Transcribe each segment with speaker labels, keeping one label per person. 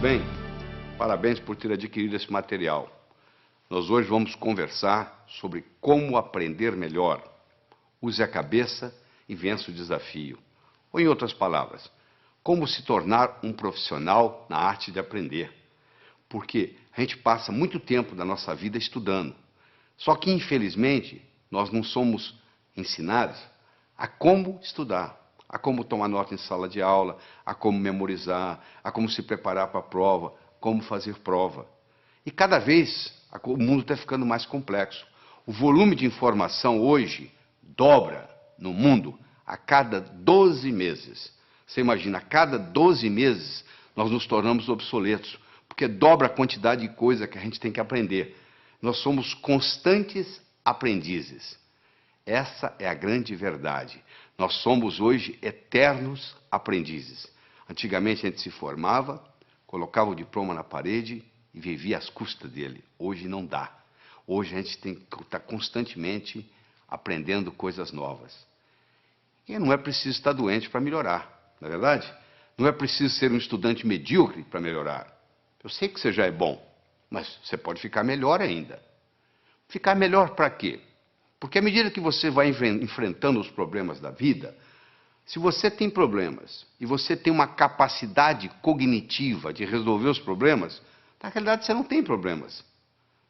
Speaker 1: bem? Parabéns por ter adquirido esse material. Nós hoje vamos conversar sobre como aprender melhor. Use a cabeça e vença o desafio. Ou, em outras palavras, como se tornar um profissional na arte de aprender. Porque a gente passa muito tempo da nossa vida estudando. Só que, infelizmente, nós não somos ensinados a como estudar, a como tomar nota em sala de aula, a como memorizar, a como se preparar para a prova, como fazer prova. E cada vez o mundo está ficando mais complexo. O volume de informação hoje dobra no mundo a cada 12 meses. Você imagina, a cada 12 meses nós nos tornamos obsoletos, porque dobra a quantidade de coisa que a gente tem que aprender. Nós somos constantes aprendizes. Essa é a grande verdade. Nós somos hoje eternos aprendizes. Antigamente a gente se formava, colocava o diploma na parede e vivia às custas dele. Hoje não dá. Hoje a gente tem que estar constantemente aprendendo coisas novas. E não é preciso estar doente para melhorar, não é verdade? Não é preciso ser um estudante medíocre para melhorar. Eu sei que você já é bom, mas você pode ficar melhor ainda. Ficar melhor para quê? Porque à medida que você vai enfrentando os problemas da vida, se você tem problemas e você tem uma capacidade cognitiva de resolver os problemas, na realidade você não tem problemas.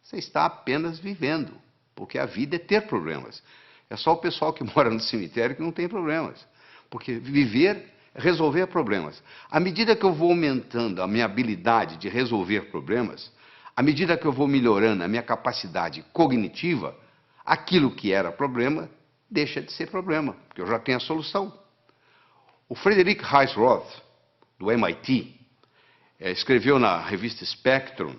Speaker 1: Você está apenas vivendo, porque a vida é ter problemas. É só o pessoal que mora no cemitério que não tem problemas. Porque viver é resolver problemas. À medida que eu vou aumentando a minha habilidade de resolver problemas, à medida que eu vou melhorando a minha capacidade cognitiva, aquilo que era problema deixa de ser problema, porque eu já tenho a solução. O Frederick Heisroth, do MIT, escreveu na revista Spectrum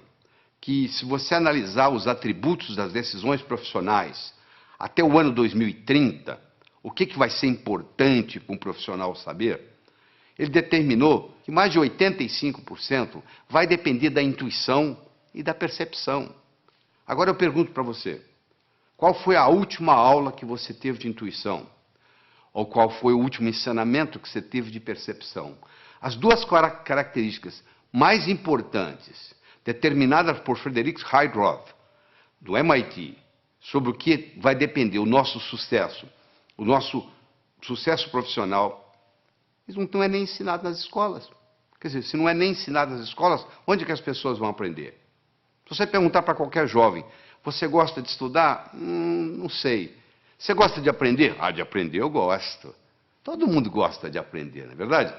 Speaker 1: que, se você analisar os atributos das decisões profissionais até o ano 2030, o que vai ser importante para um profissional saber, ele determinou que mais de 85% vai depender da intuição e da percepção. Agora eu pergunto para você, qual foi a última aula que você teve de intuição? Ou qual foi o último ensinamento que você teve de percepção? As duas características mais importantes, determinadas por Frederick Heisroth, do MIT, sobre o que vai depender o nosso sucesso profissional, isso não é nem ensinado nas escolas. Quer dizer, se não é nem ensinado nas escolas, onde é que as pessoas vão aprender? Se você perguntar para qualquer jovem, você gosta de estudar? Não sei. Você gosta de aprender? Ah, de aprender eu gosto. Todo mundo gosta de aprender, não é verdade?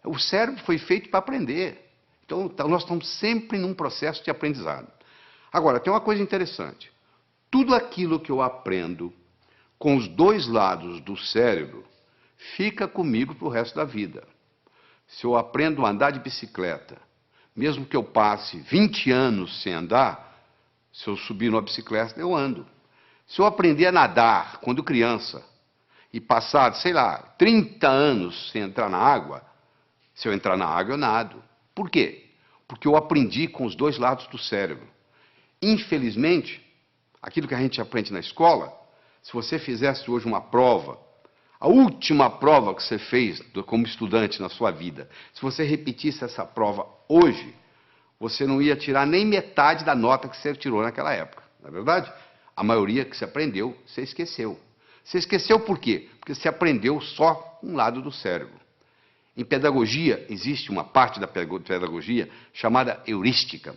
Speaker 1: O cérebro foi feito para aprender. Então, nós estamos sempre num processo de aprendizado. Agora, tem uma coisa interessante. Tudo aquilo que eu aprendo com os dois lados do cérebro fica comigo para o resto da vida. Se eu aprendo a andar de bicicleta, mesmo que eu passe 20 anos sem andar, se eu subir numa bicicleta, eu ando. Se eu aprender a nadar quando criança e passar, sei lá, 30 anos sem entrar na água, se eu entrar na água, eu nado. Por quê? Porque eu aprendi com os dois lados do cérebro. Infelizmente, aquilo que a gente aprende na escola, se você fizesse hoje uma prova, a última prova que você fez como estudante na sua vida, se você repetisse essa prova hoje, você não ia tirar nem metade da nota que você tirou naquela época, não é verdade? A maioria que você aprendeu, você esqueceu. Você esqueceu por quê? Porque você aprendeu só um lado do cérebro. Em pedagogia, existe uma parte da pedagogia chamada heurística.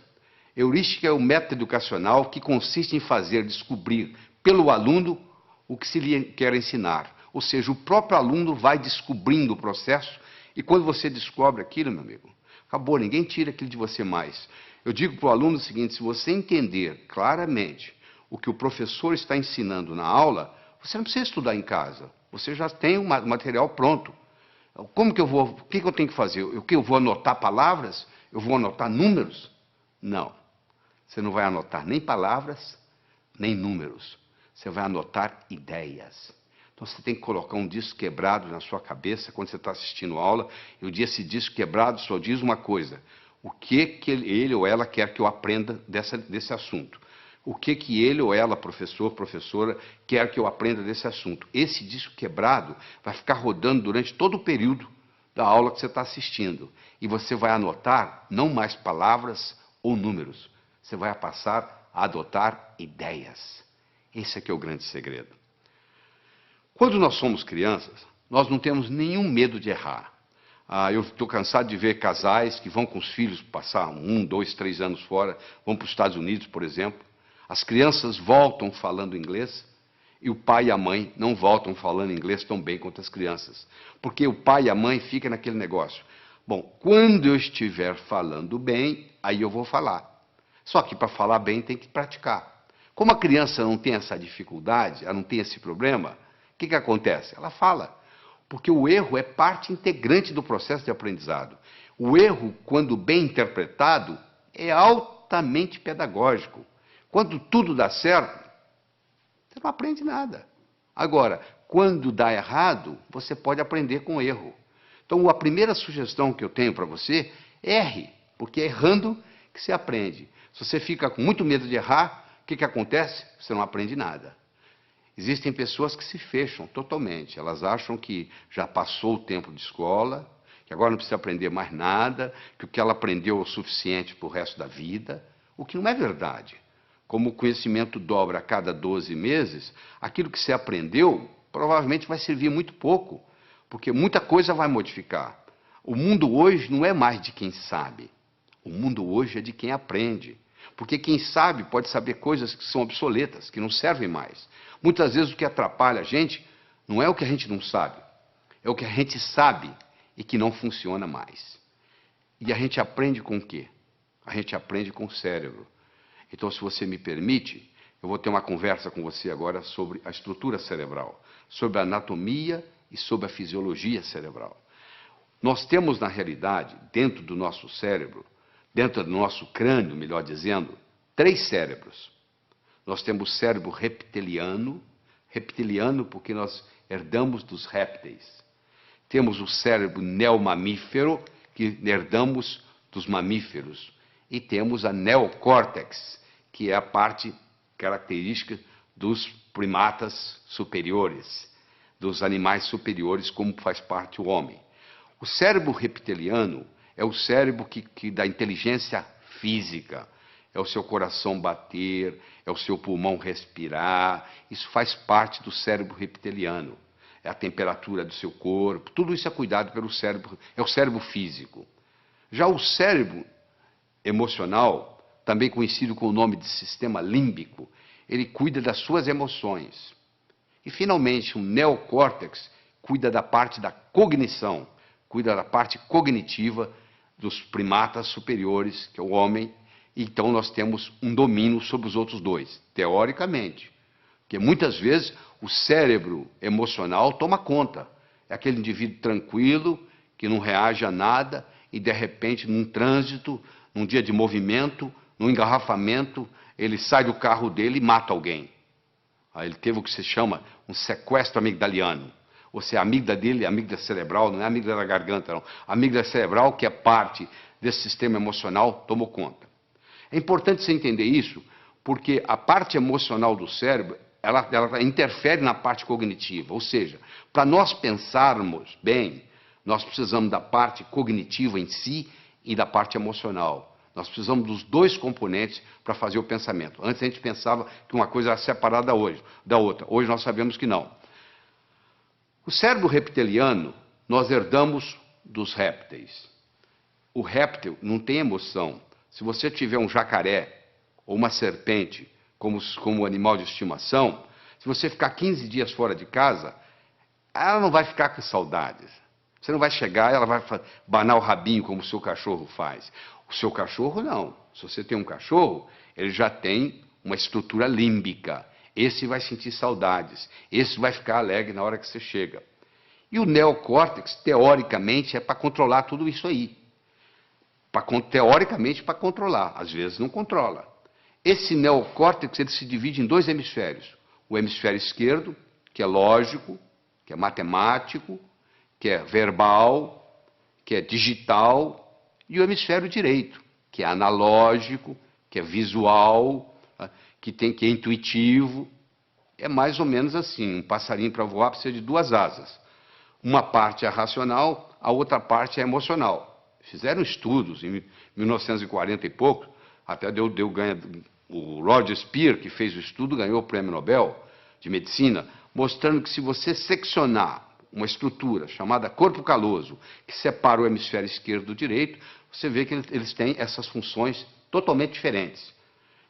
Speaker 1: Heurística é o método educacional que consiste em fazer descobrir pelo aluno o que se lhe quer ensinar. Ou seja, o próprio aluno vai descobrindo o processo e quando você descobre aquilo, meu amigo, acabou, ninguém tira aquilo de você mais. Eu digo para o aluno o seguinte, se você entender claramente o que o professor está ensinando na aula, você não precisa estudar em casa. Você já tem o material pronto. Como que eu vou, o que eu tenho que fazer? Eu vou anotar palavras? Eu vou anotar números? Não. Você não vai anotar nem palavras, nem números. Você vai anotar ideias. Então você tem que colocar um disco quebrado na sua cabeça quando você está assistindo aula, e esse disco quebrado só diz uma coisa: o que ele ou ela quer que eu aprenda desse assunto. O que ele ou ela, professor, professora, quer que eu aprenda desse assunto. Esse disco quebrado vai ficar rodando durante todo o período da aula que você está assistindo. E você vai anotar não mais palavras ou números. Você vai passar a adotar ideias. Esse aqui é o grande segredo. Quando nós somos crianças, nós não temos nenhum medo de errar. Eu estou cansado de ver casais que vão com os filhos passar 1, 2, 3 anos fora, vão para os Estados Unidos, por exemplo. As crianças voltam falando inglês e o pai e a mãe não voltam falando inglês tão bem quanto as crianças. Porque o pai e a mãe ficam naquele negócio. Bom, quando eu estiver falando bem, aí eu vou falar. Só que para falar bem tem que praticar. Como a criança não tem essa dificuldade, ela não tem esse problema, o que acontece? Ela fala. Porque o erro é parte integrante do processo de aprendizado. O erro, quando bem interpretado, é altamente pedagógico. Quando tudo dá certo, você não aprende nada. Agora, quando dá errado, você pode aprender com erro. Então, a primeira sugestão que eu tenho para você é erre, porque é errando que você aprende. Se você fica com muito medo de errar, o que acontece? Você não aprende nada. Existem pessoas que se fecham totalmente. Elas acham que já passou o tempo de escola, que agora não precisa aprender mais nada, que o que ela aprendeu é o suficiente para o resto da vida, o que não é verdade. Como o conhecimento dobra a cada 12 meses, aquilo que você aprendeu provavelmente vai servir muito pouco, porque muita coisa vai modificar. O mundo hoje não é mais de quem sabe. O mundo hoje é de quem aprende. Porque quem sabe pode saber coisas que são obsoletas, que não servem mais. Muitas vezes o que atrapalha a gente não é o que a gente não sabe, é o que a gente sabe e que não funciona mais. E a gente aprende com o quê? A gente aprende com o cérebro. Então, se você me permite, eu vou ter uma conversa com você agora sobre a estrutura cerebral, sobre a anatomia e sobre a fisiologia cerebral. Nós temos, na realidade, dentro do nosso cérebro, dentro do nosso crânio, melhor dizendo, 3 cérebros. Nós temos o cérebro reptiliano porque nós herdamos dos répteis. Temos o cérebro neomamífero, que herdamos dos mamíferos. E temos a neocórtex, que é a parte característica dos primatas superiores, dos animais superiores, como faz parte o homem. O cérebro reptiliano é o cérebro que dá inteligência física. É o seu coração bater, é o seu pulmão respirar. Isso faz parte do cérebro reptiliano. É a temperatura do seu corpo. Tudo isso é cuidado pelo cérebro, é o cérebro físico. Já o cérebro emocional, também conhecido com o nome de sistema límbico, ele cuida das suas emoções. E, finalmente, o neocórtex cuida da parte da cognição, cuida da parte cognitiva dos primatas superiores, que é o homem. Então, nós temos um domínio sobre os outros 2, teoricamente. Porque, muitas vezes, o cérebro emocional toma conta. É aquele indivíduo tranquilo, que não reage a nada, e, de repente, num trânsito, num dia de movimento, num engarrafamento, ele sai do carro dele e mata alguém. Aí ele teve o que se chama um sequestro amigdaliano. Ou seja, a amígdala dele, a amígdala cerebral, não é a amígdala da garganta, não. A amígdala cerebral, que é parte desse sistema emocional, tomou conta. É importante você entender isso, porque a parte emocional do cérebro, ela interfere na parte cognitiva. Ou seja, para nós pensarmos bem, nós precisamos da parte cognitiva em si e da parte emocional. Nós precisamos dos 2 componentes para fazer o pensamento. Antes a gente pensava que uma coisa era separada da outra. Hoje nós sabemos que não. O cérebro reptiliano nós herdamos dos répteis. O réptil não tem emoção. Se você tiver um jacaré ou uma serpente como animal de estimação, se você ficar 15 dias fora de casa, ela não vai ficar com saudades. Você não vai chegar, ela vai banar o rabinho como o seu cachorro faz. O seu cachorro não. Se você tem um cachorro, ele já tem uma estrutura límbica. Esse vai sentir saudades. Esse vai ficar alegre na hora que você chega. E o neocórtex, teoricamente, é para controlar tudo isso aí. Teoricamente, para controlar. Às vezes não controla. Esse neocórtex ele se divide em 2 hemisférios. O hemisfério esquerdo, que é lógico, que é matemático, que é verbal, que é digital, e o hemisfério direito, que é analógico, que é visual, que é intuitivo. É mais ou menos assim, um passarinho para voar precisa de 2 asas. Uma parte é racional, a outra parte é emocional. Fizeram estudos em 1940 e pouco, até o Roger Spear, que fez o estudo, ganhou o Prêmio Nobel de Medicina, mostrando que se você seccionar uma estrutura chamada corpo caloso, que separa o hemisfério esquerdo do direito, você vê que eles têm essas funções totalmente diferentes.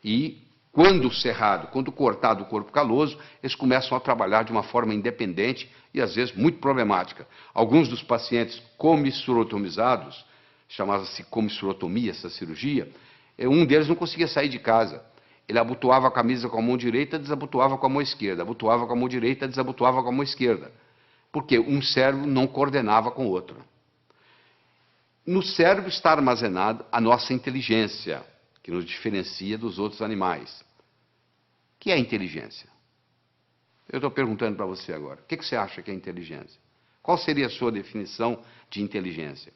Speaker 1: E quando cerrado, quando cortado o corpo caloso, eles começam a trabalhar de uma forma independente e às vezes muito problemática. Alguns dos pacientes comissurotomizados, chamava-se comissurotomia essa cirurgia, um deles não conseguia sair de casa. Ele abotoava a camisa com a mão direita, desabotoava com a mão esquerda, abotoava com a mão direita, desabotoava com a mão esquerda. Porque um cérebro não coordenava com o outro. No cérebro está armazenada a nossa inteligência, que nos diferencia dos outros animais. O que é inteligência? Eu estou perguntando para você agora. O que você acha que é inteligência? Qual seria a sua definição de inteligência?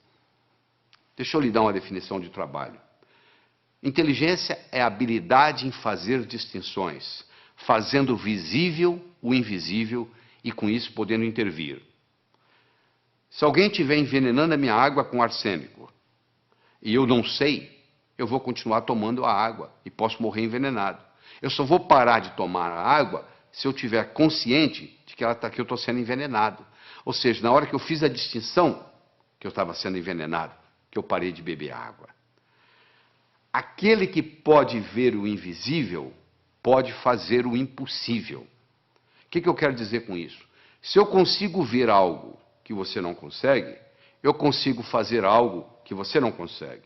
Speaker 1: Deixa eu lhe dar uma definição de trabalho. Inteligência é a habilidade em fazer distinções, fazendo visível o invisível e com isso podendo intervir. Se alguém estiver envenenando a minha água com arsênico e eu não sei, eu vou continuar tomando a água e posso morrer envenenado. Eu só vou parar de tomar a água se eu estiver consciente de que eu estou sendo envenenado. Ou seja, na hora que eu fiz a distinção que eu estava sendo envenenado, que eu parei de beber água. Aquele que pode ver o invisível pode fazer o impossível. O que eu quero dizer com isso? Se eu consigo ver algo que você não consegue, eu consigo fazer algo que você não consegue.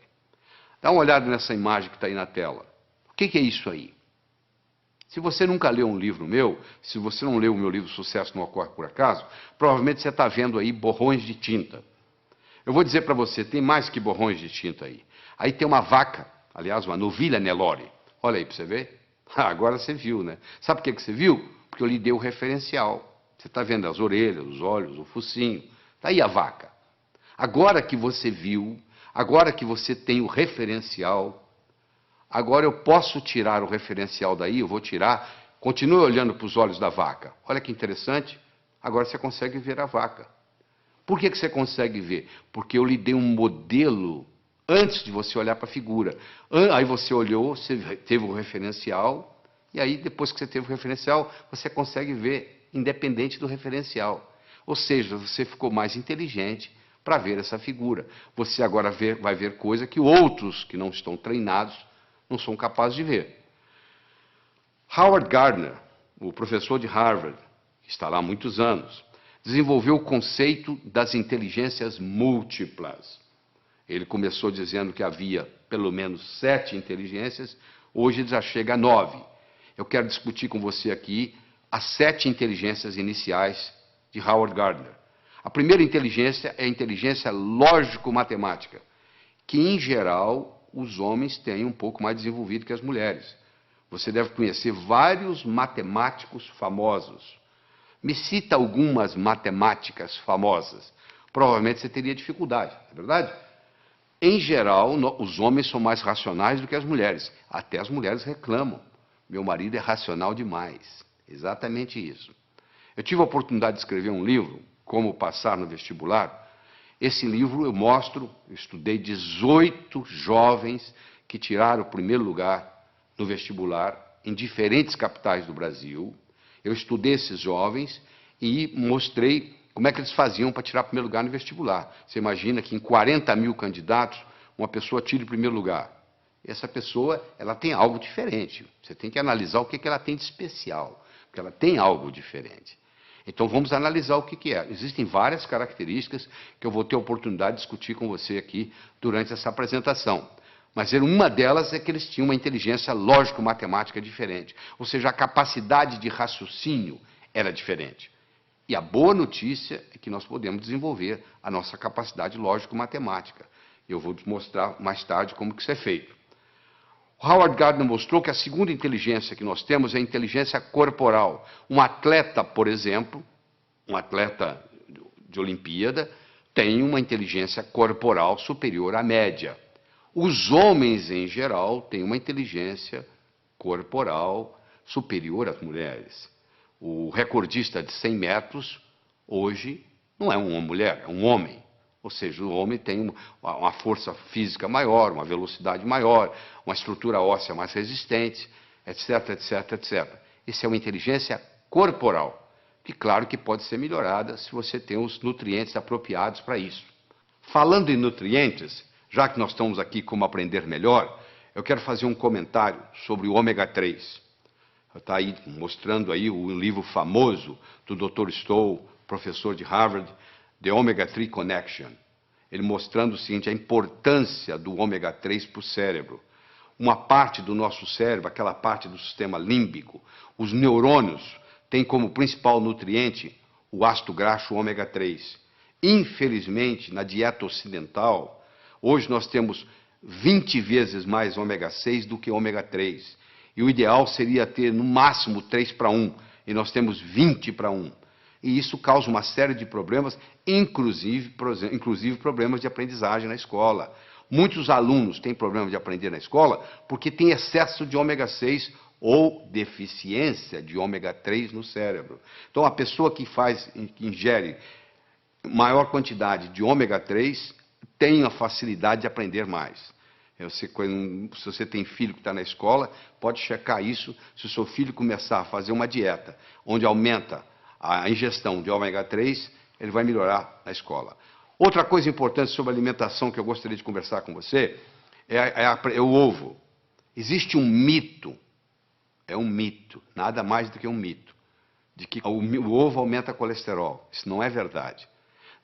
Speaker 1: Dá uma olhada nessa imagem que está aí na tela. O que é isso aí? Se você nunca leu um livro meu, se você não leu o meu livro Sucesso Não Ocorre Por Acaso, provavelmente você está vendo aí borrões de tinta. Eu vou dizer para você, tem mais que borrões de tinta aí. Aí tem uma vaca, aliás, uma novilha Nelore. Olha aí para você ver. Agora você viu, né? Sabe por que você viu? Porque eu lhe dei o referencial. Você está vendo as orelhas, os olhos, o focinho. Está aí a vaca. Agora que você viu, agora que você tem o referencial, agora eu posso tirar o referencial daí, eu vou tirar, continue olhando para os olhos da vaca. Olha que interessante, agora você consegue ver a vaca. Por que você consegue ver? Porque eu lhe dei um modelo antes de você olhar para a figura. Aí você olhou, você teve o referencial, e aí depois que você teve o referencial, você consegue ver independente do referencial. Ou seja, você ficou mais inteligente para ver essa figura. Você agora vai ver coisa que outros que não estão treinados não são capazes de ver. Howard Gardner, o professor de Harvard, que está lá há muitos anos, desenvolveu o conceito das inteligências múltiplas. Ele começou dizendo que havia pelo menos 7 inteligências, hoje ele já chega a 9. Eu quero discutir com você aqui as 7 inteligências iniciais de Howard Gardner. A primeira inteligência é a inteligência lógico-matemática, que, em geral, os homens têm um pouco mais desenvolvido que as mulheres. Você deve conhecer vários matemáticos famosos. Me cita algumas matemáticas famosas. Provavelmente você teria dificuldade, não é verdade? Em geral, os homens são mais racionais do que as mulheres. Até as mulheres reclamam. Meu marido é racional demais. Exatamente isso. Eu tive a oportunidade de escrever um livro, Como Passar no Vestibular. Esse livro eu estudei 18 jovens que tiraram o primeiro lugar no vestibular em diferentes capitais do Brasil. Eu estudei esses jovens e mostrei como é que eles faziam para tirar o primeiro lugar no vestibular. Você imagina que em 40 mil candidatos, uma pessoa tira o primeiro lugar. Essa pessoa, ela tem algo diferente. Você tem que analisar o que ela tem de especial, porque ela tem algo diferente. Então vamos analisar o que é. Existem várias características que eu vou ter a oportunidade de discutir com você aqui durante essa apresentação. Mas uma delas é que eles tinham uma inteligência lógico-matemática diferente. Ou seja, a capacidade de raciocínio era diferente. E a boa notícia é que nós podemos desenvolver a nossa capacidade lógico-matemática. Eu vou mostrar mais tarde como que isso é feito. Howard Gardner mostrou que a segunda inteligência que nós temos é a inteligência corporal. Um atleta, por exemplo, um atleta de Olimpíada, tem uma inteligência corporal superior à média. Os homens, em geral, têm uma inteligência corporal superior às mulheres. O recordista de 100 metros, hoje, Não é uma mulher, é um homem. Ou seja, o homem tem uma força física maior, uma velocidade maior, uma estrutura óssea mais resistente, etc, etc, etc. Isso é uma inteligência corporal, que claro que pode ser melhorada se você tem os nutrientes apropriados para isso. Falando em nutrientes, já que nós estamos aqui como aprender melhor, eu quero fazer um comentário sobre o ômega 3. Está aí mostrando aí o livro famoso do Dr. Stoll, professor de Harvard, The Omega 3 Connection. Ele mostrando o seguinte, a importância do ômega 3 para o cérebro. Uma parte do nosso cérebro, aquela parte do sistema límbico, os neurônios, tem como principal nutriente o ácido graxo ômega 3. Infelizmente, na dieta ocidental, hoje nós temos 20 vezes mais ômega 6 do que ômega 3. E o ideal seria ter no máximo 3 para 1, e nós temos 20 para 1. E isso causa uma série de problemas, inclusive problemas de aprendizagem na escola. Muitos alunos têm problema de aprender na escola porque tem excesso de ômega 6 ou deficiência de ômega 3 no cérebro. Então, a pessoa que ingere maior quantidade de ômega 3 tem a facilidade de aprender mais. Se você tem filho que está na escola, pode checar isso. Se o seu filho começar a fazer uma dieta onde aumenta a ingestão de ômega 3, ele vai melhorar na escola. Outra coisa importante sobre alimentação que eu gostaria de conversar com você é o ovo. Existe um mito, nada mais do que um mito, de que o ovo aumenta colesterol. Isso não é verdade.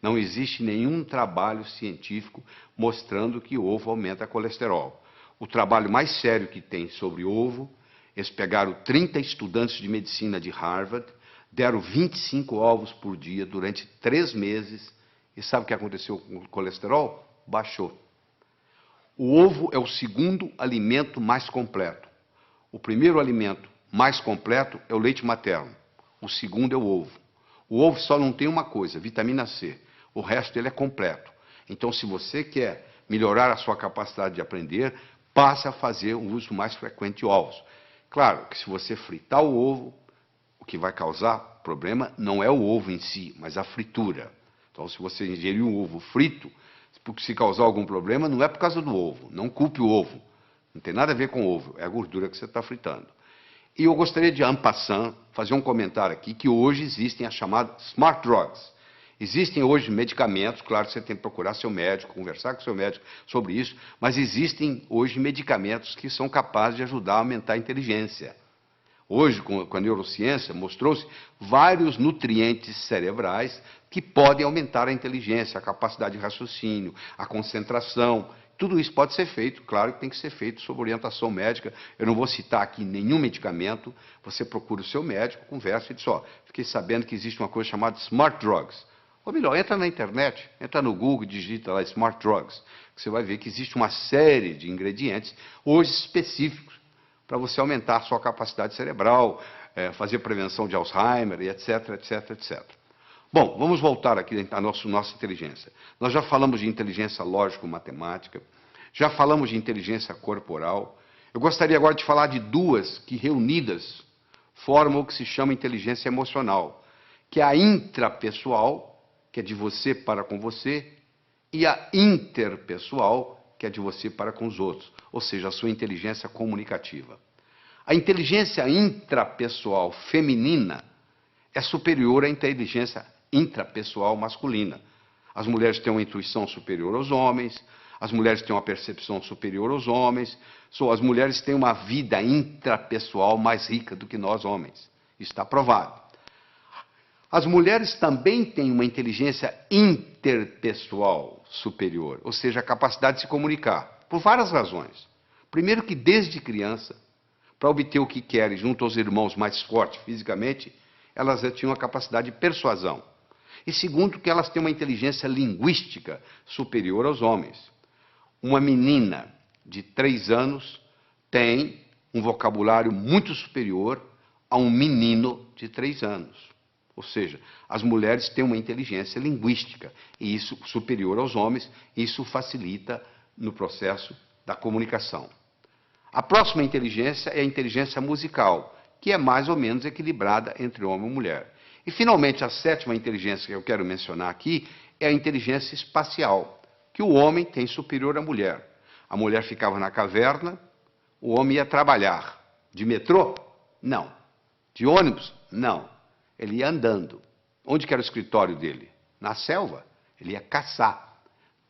Speaker 1: Não existe nenhum trabalho científico mostrando que o ovo aumenta colesterol. O trabalho mais sério que tem sobre ovo, eles pegaram 30 estudantes de medicina de Harvard, deram 25 ovos por dia durante 3 meses, e sabe o que aconteceu com o colesterol? Baixou. O ovo é o segundo alimento mais completo. O primeiro alimento mais completo é o leite materno. O segundo é o ovo. O ovo só não tem uma coisa, vitamina C. O resto dele é completo. Então, se você quer melhorar a sua capacidade de aprender, passe a fazer um uso mais frequente de ovos. Claro que se você fritar o ovo, o que vai causar problema não é o ovo em si, mas a fritura. Então, se você ingerir um ovo frito, se causar algum problema, não é por causa do ovo. Não culpe o ovo. Não tem nada a ver com o ovo, é a gordura que você está fritando. E eu gostaria de, en passant, fazer um comentário aqui, que hoje existem as chamadas smart drugs. Existem hoje medicamentos, claro que você tem que procurar seu médico, conversar com seu médico sobre isso, mas existem hoje medicamentos que são capazes de ajudar a aumentar a inteligência. Hoje, com a neurociência, mostrou-se vários nutrientes cerebrais que podem aumentar a inteligência, a capacidade de raciocínio, a concentração. Tudo isso pode ser feito, claro que tem que ser feito sob orientação médica. Eu não vou citar aqui nenhum medicamento, você procura o seu médico, conversa e diz, fiquei sabendo que existe uma coisa chamada smart drugs. Ou melhor, entra na internet, entra no Google, digita lá smart drugs, que você vai ver que existe uma série de ingredientes, hoje específicos, para você aumentar a sua capacidade cerebral, fazer prevenção de Alzheimer, e etc, etc, etc. Bom, vamos voltar aqui à nossa inteligência. Nós já falamos de inteligência lógico-matemática, já falamos de inteligência corporal. Eu gostaria agora de falar de duas que, reunidas, formam o que se chama inteligência emocional, que é a intrapessoal, que é de você para com você, e a interpessoal, que é de você para com os outros, ou seja, a sua inteligência comunicativa. A inteligência intrapessoal feminina é superior à inteligência intrapessoal masculina. As mulheres têm uma intuição superior aos homens, as mulheres têm uma percepção superior aos homens, as mulheres têm uma vida intrapessoal mais rica do que nós homens. Isso está provado. As mulheres também têm uma inteligência interpessoal superior, ou seja, a capacidade de se comunicar, por várias razões. Primeiro que desde criança, para obter o que querem junto aos irmãos mais fortes fisicamente, elas já tinham a capacidade de persuasão. E segundo que elas têm uma inteligência linguística superior aos homens. Uma menina de 3 anos tem um vocabulário muito superior a um menino de 3 anos. Ou seja, as mulheres têm uma inteligência linguística, e isso superior aos homens, isso facilita no processo da comunicação. A próxima inteligência é a inteligência musical, que é mais ou menos equilibrada entre homem e mulher. E, finalmente, a sétima inteligência que eu quero mencionar aqui é a inteligência espacial, que o homem tem superior à mulher. A mulher ficava na caverna, o homem ia trabalhar. De metrô? Não. De ônibus? Não. Ele ia andando. Onde que era o escritório dele? Na selva. Ele ia caçar.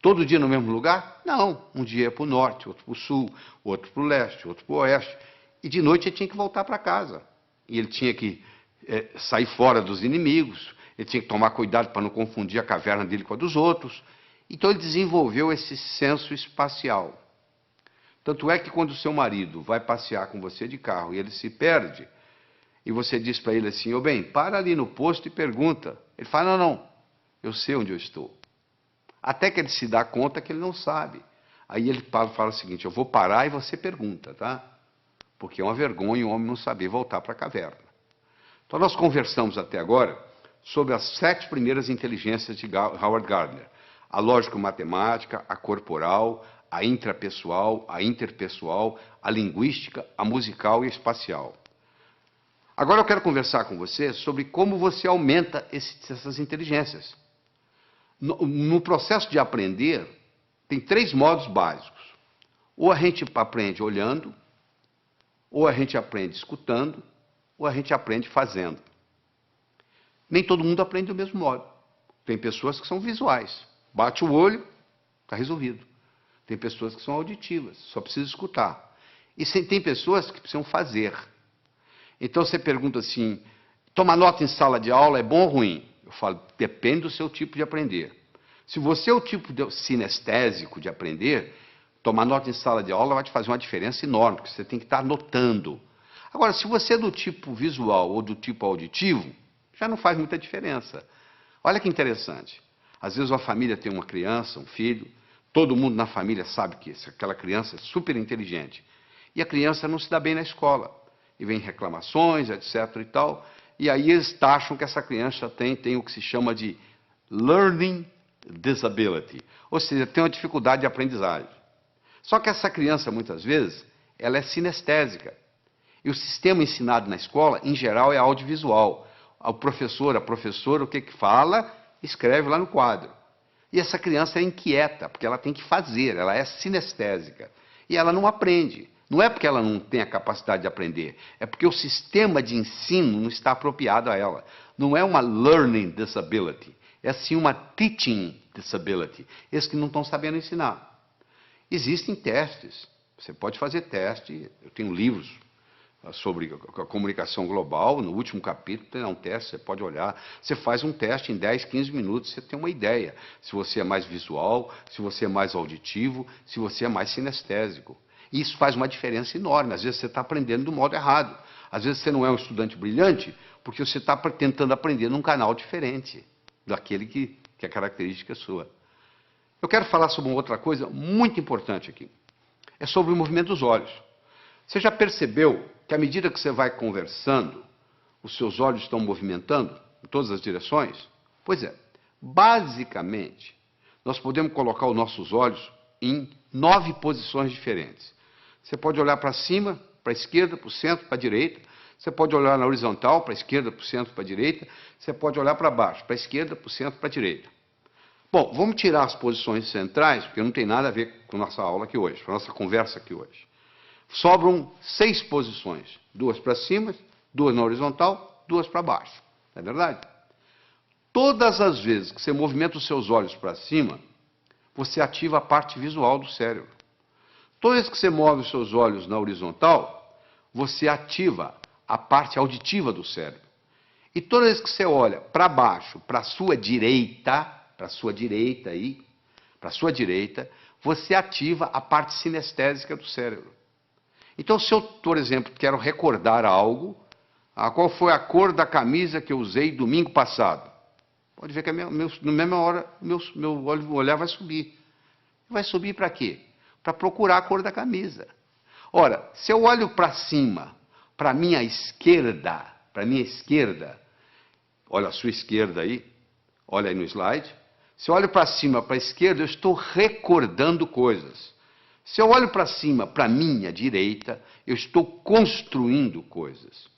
Speaker 1: Todo dia no mesmo lugar? Não. Um dia ia para o norte, outro para o sul, outro para o leste, outro para o oeste. E de noite ele tinha que voltar para casa. E ele tinha que sair fora dos inimigos, ele tinha que tomar cuidado para não confundir a caverna dele com a dos outros. Então ele desenvolveu esse senso espacial. Tanto é que quando o seu marido vai passear com você de carro e ele se perde, e você diz para ele assim, ô bem, para ali no posto e pergunta. Ele fala, não, eu sei onde eu estou. Até que ele se dá conta que ele não sabe. Aí ele fala o seguinte, eu vou parar e você pergunta, tá? Porque é uma vergonha o homem não saber voltar para a caverna. Então nós conversamos até agora sobre as 7 primeiras inteligências de Howard Gardner. A lógico-matemática, a corporal, a intrapessoal, a interpessoal, a linguística, a musical e a espacial. Agora eu quero conversar com você sobre como você aumenta essas inteligências. No processo de aprender, tem 3 modos básicos. Ou a gente aprende olhando, ou a gente aprende escutando, ou a gente aprende fazendo. Nem todo mundo aprende do mesmo modo. Tem pessoas que são visuais. Bate o olho, está resolvido. Tem pessoas que são auditivas, só precisa escutar. E tem pessoas que precisam fazer. Então você pergunta assim, tomar nota em sala de aula é bom ou ruim? Eu falo, depende do seu tipo de aprender. Se você é o tipo sinestésico de aprender, tomar nota em sala de aula vai te fazer uma diferença enorme, porque você tem que estar anotando. Agora, se você é do tipo visual ou do tipo auditivo, já não faz muita diferença. Olha que interessante. Às vezes uma família tem uma criança, um filho, todo mundo na família sabe que aquela criança é super inteligente. E a criança não se dá bem na escola. E vem reclamações, etc. e tal. E aí eles taxam que essa criança tem o que se chama de learning disability. Ou seja, tem uma dificuldade de aprendizagem. Só que essa criança, muitas vezes, ela é sinestésica. E o sistema ensinado na escola, em geral, é audiovisual. O professor, a professora, o que fala, escreve lá no quadro. E essa criança é inquieta, porque ela tem que fazer, ela é sinestésica. E ela não aprende. Não é porque ela não tem a capacidade de aprender, é porque o sistema de ensino não está apropriado a ela. Não é uma learning disability, é sim uma teaching disability. Esses que não estão sabendo ensinar. Existem testes, você pode fazer teste, eu tenho livros sobre a comunicação global, no último capítulo tem um teste, você pode olhar, você faz um teste em 10, 15 minutos, você tem uma ideia, se você é mais visual, se você é mais auditivo, se você é mais sinestésico. E isso faz uma diferença enorme, às vezes você está aprendendo do modo errado, às vezes você não é um estudante brilhante, porque você está tentando aprender num canal diferente daquele que é característica sua. Eu quero falar sobre uma outra coisa muito importante aqui, é sobre o movimento dos olhos. Você já percebeu que à medida que você vai conversando, os seus olhos estão movimentando em todas as direções? Pois é, basicamente, nós podemos colocar os nossos olhos em 9 posições diferentes. Você pode olhar para cima, para a esquerda, para o centro, para a direita. Você pode olhar na horizontal, para a esquerda, para o centro, para a direita. Você pode olhar para baixo, para a esquerda, para o centro, para a direita. Bom, vamos tirar as posições centrais, porque não tem nada a ver com a nossa aula aqui hoje, com a nossa conversa aqui hoje. Sobram 6 posições, 2 para cima, 2 na horizontal, 2 para baixo. Não é verdade? Todas as vezes que você movimenta os seus olhos para cima, você ativa a parte visual do cérebro. Toda vez que você move os seus olhos na horizontal, você ativa a parte auditiva do cérebro. E toda vez que você olha para baixo, para a sua direita, você ativa a parte sinestésica do cérebro. Então, se eu, por exemplo, quero recordar algo, qual foi a cor da camisa que eu usei domingo passado? Pode ver que na mesma hora meu olhar vai subir. Vai subir para quê? Para procurar a cor da camisa. Ora, se eu olho para cima, para a minha esquerda, olha a sua esquerda aí, olha aí no slide. Se eu olho para cima, para a esquerda, eu estou recordando coisas. Se eu olho para cima, para a minha direita, eu estou construindo coisas.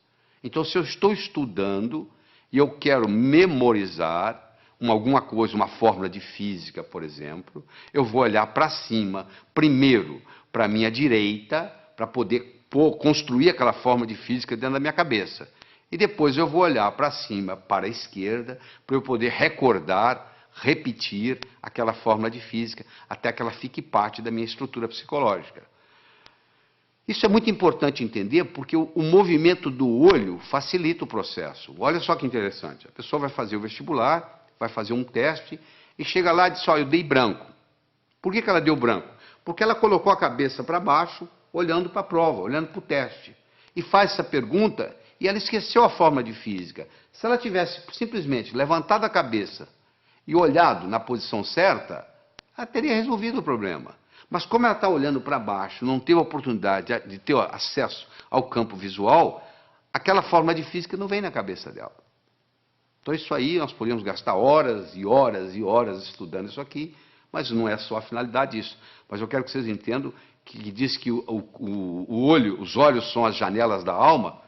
Speaker 1: Então, se eu estou estudando, e eu quero memorizar alguma coisa, uma fórmula de física, por exemplo, eu vou olhar para cima, primeiro para a minha direita, para poder construir aquela fórmula de física dentro da minha cabeça. E depois eu vou olhar para cima, para a esquerda, para eu poder recordar, repetir aquela fórmula de física, até que ela fique parte da minha estrutura psicológica. Isso é muito importante entender, porque o movimento do olho facilita o processo. Olha só que interessante, a pessoa vai fazer o vestibular, vai fazer um teste, e chega lá e diz, eu dei branco. Por que ela deu branco? Porque ela colocou a cabeça para baixo, olhando para a prova, olhando para o teste. E faz essa pergunta, e ela esqueceu a fórmula de física. Se ela tivesse simplesmente levantado a cabeça e olhado na posição certa, ela teria resolvido o problema. Mas como ela está olhando para baixo, não teve a oportunidade de ter acesso ao campo visual, aquela fórmula de física não vem na cabeça dela. Então isso aí, nós poderíamos gastar horas e horas e horas estudando isso aqui, mas não é só a finalidade disso. Mas eu quero que vocês entendam que diz que os olhos são as janelas da alma,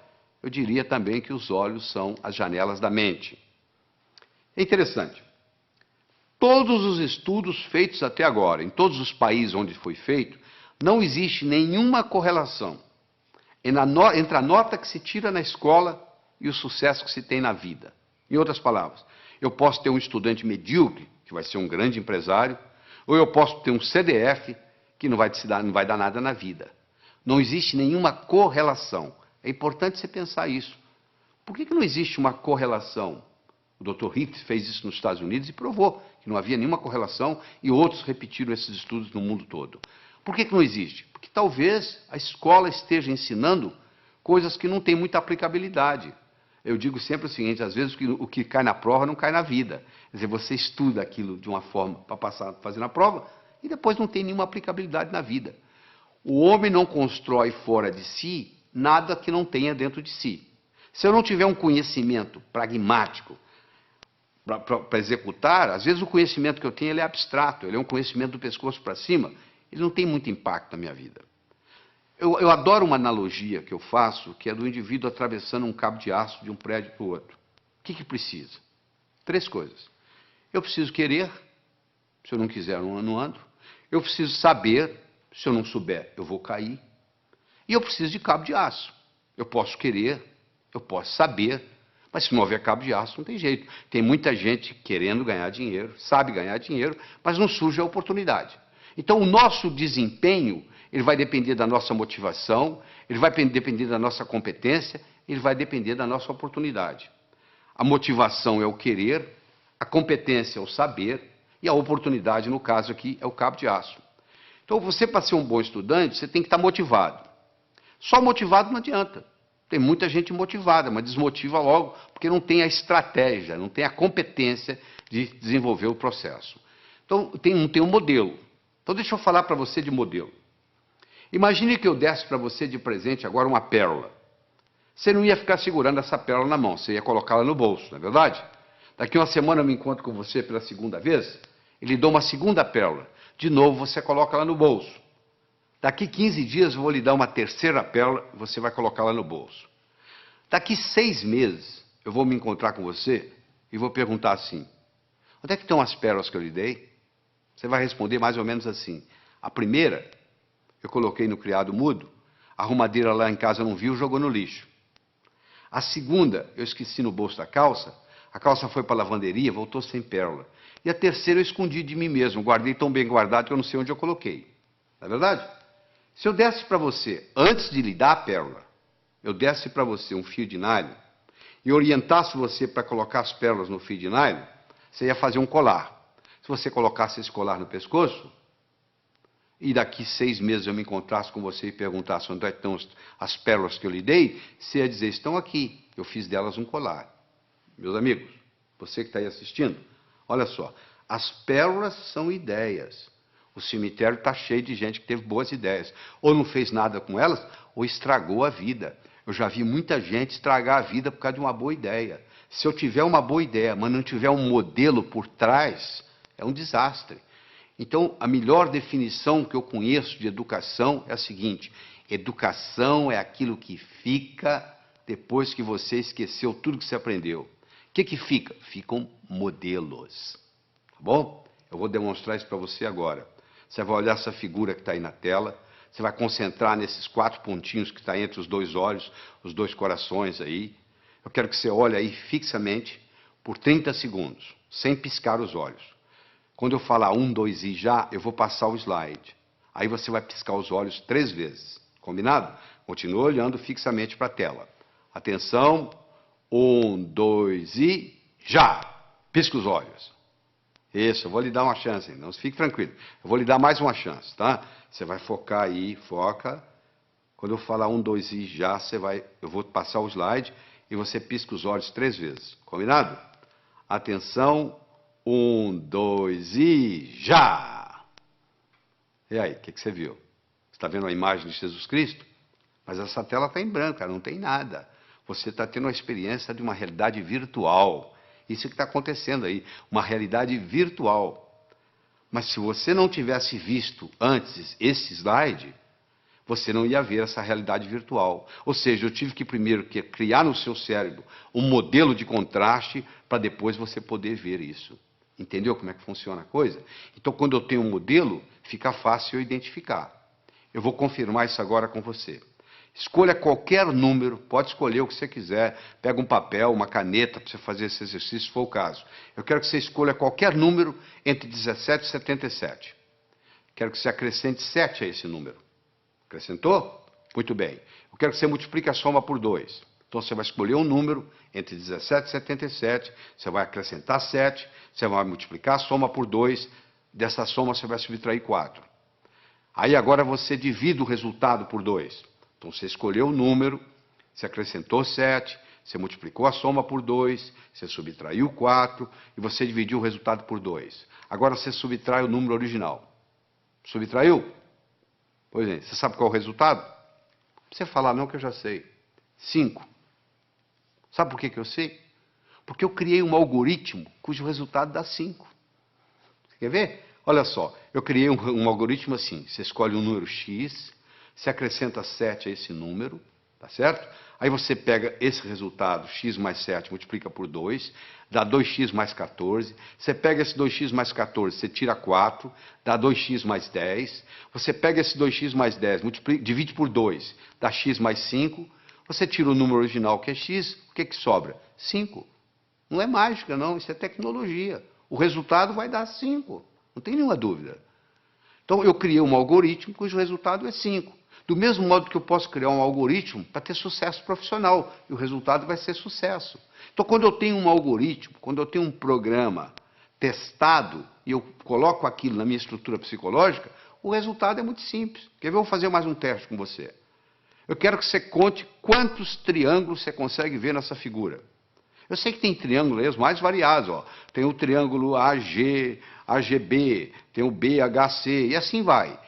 Speaker 1: eu diria também que os olhos são as janelas da mente. É interessante. Todos os estudos feitos até agora, em todos os países onde foi feito, não existe nenhuma correlação entre a nota que se tira na escola e o sucesso que se tem na vida. Em outras palavras, eu posso ter um estudante medíocre, que vai ser um grande empresário, ou eu posso ter um CDF, que não vai dar nada na vida. Não existe nenhuma correlação. É importante você pensar isso. Por que não existe uma correlação? O Dr. Hicks fez isso nos Estados Unidos e provou que não havia nenhuma correlação, e outros repetiram esses estudos no mundo todo. Por que não existe? Porque talvez a escola esteja ensinando coisas que não têm muita aplicabilidade. Eu digo sempre o seguinte, às vezes o que cai na prova não cai na vida. Quer dizer, você estuda aquilo de uma forma para fazer na prova, e depois não tem nenhuma aplicabilidade na vida. O homem não constrói fora de si nada que não tenha dentro de si. Se eu não tiver um conhecimento pragmático para executar, às vezes o conhecimento que eu tenho ele é abstrato, ele é um conhecimento do pescoço para cima, ele não tem muito impacto na minha vida. Eu adoro uma analogia que eu faço, que é do indivíduo atravessando um cabo de aço de um prédio para o outro. O que precisa? 3 coisas. Eu preciso querer, se eu não quiser, eu não ando. Eu preciso saber, se eu não souber, eu vou cair. E eu preciso de cabo de aço. Eu posso querer, eu posso saber, mas se não houver cabo de aço, não tem jeito. Tem muita gente querendo ganhar dinheiro, sabe ganhar dinheiro, mas não surge a oportunidade. Então, o nosso desempenho, ele vai depender da nossa motivação, ele vai depender da nossa competência, ele vai depender da nossa oportunidade. A motivação é o querer, a competência é o saber, e a oportunidade, no caso aqui, é o cabo de aço. Então, você, para ser um bom estudante, você tem que estar motivado. Só motivado não adianta. Tem muita gente motivada, mas desmotiva logo, porque não tem a estratégia, não tem a competência de desenvolver o processo. Então, não tem um modelo. Então, deixa eu falar para você de modelo. Imagine que eu desse para você de presente agora uma pérola. Você não ia ficar segurando essa pérola na mão, você ia colocá-la no bolso, não é verdade? Daqui uma semana eu me encontro com você pela segunda vez, e lhe dou uma segunda pérola. De novo, você coloca ela no bolso. Daqui 15 dias eu vou lhe dar uma terceira pérola, você vai colocá-la no bolso. Daqui 6 meses eu vou me encontrar com você e vou perguntar assim, onde é que estão as pérolas que eu lhe dei? Você vai responder mais ou menos assim, a primeira eu coloquei no criado mudo, a arrumadeira lá em casa não viu, jogou no lixo. A segunda eu esqueci no bolso da calça, a calça foi para a lavanderia, voltou sem pérola. E a terceira eu escondi de mim mesmo, guardei tão bem guardado que eu não sei onde eu coloquei. Não é verdade? Se eu desse para você, antes de lhe dar a pérola, eu desse para você um fio de nylon e orientasse você para colocar as pérolas no fio de nylon, você ia fazer um colar. Se você colocasse esse colar no pescoço, e daqui 6 meses eu me encontrasse com você e perguntasse onde estão as pérolas que eu lhe dei, você ia dizer, estão aqui, eu fiz delas um colar. Meus amigos, você que está aí assistindo, olha só, as pérolas são ideias. O cemitério está cheio de gente que teve boas ideias. Ou não fez nada com elas, ou estragou a vida. Eu já vi muita gente estragar a vida por causa de uma boa ideia. Se eu tiver uma boa ideia, mas não tiver um modelo por trás, é um desastre. Então, a melhor definição que eu conheço de educação é a seguinte, educação é aquilo que fica depois que você esqueceu tudo que você aprendeu. que fica? Ficam modelos. Tá bom? Eu vou demonstrar isso para você agora. Você vai olhar essa figura que está aí na tela, você vai concentrar nesses 4 pontinhos que está entre os 2 olhos, os 2 corações aí. Eu quero que você olhe aí fixamente por 30 segundos, sem piscar os olhos. Quando eu falar 1, 2 e já, eu vou passar o slide. Aí você vai piscar os olhos 3 vezes. Combinado? Continua olhando fixamente para a tela. Atenção. 1, 2 e já! Pisca os olhos. Isso, eu vou lhe dar uma chance, não fique tranquilo. Eu vou lhe dar mais uma chance, tá? Você vai focar aí, foca. Quando eu falar 1, 2 e já, eu vou passar o slide e você pisca os olhos 3 vezes. Combinado? Atenção. 1, 2 e já! E aí, o que você viu? Você está vendo a imagem de Jesus Cristo? Mas essa tela está em branco, cara, não tem nada. Você está tendo uma experiência de uma realidade virtual. Isso que está acontecendo aí, uma realidade virtual. Mas se você não tivesse visto antes esse slide, você não ia ver essa realidade virtual. Ou seja, eu tive que primeiro criar no seu cérebro um modelo de contraste para depois você poder ver isso. Entendeu como é que funciona a coisa? Então, quando eu tenho um modelo, fica fácil eu identificar. Eu vou confirmar isso agora com você. Escolha qualquer número, pode escolher o que você quiser. Pega um papel, uma caneta para você fazer esse exercício, se for o caso. Eu quero que você escolha qualquer número entre 17 e 77. Quero que você acrescente 7 a esse número. Acrescentou? Muito bem. Eu quero que você multiplique a soma por 2. Então você vai escolher um número entre 17 e 77, você vai acrescentar 7, você vai multiplicar a soma por 2, dessa soma você vai subtrair 4. Aí agora você divide o resultado por 2. Então você escolheu o número, você acrescentou 7, você multiplicou a soma por 2, você subtraiu 4 e você dividiu o resultado por 2. Agora você subtrai o número original. Subtraiu? Pois é, você sabe qual é o resultado? Não precisa falar não que eu já sei. 5. Sabe por que eu sei? Porque eu criei um algoritmo cujo resultado dá 5. Você quer ver? Olha só, eu criei um algoritmo assim. Você escolhe um número X, você acrescenta 7 a esse número, tá certo? Aí você pega esse resultado, x mais 7, multiplica por 2, dá 2x mais 14. Você pega esse 2x mais 14, você tira 4, dá 2x mais 10. Você pega esse 2x mais 10, divide por 2, dá x mais 5. Você tira o número original, que é x, o que sobra? 5. Não é mágica, não, isso é tecnologia. O resultado vai dar 5, não tem nenhuma dúvida. Então, eu criei um algoritmo cujo resultado é 5. Do mesmo modo que eu posso criar um algoritmo para ter sucesso profissional, e o resultado vai ser sucesso. Então, quando eu tenho um algoritmo, quando eu tenho um programa testado, e eu coloco aquilo na minha estrutura psicológica, o resultado é muito simples. Quer ver? Eu vou fazer mais um teste com você. Eu quero que você conte quantos triângulos você consegue ver nessa figura. Eu sei que tem triângulos aí, os mais variados. Ó. Tem o triângulo AG, AGB, tem o BHC, e assim vai.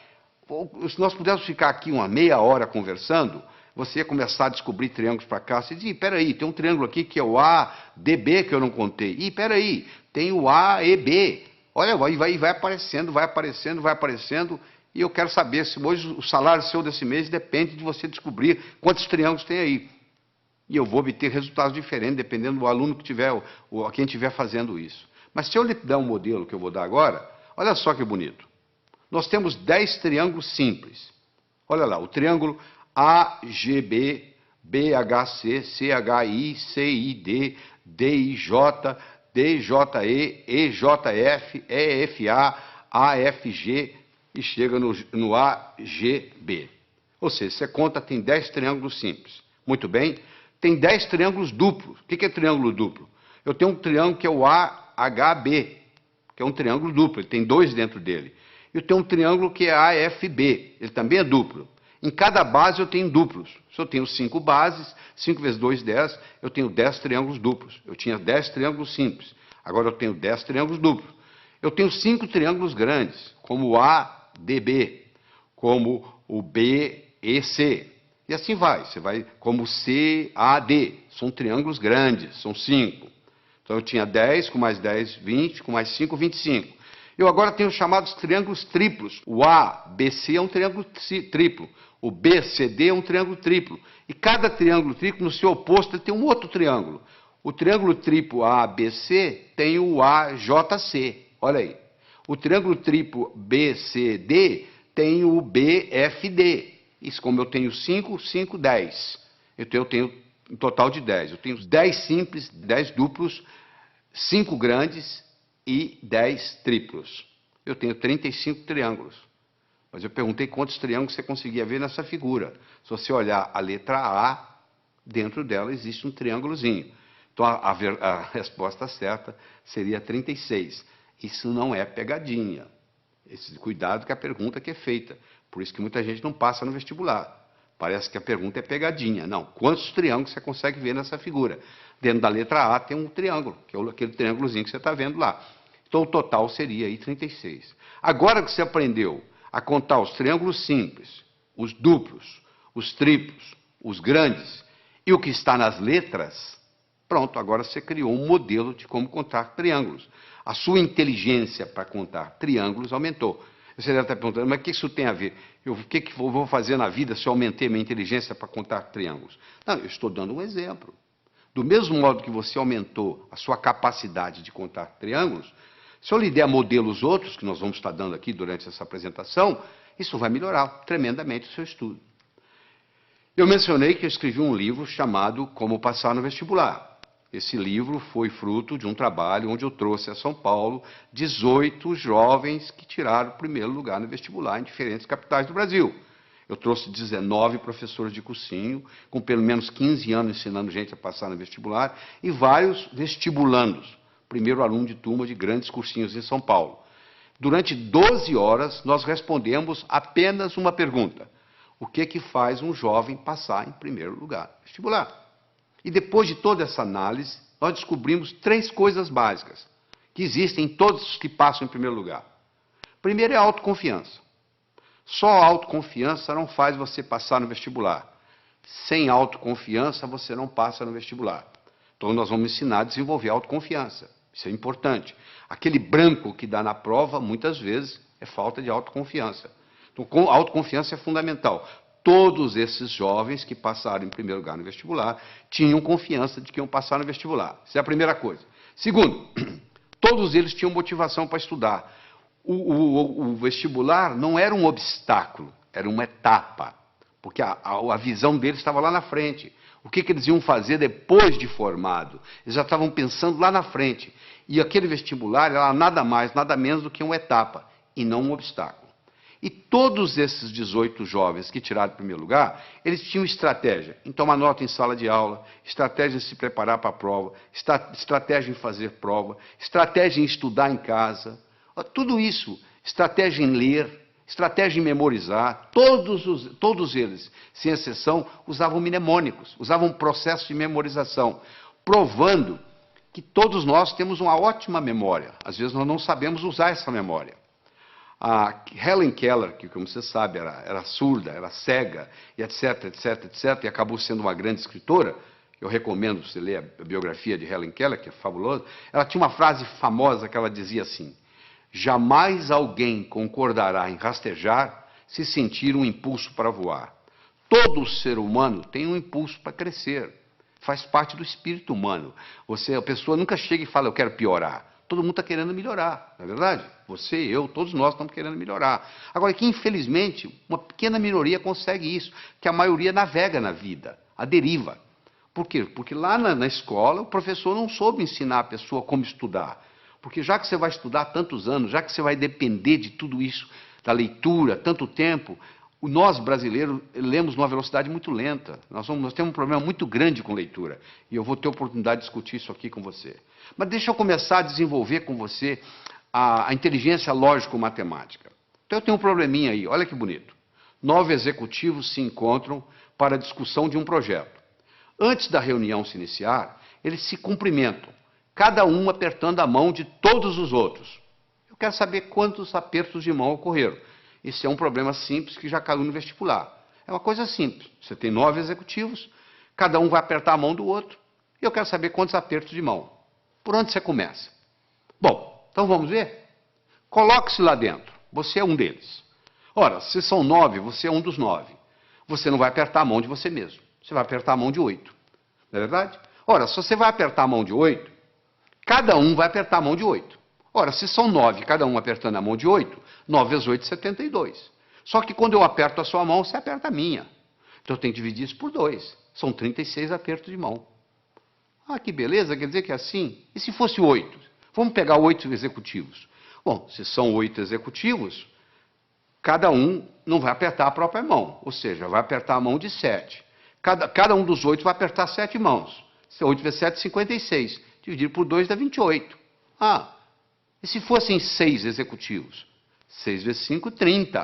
Speaker 1: Se nós pudéssemos ficar aqui uma meia hora conversando, você ia começar a descobrir triângulos para cá. Você diz, peraí, tem um triângulo aqui que é o ADB que eu não contei. Ih, peraí, tem o AEB. Olha, vai aparecendo, vai aparecendo, vai aparecendo. E eu quero saber se hoje o salário seu desse mês depende de você descobrir quantos triângulos tem aí. E eu vou obter resultados diferentes, dependendo do aluno que tiver, ou quem estiver fazendo isso. Mas se eu lhe der um modelo que eu vou dar agora, olha só que bonito. Nós temos 10 triângulos simples. Olha lá, o triângulo AGB, BHC, CHI, CID, DIJ, DJE, EJF, EFA, AFG e chega no AGB. Ou seja, você conta, tem 10 triângulos simples. Muito bem. Tem 10 triângulos duplos. O que é triângulo duplo? Eu tenho um triângulo que é o AHB, que é um triângulo duplo, ele tem 2 dentro dele. Eu tenho um triângulo que é AFB, ele também é duplo. Em cada base eu tenho duplos. Se eu tenho 5 bases, 5 vezes 2, 10, eu tenho 10 triângulos duplos. Eu tinha 10 triângulos simples, agora eu tenho 10 triângulos duplos. Eu tenho 5 triângulos grandes, como o ADB, como o BEC. E assim vai, você vai como CAD, são triângulos grandes, são 5. Então eu tinha 10, com mais 10, 20, com mais 5, 25. Eu agora tenho os chamados triângulos triplos. O ABC é um triângulo triplo, o BCD é um triângulo triplo. E cada triângulo triplo, no seu oposto, ele tem um outro triângulo. O triângulo triplo ABC tem o AJC, olha aí. O triângulo triplo BCD tem o BFD. Isso, como eu tenho 5, 5, 10. Então eu tenho um total de 10. Eu tenho 10 simples, 10 duplos, 5 grandes e 10 triplos. Eu tenho 35 triângulos. Mas eu perguntei quantos triângulos você conseguia ver nessa figura. Se você olhar a letra A, dentro dela existe um triângulozinho. Então a resposta certa seria 36. Isso não é pegadinha. Cuidado com a pergunta que é feita. Por isso que muita gente não passa no vestibular. Parece que a pergunta é pegadinha. Não. Quantos triângulos você consegue ver nessa figura? Dentro da letra A tem um triângulo, que é aquele triângulozinho que você está vendo lá. Então o total seria aí 36. Agora que você aprendeu a contar os triângulos simples, os duplos, os triplos, os grandes e o que está nas letras, pronto, agora você criou um modelo de como contar triângulos. A sua inteligência para contar triângulos aumentou. Você deve estar perguntando, mas o que isso tem a ver? O que eu vou fazer na vida se eu aumentei minha inteligência para contar triângulos? Não, eu estou dando um exemplo. Do mesmo modo que você aumentou a sua capacidade de contar triângulos, se eu lhe der modelos outros, que nós vamos estar dando aqui durante essa apresentação, isso vai melhorar tremendamente o seu estudo. Eu mencionei que eu escrevi um livro chamado Como Passar no Vestibular. Esse livro foi fruto de um trabalho onde eu trouxe a São Paulo 18 jovens que tiraram o primeiro lugar no vestibular em diferentes capitais do Brasil. Eu trouxe 19 professores de cursinho, com pelo menos 15 anos ensinando gente a passar no vestibular, e vários vestibulandos, primeiro aluno de turma de grandes cursinhos em São Paulo. Durante 12 horas, nós respondemos apenas uma pergunta. O que faz um jovem passar em primeiro lugar no vestibular? E depois de toda essa análise, nós descobrimos 3 coisas básicas que existem em todos os que passam em primeiro lugar. Primeiro é a autoconfiança. Só a autoconfiança não faz você passar no vestibular. Sem autoconfiança, você não passa no vestibular. Então, nós vamos ensinar a desenvolver a autoconfiança. Isso é importante. Aquele branco que dá na prova, muitas vezes, é falta de autoconfiança. Então, a autoconfiança é fundamental. Todos esses jovens que passaram em primeiro lugar no vestibular tinham confiança de que iam passar no vestibular. Essa é a primeira coisa. Segundo, todos eles tinham motivação para estudar. O vestibular não era um obstáculo, era uma etapa. Porque a visão deles estava lá na frente. O que eles iam fazer depois de formado? Eles já estavam pensando lá na frente. E aquele vestibular era nada mais, nada menos do que uma etapa, e não um obstáculo. E todos esses 18 jovens que tiraram o primeiro lugar, eles tinham estratégia em tomar nota em sala de aula, estratégia em se preparar para a prova, estratégia em fazer prova, estratégia em estudar em casa, tudo isso, estratégia em ler, estratégia em memorizar, todos eles, sem exceção, usavam mnemônicos, usavam um processo de memorização, provando que todos nós temos uma ótima memória. Às vezes nós não sabemos usar essa memória. A Helen Keller, que, como você sabe, era surda, era cega, e etc, etc, etc, e acabou sendo uma grande escritora, eu recomendo você ler a biografia de Helen Keller, que é fabulosa, ela tinha uma frase famosa que ela dizia assim: jamais alguém concordará em rastejar se sentir um impulso para voar. Todo ser humano tem um impulso para crescer, faz parte do espírito humano. A pessoa nunca chega e fala, eu quero piorar. Todo mundo está querendo melhorar, não é verdade? Você, eu, todos nós estamos querendo melhorar. Agora, que infelizmente, uma pequena minoria consegue isso, que a maioria navega na vida, a deriva. Por quê? Porque lá na escola, o professor não soube ensinar a pessoa como estudar. Porque já que você vai estudar tantos anos, já que você vai depender de tudo isso, da leitura, tanto tempo, nós brasileiros lemos numa velocidade muito lenta. Nós temos um problema muito grande com leitura. E eu vou ter a oportunidade de discutir isso aqui com você. Mas deixa eu começar a desenvolver com você a inteligência lógico-matemática. Então eu tenho um probleminha aí, olha que bonito. 9 executivos se encontram para a discussão de um projeto. Antes da reunião se iniciar, eles se cumprimentam, cada um apertando a mão de todos os outros. Eu quero saber quantos apertos de mão ocorreram. Esse é um problema simples que já caiu no vestibular. É uma coisa simples. Você tem 9 executivos, cada um vai apertar a mão do outro, e eu quero saber quantos apertos de mão. Por onde você começa? Bom, então vamos ver? Coloque-se lá dentro. Você é um deles. Ora, se são 9, você é um dos 9. Você não vai apertar a mão de você mesmo. Você vai apertar a mão de 8. Não é verdade? Ora, se você vai apertar a mão de 8, cada um vai apertar a mão de 8. Ora, se são 9, cada um apertando a mão de 8, 9 vezes 8, 72. Só que quando eu aperto a sua mão, você aperta a minha. Então eu tenho que dividir isso por 2. São 36 apertos de mão. Ah, que beleza, quer dizer que é assim? E se fosse 8? Vamos pegar 8 executivos. Bom, se são 8 executivos, cada um não vai apertar a própria mão, ou seja, vai apertar a mão de 7. Cada um dos 8 vai apertar 7 mãos. 8 vezes 7, 56. Dividir por 2 dá 28. Ah, e se fossem 6 executivos? 6 vezes 5, 30.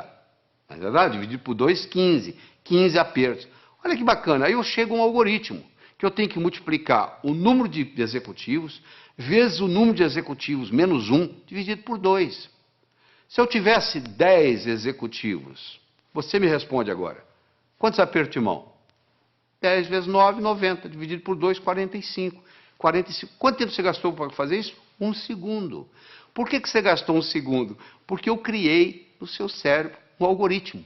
Speaker 1: Não é verdade? Dividir por 2, 15. 15 apertos. Olha que bacana, aí eu chego a um algoritmo, que eu tenho que multiplicar o número de executivos vezes o número de executivos menos 1, dividido por 2. Se eu tivesse 10 executivos, você me responde agora, quantos apertos de mão? 10 vezes 9, 90, dividido por 2, 45. 45. Quanto tempo você gastou para fazer isso? 1 segundo. Por que você gastou 1 segundo? Porque eu criei no seu cérebro um algoritmo.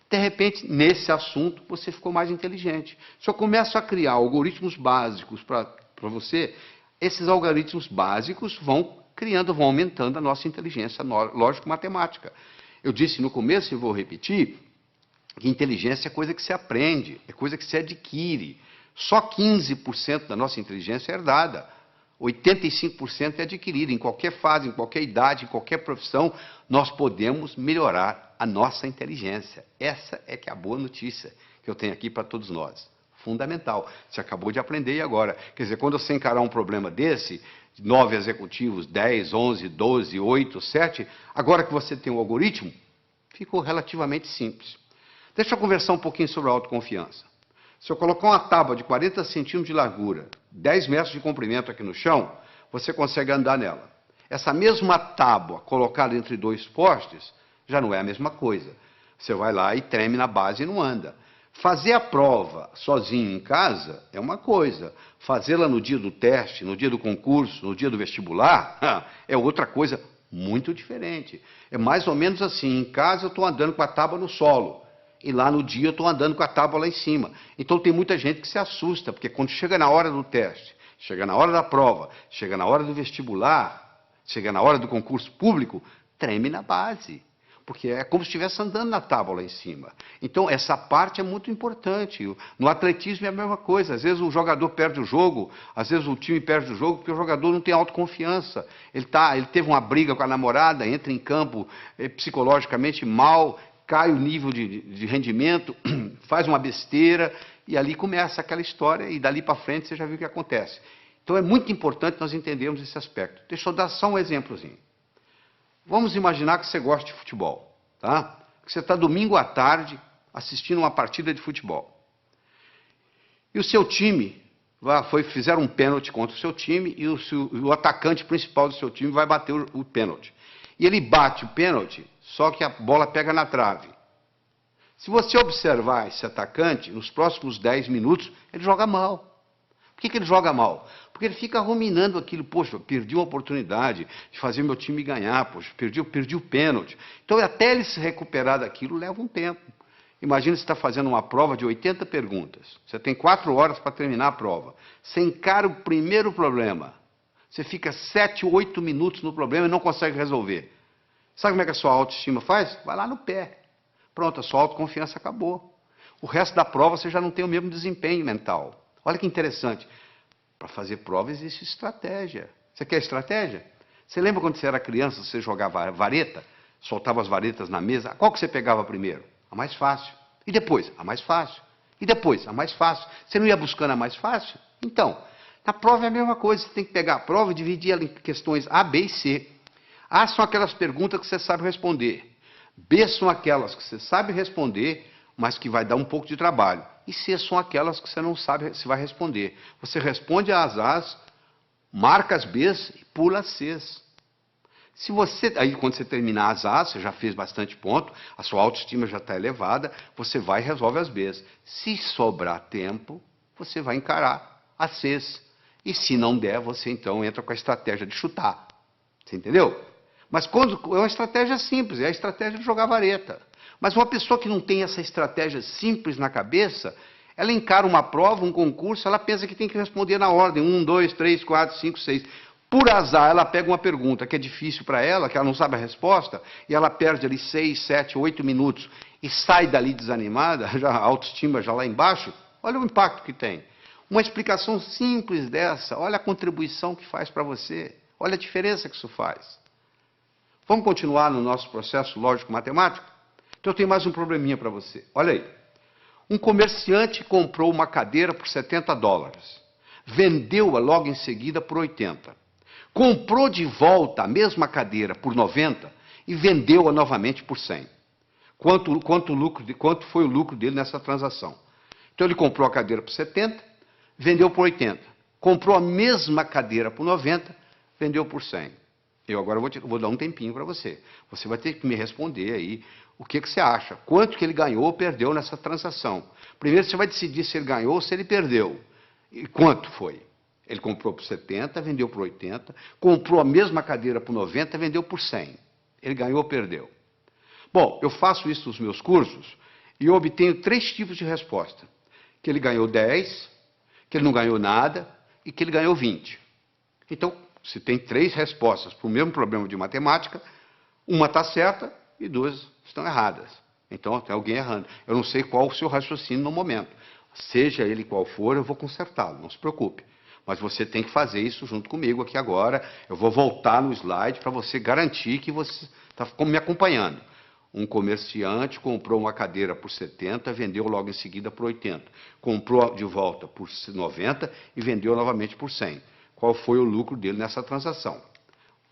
Speaker 1: De repente, nesse assunto, você ficou mais inteligente. Se eu começo a criar algoritmos básicos para você, esses algoritmos básicos vão criando, vão aumentando a nossa inteligência lógico-matemática. Eu disse no começo e vou repetir, que inteligência é coisa que se aprende, é coisa que se adquire. Só 15% da nossa inteligência é herdada. 85% é adquirida. Em qualquer fase, em qualquer idade, em qualquer profissão, nós podemos melhorar a nossa inteligência. Essa é que é a boa notícia que eu tenho aqui para todos nós. Fundamental. Você acabou de aprender e agora. Quer dizer, quando você encarar um problema desse, 9 executivos, 10, 11, 12, 8, 7, agora que você tem o algoritmo, ficou relativamente simples. Deixa eu conversar um pouquinho sobre a autoconfiança. Se eu colocar uma tábua de 40 centímetros de largura, 10 metros de comprimento aqui no chão, você consegue andar nela. Essa mesma tábua colocada entre 2 postes, já não é a mesma coisa. Você vai lá e treme na base e não anda. Fazer a prova sozinho em casa é uma coisa. Fazê-la no dia do teste, no dia do concurso, no dia do vestibular, é outra coisa muito diferente. É mais ou menos assim, em casa eu estou andando com a tábua no solo. E lá no dia eu estou andando com a tábua lá em cima. Então tem muita gente que se assusta, porque quando chega na hora do teste, chega na hora da prova, chega na hora do vestibular, chega na hora do concurso público, treme na base. Porque é como se estivesse andando na tábua lá em cima. Então essa parte é muito importante. No atletismo é a mesma coisa. Às vezes o jogador perde o jogo, às vezes o time perde o jogo porque o jogador não tem autoconfiança. Ele teve uma briga com a namorada, entra em campo psicologicamente mal, cai o nível de rendimento, faz uma besteira, e ali começa aquela história, e dali para frente você já viu o que acontece. Então é muito importante nós entendermos esse aspecto. Deixa eu dar só um exemplozinho. Vamos imaginar que você gosta de futebol, tá? Que você está domingo à tarde assistindo uma partida de futebol. E o seu time, fizeram um pênalti contra o seu time, e o atacante principal do seu time vai bater o pênalti. E ele bate o pênalti, só que a bola pega na trave. Se você observar esse atacante, nos próximos 10 minutos, ele joga mal. Por que ele joga mal? Porque ele fica ruminando aquilo, poxa, perdi uma oportunidade de fazer meu time ganhar, poxa, perdi o pênalti. Então, até ele se recuperar daquilo, leva um tempo. Imagina você está fazendo uma prova de 80 perguntas. Você tem 4 horas para terminar a prova. Você encara o primeiro problema. Você fica 7, 8 minutos no problema e não consegue resolver. Sabe como é que a sua autoestima faz? Vai lá no pé. Pronto, a sua autoconfiança acabou. O resto da prova você já não tem o mesmo desempenho mental. Olha que interessante. Para fazer prova existe estratégia. Você quer estratégia? Você lembra quando você era criança, você jogava vareta? Soltava as varetas na mesa? Qual que você pegava primeiro? A mais fácil. E depois? A mais fácil. E depois? A mais fácil. Você não ia buscando a mais fácil? Então, na prova é a mesma coisa. Você tem que pegar a prova e dividir ela em questões A, B e C. A são aquelas perguntas que você sabe responder. B são aquelas que você sabe responder, mas que vai dar um pouco de trabalho. E C são aquelas que você não sabe se vai responder. Você responde às A's, marca as B's e pula as C's. Aí quando você terminar as A's, você já fez bastante ponto, a sua autoestima já está elevada, você vai e resolve as B's. Se sobrar tempo, você vai encarar as C's. E se não der, você então entra com a estratégia de chutar. Você entendeu? Mas é uma estratégia simples, é a estratégia de jogar vareta. Mas uma pessoa que não tem essa estratégia simples na cabeça, Ela encara uma prova, um concurso, ela pensa que tem que responder na ordem, 1, 2, 3, 4, 5, 6. Por azar, ela pega uma pergunta que é difícil para ela, que ela não sabe a resposta, e ela perde ali 6, 7, 8 minutos e sai dali desanimada, já a autoestima já lá embaixo. Olha o impacto que tem. Uma explicação simples dessa, olha a contribuição que faz para você, olha a diferença que isso faz. Vamos continuar no nosso processo lógico-matemático? Então eu tenho mais um probleminha para você. Olha aí. Um comerciante comprou uma cadeira por $70. Vendeu-a logo em seguida por 80. Comprou de volta a mesma cadeira por 90 e vendeu-a novamente por 100. Quanto foi o lucro dele nessa transação? Então ele comprou a cadeira por 70, vendeu por 80. Comprou a mesma cadeira por 90, vendeu por 100. Eu agora vou dar um tempinho para você. Você vai ter que me responder aí o que você acha. Quanto que ele ganhou ou perdeu nessa transação. Primeiro você vai decidir se ele ganhou ou se ele perdeu. E quanto foi? Ele comprou por 70, vendeu por 80, comprou a mesma cadeira por 90, vendeu por 100. Ele ganhou ou perdeu? Bom, eu faço isso nos meus cursos e eu obtenho 3 tipos de resposta. Que ele ganhou 10, que ele não ganhou nada e que ele ganhou 20. Então, se tem 3 respostas para o mesmo problema de matemática, uma está certa e 2 estão erradas. Então, tem alguém errando. Eu não sei qual o seu raciocínio no momento. Seja ele qual for, eu vou consertá-lo, não se preocupe. Mas você tem que fazer isso junto comigo aqui agora. Eu vou voltar no slide para você garantir que você está me acompanhando. Um comerciante comprou uma cadeira por 70, vendeu logo em seguida por 80. Comprou de volta por 90 e vendeu novamente por 100. Qual foi o lucro dele nessa transação?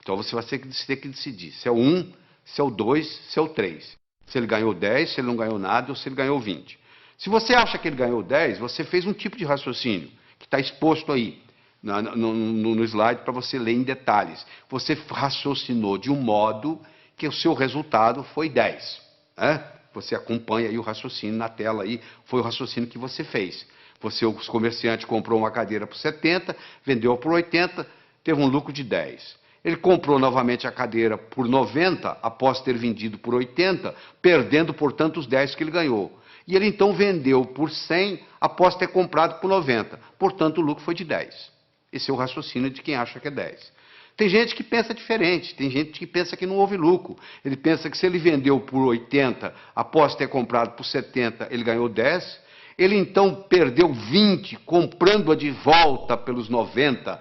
Speaker 1: Então você vai ter que decidir se é o 1, se é o 2, se é o 3. Se ele ganhou 10, se ele não ganhou nada ou se ele ganhou 20. Se você acha que ele ganhou 10, você fez um tipo de raciocínio que está exposto aí no slide para você ler em detalhes. Você raciocinou de um modo que o seu resultado foi 10. Você acompanha aí o raciocínio na tela aí, foi o raciocínio que você fez. O comerciante comprou uma cadeira por 70, vendeu por 80, teve um lucro de 10. Ele comprou novamente a cadeira por 90, após ter vendido por 80, perdendo, portanto, os 10 que ele ganhou. E ele então vendeu por 100, após ter comprado por 90. Portanto, o lucro foi de 10. Esse é o raciocínio de quem acha que é 10. Tem gente que pensa diferente, tem gente que pensa que não houve lucro. Ele pensa que se ele vendeu por 80, após ter comprado por 70, ele ganhou 10. Ele então perdeu 20, comprando-a de volta pelos 90,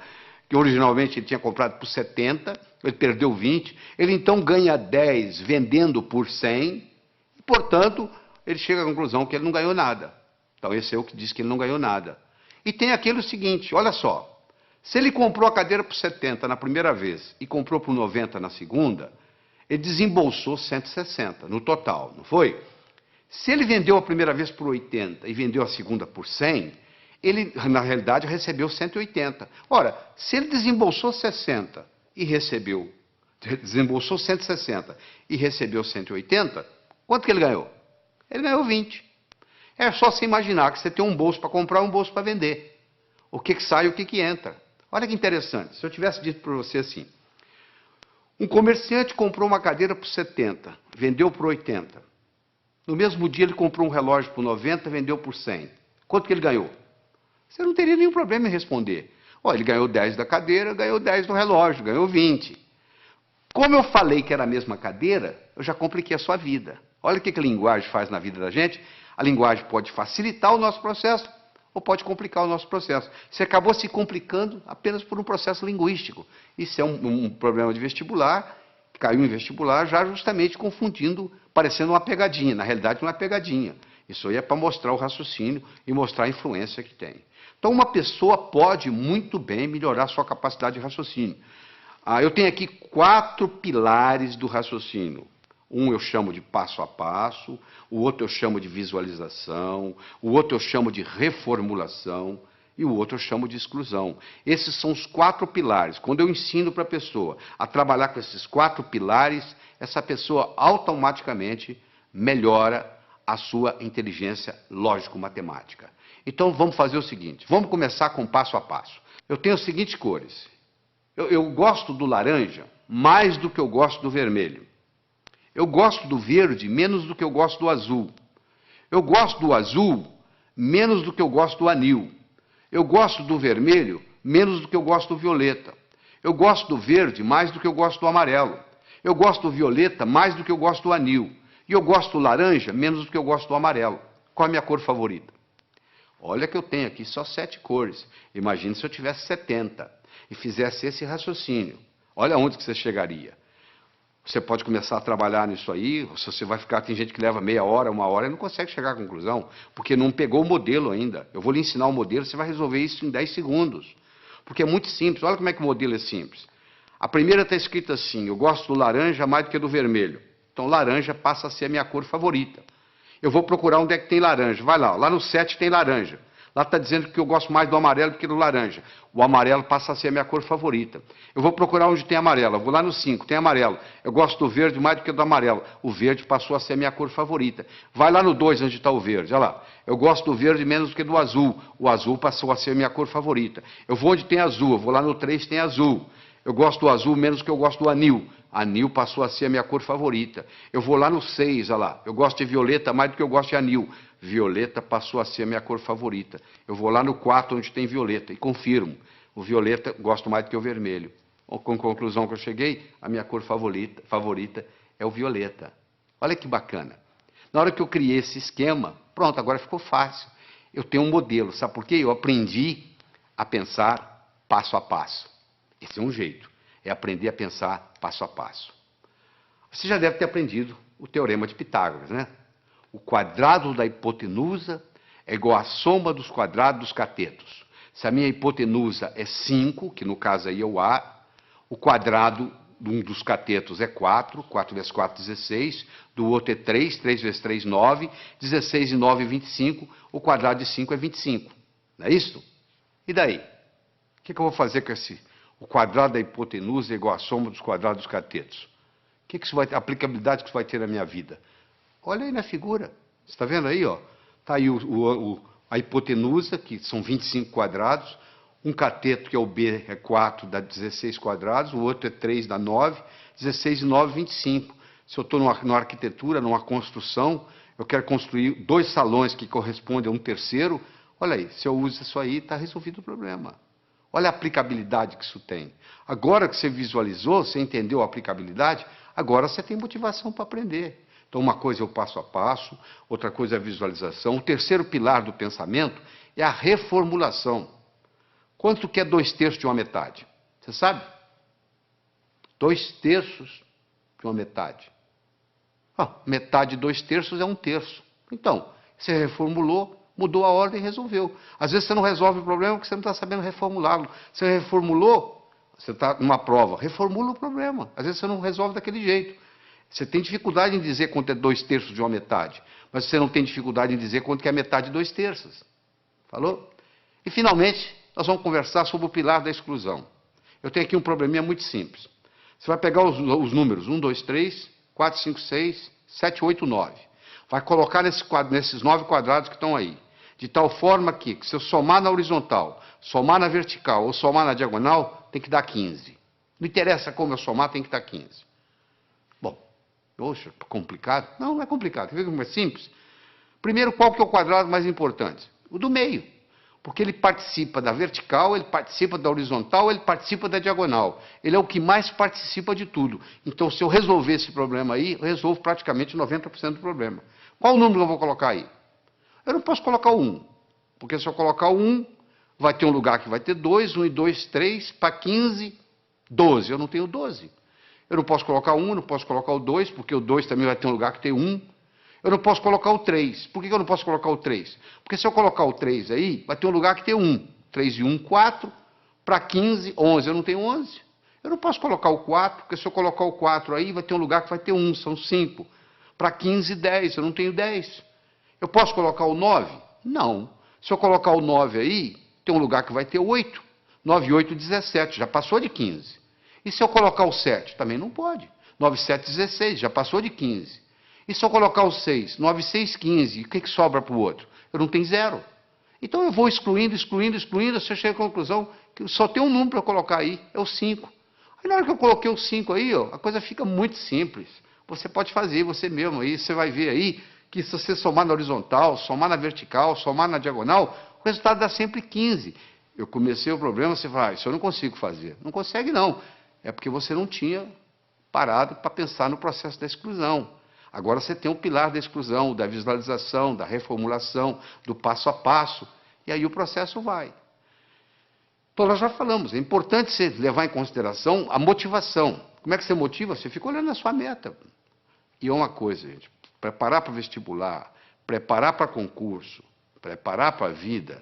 Speaker 1: que originalmente ele tinha comprado por 70, ele perdeu 20. Ele então ganha 10 vendendo por 100, e, portanto, ele chega à conclusão que ele não ganhou nada. Então esse é o que diz que ele não ganhou nada. E tem aquele seguinte, olha só. Se ele comprou a cadeira por 70 na primeira vez e comprou por 90 na segunda, ele desembolsou 160 no total, não foi? Se ele vendeu a primeira vez por 80 e vendeu a segunda por 100, ele, na realidade, recebeu 180. Ora, se ele desembolsou 60 e desembolsou 160 e recebeu 180, quanto que ele ganhou? Ele ganhou 20. É só se imaginar que você tem um bolso para comprar e um bolso para vender. O que sai e o que entra. Olha que interessante, se eu tivesse dito para você assim, um comerciante comprou uma cadeira por 70, vendeu por 80. No mesmo dia ele comprou um relógio por 90, vendeu por 100. Quanto que ele ganhou? Você não teria nenhum problema em responder. Ele ganhou 10 da cadeira, ganhou 10 do relógio, ganhou 20. Como eu falei que era a mesma cadeira, eu já compliquei a sua vida. Olha o que a linguagem faz na vida da gente. A linguagem pode facilitar o nosso processo, ou pode complicar o nosso processo. Você acabou se complicando apenas por um processo linguístico. Isso é um problema de vestibular, caiu em vestibular já justamente confundindo, parecendo uma pegadinha. Na realidade não é pegadinha. Isso aí é para mostrar o raciocínio e mostrar a influência que tem. Então uma pessoa pode muito bem melhorar sua capacidade de raciocínio. Eu tenho aqui 4 pilares do raciocínio. Um eu chamo de passo a passo, o outro eu chamo de visualização, o outro eu chamo de reformulação e o outro eu chamo de exclusão. Esses são os 4 pilares. Quando eu ensino para a pessoa a trabalhar com esses 4 pilares, essa pessoa automaticamente melhora a sua inteligência lógico-matemática. Então vamos fazer o seguinte, vamos começar com passo a passo. Eu tenho as seguintes cores. Eu gosto do laranja mais do que eu gosto do vermelho. Eu gosto do verde menos do que eu gosto do azul. Eu gosto do azul menos do que eu gosto do anil. Eu gosto do vermelho menos do que eu gosto do violeta. Eu gosto do verde mais do que eu gosto do amarelo. Eu gosto do violeta mais do que eu gosto do anil. E eu gosto do laranja menos do que eu gosto do amarelo. Qual é a minha cor favorita? Olha que eu tenho aqui só 7 cores. Imagine se eu tivesse 70 e fizesse esse raciocínio. Olha onde que você chegaria. Você pode começar a trabalhar nisso aí, se você vai ficar, tem gente que leva meia hora, 1 hora e não consegue chegar à conclusão, porque não pegou o modelo ainda. Eu vou lhe ensinar o modelo, você vai resolver isso em 10 segundos. Porque é muito simples, olha como é que o modelo é simples. A primeira está escrita assim, eu gosto do laranja mais do que do vermelho. Então laranja passa a ser a minha cor favorita. Eu vou procurar onde é que tem laranja, vai lá no 7 tem laranja. Lá está dizendo que eu gosto mais do amarelo do que do laranja. O amarelo passa a ser a minha cor favorita. Eu vou procurar onde tem amarelo. Eu vou lá no 5, tem amarelo. Eu gosto do verde mais do que do amarelo. O verde passou a ser a minha cor favorita. Vai lá no 2, onde está o verde. Olha lá. Eu gosto do verde menos do que do azul. O azul passou a ser a minha cor favorita. Eu vou onde tem azul. Eu vou lá no 3, tem azul. Eu gosto do azul menos do que eu gosto do anil. Anil passou a ser a minha cor favorita. Eu vou lá no 6, olha lá. Eu gosto de violeta mais do que eu gosto de anil. Violeta passou a ser a minha cor favorita. Eu vou lá no 4, onde tem violeta, e confirmo. O violeta gosto mais do que o vermelho. Com a conclusão que eu cheguei, a minha cor favorita é o violeta. Olha que bacana. Na hora que eu criei esse esquema, pronto, agora ficou fácil. Eu tenho um modelo, sabe por quê? Eu aprendi a pensar passo a passo. Esse é um jeito, é aprender a pensar passo a passo. Você já deve ter aprendido o teorema de Pitágoras, né? O quadrado da hipotenusa é igual à soma dos quadrados dos catetos. Se a minha hipotenusa é 5, que no caso aí é o A, o quadrado de um dos catetos é 4, 4 vezes 4, 16, do outro é 3, 3 vezes 3, 9, 16 e 9, 25, o quadrado de 5 é 25. Não é isso? E daí? O que eu vou fazer com esse? O quadrado da hipotenusa é igual à soma dos quadrados dos catetos. A aplicabilidade que isso vai ter na minha vida? Olha aí na figura. Você está vendo aí, ó? Está aí a hipotenusa, que são 25 quadrados. Um cateto, que é o B, é 4, dá 16 quadrados. O outro é 3, dá 9. 16 e 9, 25. Se eu estou numa arquitetura, numa construção, eu quero construir 2 salões que correspondem a um terceiro. Olha aí, se eu uso isso aí, está resolvido o problema. Olha a aplicabilidade que isso tem. Agora que você visualizou, você entendeu a aplicabilidade, agora você tem motivação para aprender. Então, uma coisa é o passo a passo, outra coisa é a visualização. O terceiro pilar do pensamento é a reformulação. Quanto que é 2/3 de uma metade? Você sabe? 2/3 de uma metade. Metade de 2/3 é 1/3. Então, você reformulou, mudou a ordem e resolveu. Às vezes você não resolve o problema porque você não está sabendo reformulá-lo. Você reformulou, você está numa prova, reformula o problema. Às vezes você não resolve daquele jeito. Você tem dificuldade em dizer quanto é 2/3 de uma metade, mas você não tem dificuldade em dizer quanto que é metade de 2/3. Falou? E, finalmente, nós vamos conversar sobre o pilar da exclusão. Eu tenho aqui um probleminha muito simples. Você vai pegar os números 1, 2, 3, 4, 5, 6, 7, 8, 9. Vai colocar nesses 9 quadrados que estão aí. De tal forma que, se eu somar na horizontal, somar na vertical ou somar na diagonal, tem que dar 15. Não interessa como eu somar, tem que dar 15. Bom, poxa, complicado? Não, não é complicado. Quer ver como é simples? Primeiro, qual que é o quadrado mais importante? O do meio. Porque ele participa da vertical, ele participa da horizontal, ele participa da diagonal. Ele é o que mais participa de tudo. Então, se eu resolver esse problema aí, eu resolvo praticamente 90% do problema. Qual o número que eu vou colocar aí? Eu não posso colocar o 1. Porque se eu colocar o 1, vai ter um lugar que vai ter 2, 1 e 2, 3, para 15, 12. Eu não tenho 12. Eu não posso colocar o 1, não posso colocar o 2, porque o 2 também vai ter um lugar que tem 1. Eu não posso colocar o 3. Por que eu não posso colocar o 3? Porque se eu colocar o 3 aí, vai ter um lugar que tem 1. 3 e 1, 4. Para 15, 11. Eu não tenho 11. Eu não posso colocar o 4, porque se eu colocar o 4 aí, vai ter um lugar que vai ter 1. São 5. Para 15, 10. Eu não tenho 10. Eu posso colocar o 9? Não. Se eu colocar o 9 aí, tem um lugar que vai ter 8. 9 e 8, 17. Já passou de 15. E se eu colocar o 7? Também não pode. 9 e 7, 16. Já passou de 15. E se eu colocar o 6? 9, 6, 15. O que sobra para o outro? Eu não tenho 0. Então eu vou excluindo, excluindo, excluindo, você chega à conclusão que só tem um número para eu colocar aí, é o 5. Aí na hora que eu coloquei o 5 aí, ó, a coisa fica muito simples. Você pode fazer você mesmo aí, você vai ver aí que se você somar na horizontal, somar na vertical, somar na diagonal, o resultado dá sempre 15. Eu comecei o problema, você fala, isso eu não consigo fazer. Não consegue, não. É porque você não tinha parado para pensar no processo da exclusão. Agora você tem o pilar da exclusão, da visualização, da reformulação, do passo a passo, e aí o processo vai. Então, nós já falamos, é importante você levar em consideração a motivação. Como é que você motiva? Você fica olhando a sua meta. E é uma coisa, gente, preparar para vestibular, preparar para concurso, preparar para a vida,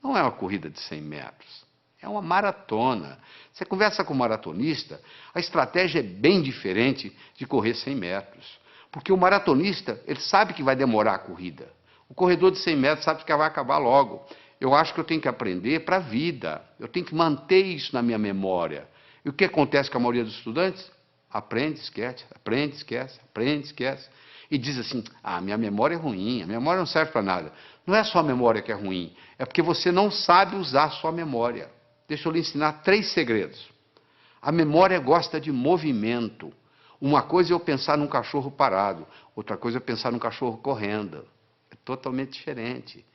Speaker 1: não é uma corrida de 100 metros, é uma maratona. Você conversa com um maratonista, a estratégia é bem diferente de correr 100 metros. Porque o maratonista, ele sabe que vai demorar a corrida. O corredor de 100 metros sabe que vai acabar logo. Eu acho que eu tenho que aprender para a vida. Eu tenho que manter isso na minha memória. E o que acontece com a maioria dos estudantes? Aprende, esquece, aprende, esquece, aprende, esquece. E diz assim, minha memória é ruim, a memória não serve para nada. Não é só a memória que é ruim, é porque você não sabe usar a sua memória. Deixa eu lhe ensinar 3 segredos. A memória gosta de movimento. Uma coisa é eu pensar num cachorro parado, outra coisa é pensar num cachorro correndo. É totalmente diferente.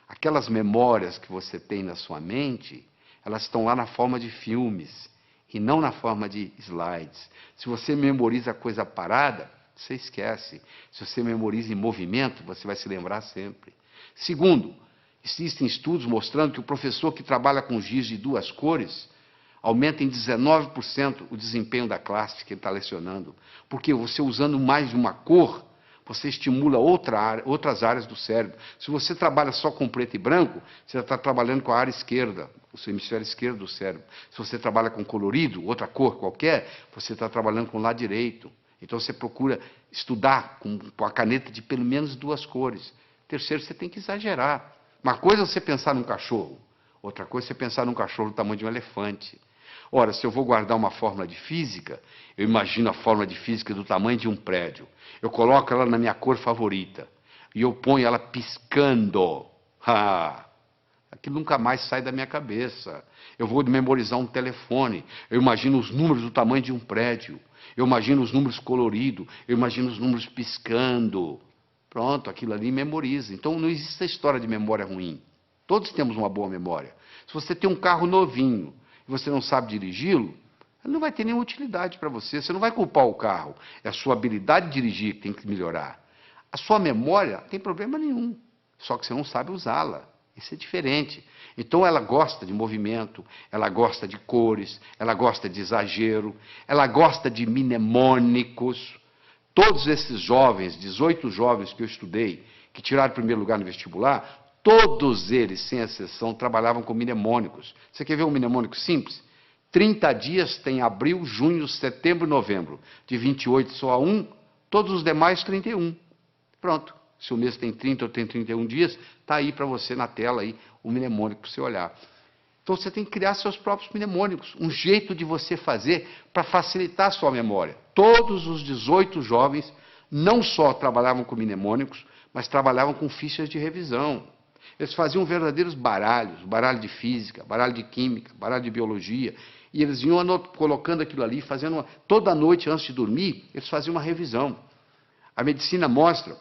Speaker 1: Aquelas memórias que você tem na sua mente, elas estão lá na forma de filmes e não na forma de slides. Se você memoriza a coisa parada, você esquece. Se você memoriza em movimento, você vai se lembrar sempre. Segundo, existem estudos mostrando que o professor que trabalha com giz de 2 cores aumenta em 19% o desempenho da classe que ele está lecionando. Porque você usando mais de uma cor, você estimula outras áreas do cérebro. Se você trabalha só com preto e branco, você está trabalhando com a área esquerda, o seu hemisfério esquerdo do cérebro. Se você trabalha com colorido, outra cor qualquer, você está trabalhando com o lado direito. Então você procura estudar com a caneta de pelo menos 2 cores. Terceiro, você tem que exagerar. Uma coisa é você pensar num cachorro, outra coisa é você pensar num cachorro do tamanho de um elefante. Ora, se eu vou guardar uma fórmula de física, eu imagino a fórmula de física do tamanho de um prédio. Eu coloco ela na minha cor favorita e eu ponho ela piscando. Aquilo nunca mais sai da minha cabeça. Eu vou memorizar um telefone, eu imagino os números do tamanho de um prédio. Eu imagino os números coloridos, eu imagino os números piscando. Pronto, aquilo ali memoriza. Então não existe essa história de memória ruim. Todos temos uma boa memória. Se você tem um carro novinho e você não sabe dirigi-lo, ele não vai ter nenhuma utilidade para você. Você não vai culpar o carro. É a sua habilidade de dirigir que tem que melhorar. A sua memória não tem problema nenhum, só que você não sabe usá-la. Isso é diferente. Então ela gosta de movimento, ela gosta de cores, ela gosta de exagero, ela gosta de mnemônicos. Todos esses jovens, 18 jovens que eu estudei, que tiraram o primeiro lugar no vestibular, todos eles, sem exceção, trabalhavam com mnemônicos. Você quer ver um mnemônico simples? 30 dias tem abril, junho, setembro e novembro. De 28 só a 1, todos os demais 31. Pronto. Se o mês tem 30 ou tem 31 dias, está aí para você na tela aí, o mnemônico para você olhar. Então você tem que criar seus próprios mnemônicos, um jeito de você fazer para facilitar a sua memória. Todos os 18 jovens não só trabalhavam com mnemônicos, mas trabalhavam com fichas de revisão. Eles faziam verdadeiros baralhos, baralho de física, baralho de química, baralho de biologia, e eles iam colocando aquilo ali, fazendo toda noite antes de dormir, eles faziam uma revisão. A medicina mostra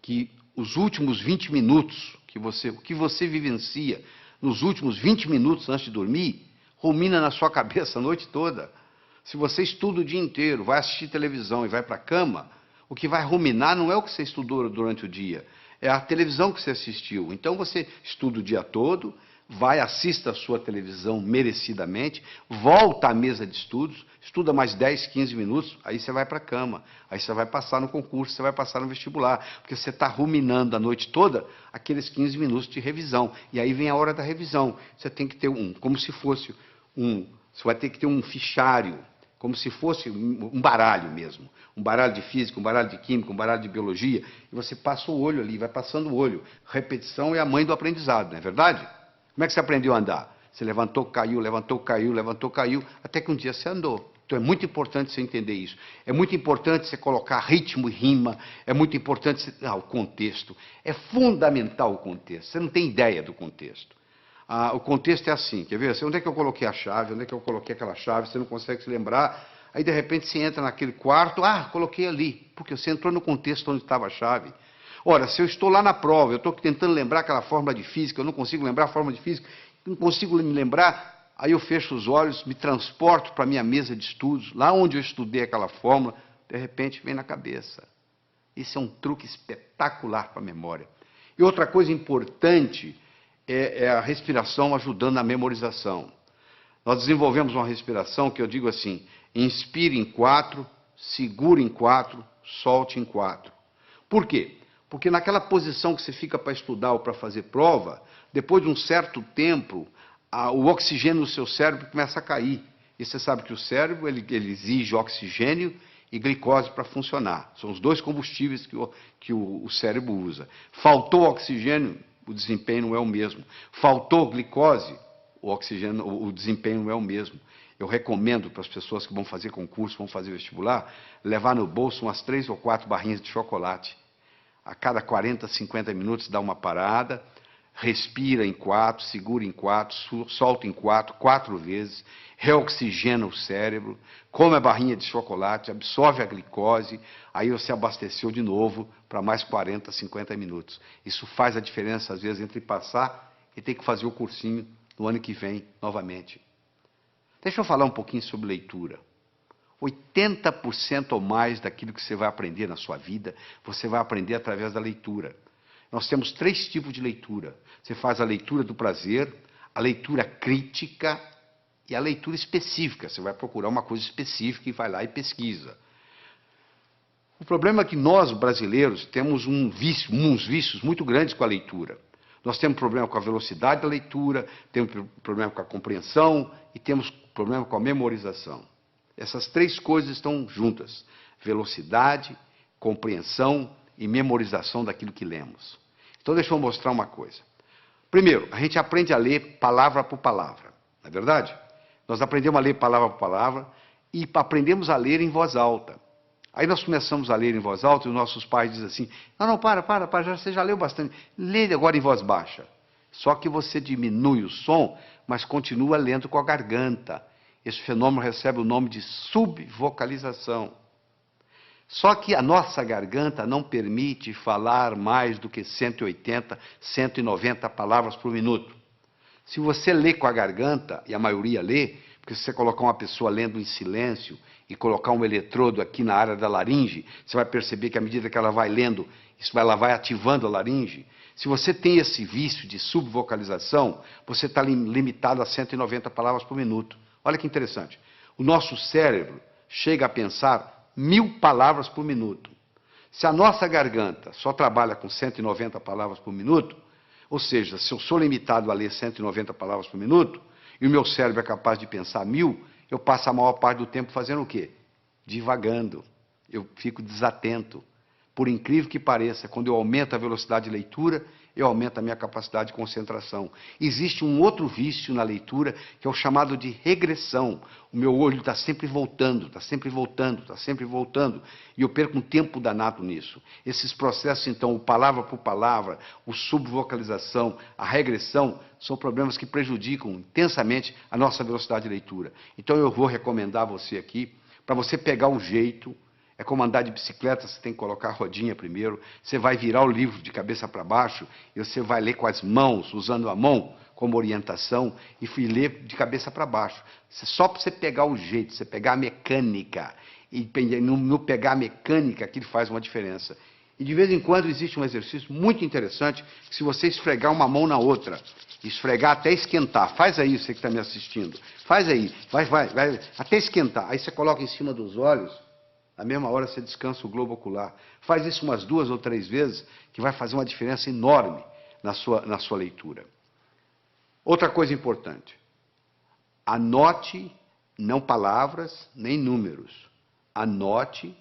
Speaker 1: que os últimos 20 minutos, o que você vivencia nos últimos 20 minutos antes de dormir, rumina na sua cabeça a noite toda. Se você estuda o dia inteiro, vai assistir televisão e vai para a cama, o que vai ruminar não é o que você estudou durante o dia, é a televisão que você assistiu. Então você estuda o dia todo, vai, assista a sua televisão merecidamente, volta à mesa de estudos, estuda mais 10, 15 minutos, aí você vai para a cama, aí você vai passar no concurso, você vai passar no vestibular, porque você está ruminando a noite toda aqueles 15 minutos de revisão, e aí vem a hora da revisão. Você tem que ter como se fosse você vai ter que ter um fichário, como se fosse um baralho mesmo, um baralho de física, um baralho de química, um baralho de biologia, e você passa o olho ali, vai passando o olho. Repetição é a mãe do aprendizado, não é verdade? Como é que você aprendeu a andar? Você levantou, caiu, levantou, caiu, levantou, caiu, até que um dia você andou. Então é muito importante você entender isso. É muito importante você colocar ritmo e rima, é muito importante você... o contexto. É fundamental o contexto. Você não tem ideia do contexto. O contexto é assim, quer ver? Onde é que eu coloquei a chave? Onde é que eu coloquei aquela chave? Você não consegue se lembrar. Aí, de repente, você entra naquele quarto. Coloquei ali. Porque você entrou no contexto onde estava a chave. Ora, se eu estou lá na prova, eu estou tentando lembrar aquela fórmula de física, eu não consigo lembrar a fórmula de física, não consigo me lembrar, aí eu fecho os olhos, me transporto para a minha mesa de estudos, lá onde eu estudei aquela fórmula, de repente vem na cabeça. Isso é um truque espetacular para a memória. E outra coisa importante é a respiração ajudando na memorização. Nós desenvolvemos uma respiração que eu digo assim, inspire em 4, segure em 4, solte em 4. Por quê? Porque naquela posição que você fica para estudar ou para fazer prova, depois de um certo tempo, o oxigênio no seu cérebro começa a cair. E você sabe que o cérebro ele exige oxigênio e glicose para funcionar. São os dois combustíveis que o cérebro usa. Faltou oxigênio, o desempenho não é o mesmo. Faltou glicose, o desempenho não é o mesmo. Eu recomendo para as pessoas que vão fazer concurso, vão fazer vestibular, levar no bolso umas 3 ou 4 barrinhas de chocolate. A cada 40, 50 minutos dá uma parada, respira em 4, segura em 4, solta em 4, 4 vezes, reoxigena o cérebro, come a barrinha de chocolate, absorve a glicose, aí você abasteceu de novo para mais 40, 50 minutos. Isso faz a diferença, às vezes, entre passar e ter que fazer o cursinho no ano que vem, novamente. Deixa eu falar um pouquinho sobre leitura. 80% ou mais daquilo que você vai aprender na sua vida, você vai aprender através da leitura. Nós temos 3 tipos de leitura. Você faz a leitura do prazer, a leitura crítica e a leitura específica. Você vai procurar uma coisa específica e vai lá e pesquisa. O problema é que nós, brasileiros, temos uns vícios muito grandes com a leitura. Nós temos problema com a velocidade da leitura, temos problema com a compreensão e temos problema com a memorização. Essas 3 coisas estão juntas: velocidade, compreensão e memorização daquilo que lemos. Então, deixa eu mostrar uma coisa. Primeiro, a gente aprende a ler palavra por palavra, não é verdade? Nós aprendemos a ler palavra por palavra e aprendemos a ler em voz alta. Aí nós começamos a ler em voz alta e os nossos pais dizem assim, não, para, você já leu bastante, lê agora em voz baixa. Só que você diminui o som, mas continua lendo com a garganta. Esse fenômeno recebe o nome de subvocalização. Só que a nossa garganta não permite falar mais do que 180, 190 palavras por minuto. Se você lê com a garganta, e a maioria lê, porque se você colocar uma pessoa lendo em silêncio e colocar um eletrodo aqui na área da laringe, você vai perceber que à medida que ela vai lendo, ela vai ativando a laringe. Se você tem esse vício de subvocalização, você está limitado a 190 palavras por minuto. Olha que interessante. O nosso cérebro chega a pensar 1000 palavras por minuto. Se a nossa garganta só trabalha com 190 palavras por minuto, ou seja, se eu sou limitado a ler 190 palavras por minuto, e o meu cérebro é capaz de pensar 1000, eu passo a maior parte do tempo fazendo o quê? Divagando. Eu fico desatento. Por incrível que pareça, quando eu aumento a velocidade de leitura, eu aumento a minha capacidade de concentração. Existe um outro vício na leitura, que é o chamado de regressão. O meu olho está sempre voltando, está sempre voltando, está sempre voltando. E eu perco um tempo danado nisso. Esses processos, então, o palavra por palavra, o subvocalização, a regressão, são problemas que prejudicam intensamente a nossa velocidade de leitura. Então, eu vou recomendar a você aqui, para você pegar o jeito. É como andar de bicicleta, você tem que colocar a rodinha primeiro, você vai virar o livro de cabeça para baixo, e você vai ler com as mãos, usando a mão como orientação, e ler de cabeça para baixo. Só para você pegar o jeito, você pegar a mecânica, e no pegar a mecânica, aquilo faz uma diferença. E de vez em quando existe um exercício muito interessante, que se você esfregar uma mão na outra, esfregar até esquentar, faz aí, você que está me assistindo, faz aí, vai, até esquentar, aí você coloca em cima dos olhos, na mesma hora você descansa o globo ocular. Faz isso umas 2 ou 3 vezes, que vai fazer uma diferença enorme na sua leitura. Outra coisa importante. Anote, não palavras, nem números. Anote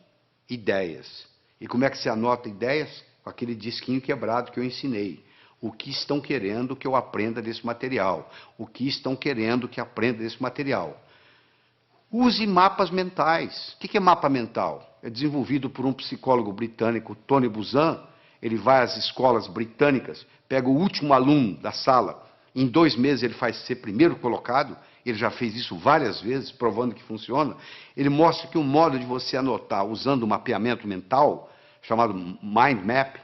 Speaker 1: ideias. E como é que se anota ideias? Com aquele disquinho quebrado que eu ensinei. O que estão querendo que eu aprenda desse material? O que estão querendo que aprenda desse material? Use mapas mentais. O que é mapa mental? É desenvolvido por um psicólogo britânico, Tony Buzan. Ele vai às escolas britânicas, pega o último aluno da sala, em 2 meses ele faz ser primeiro colocado, ele já fez isso várias vezes, provando que funciona. Ele mostra que um modo de você anotar usando um mapeamento mental, chamado Mind Map,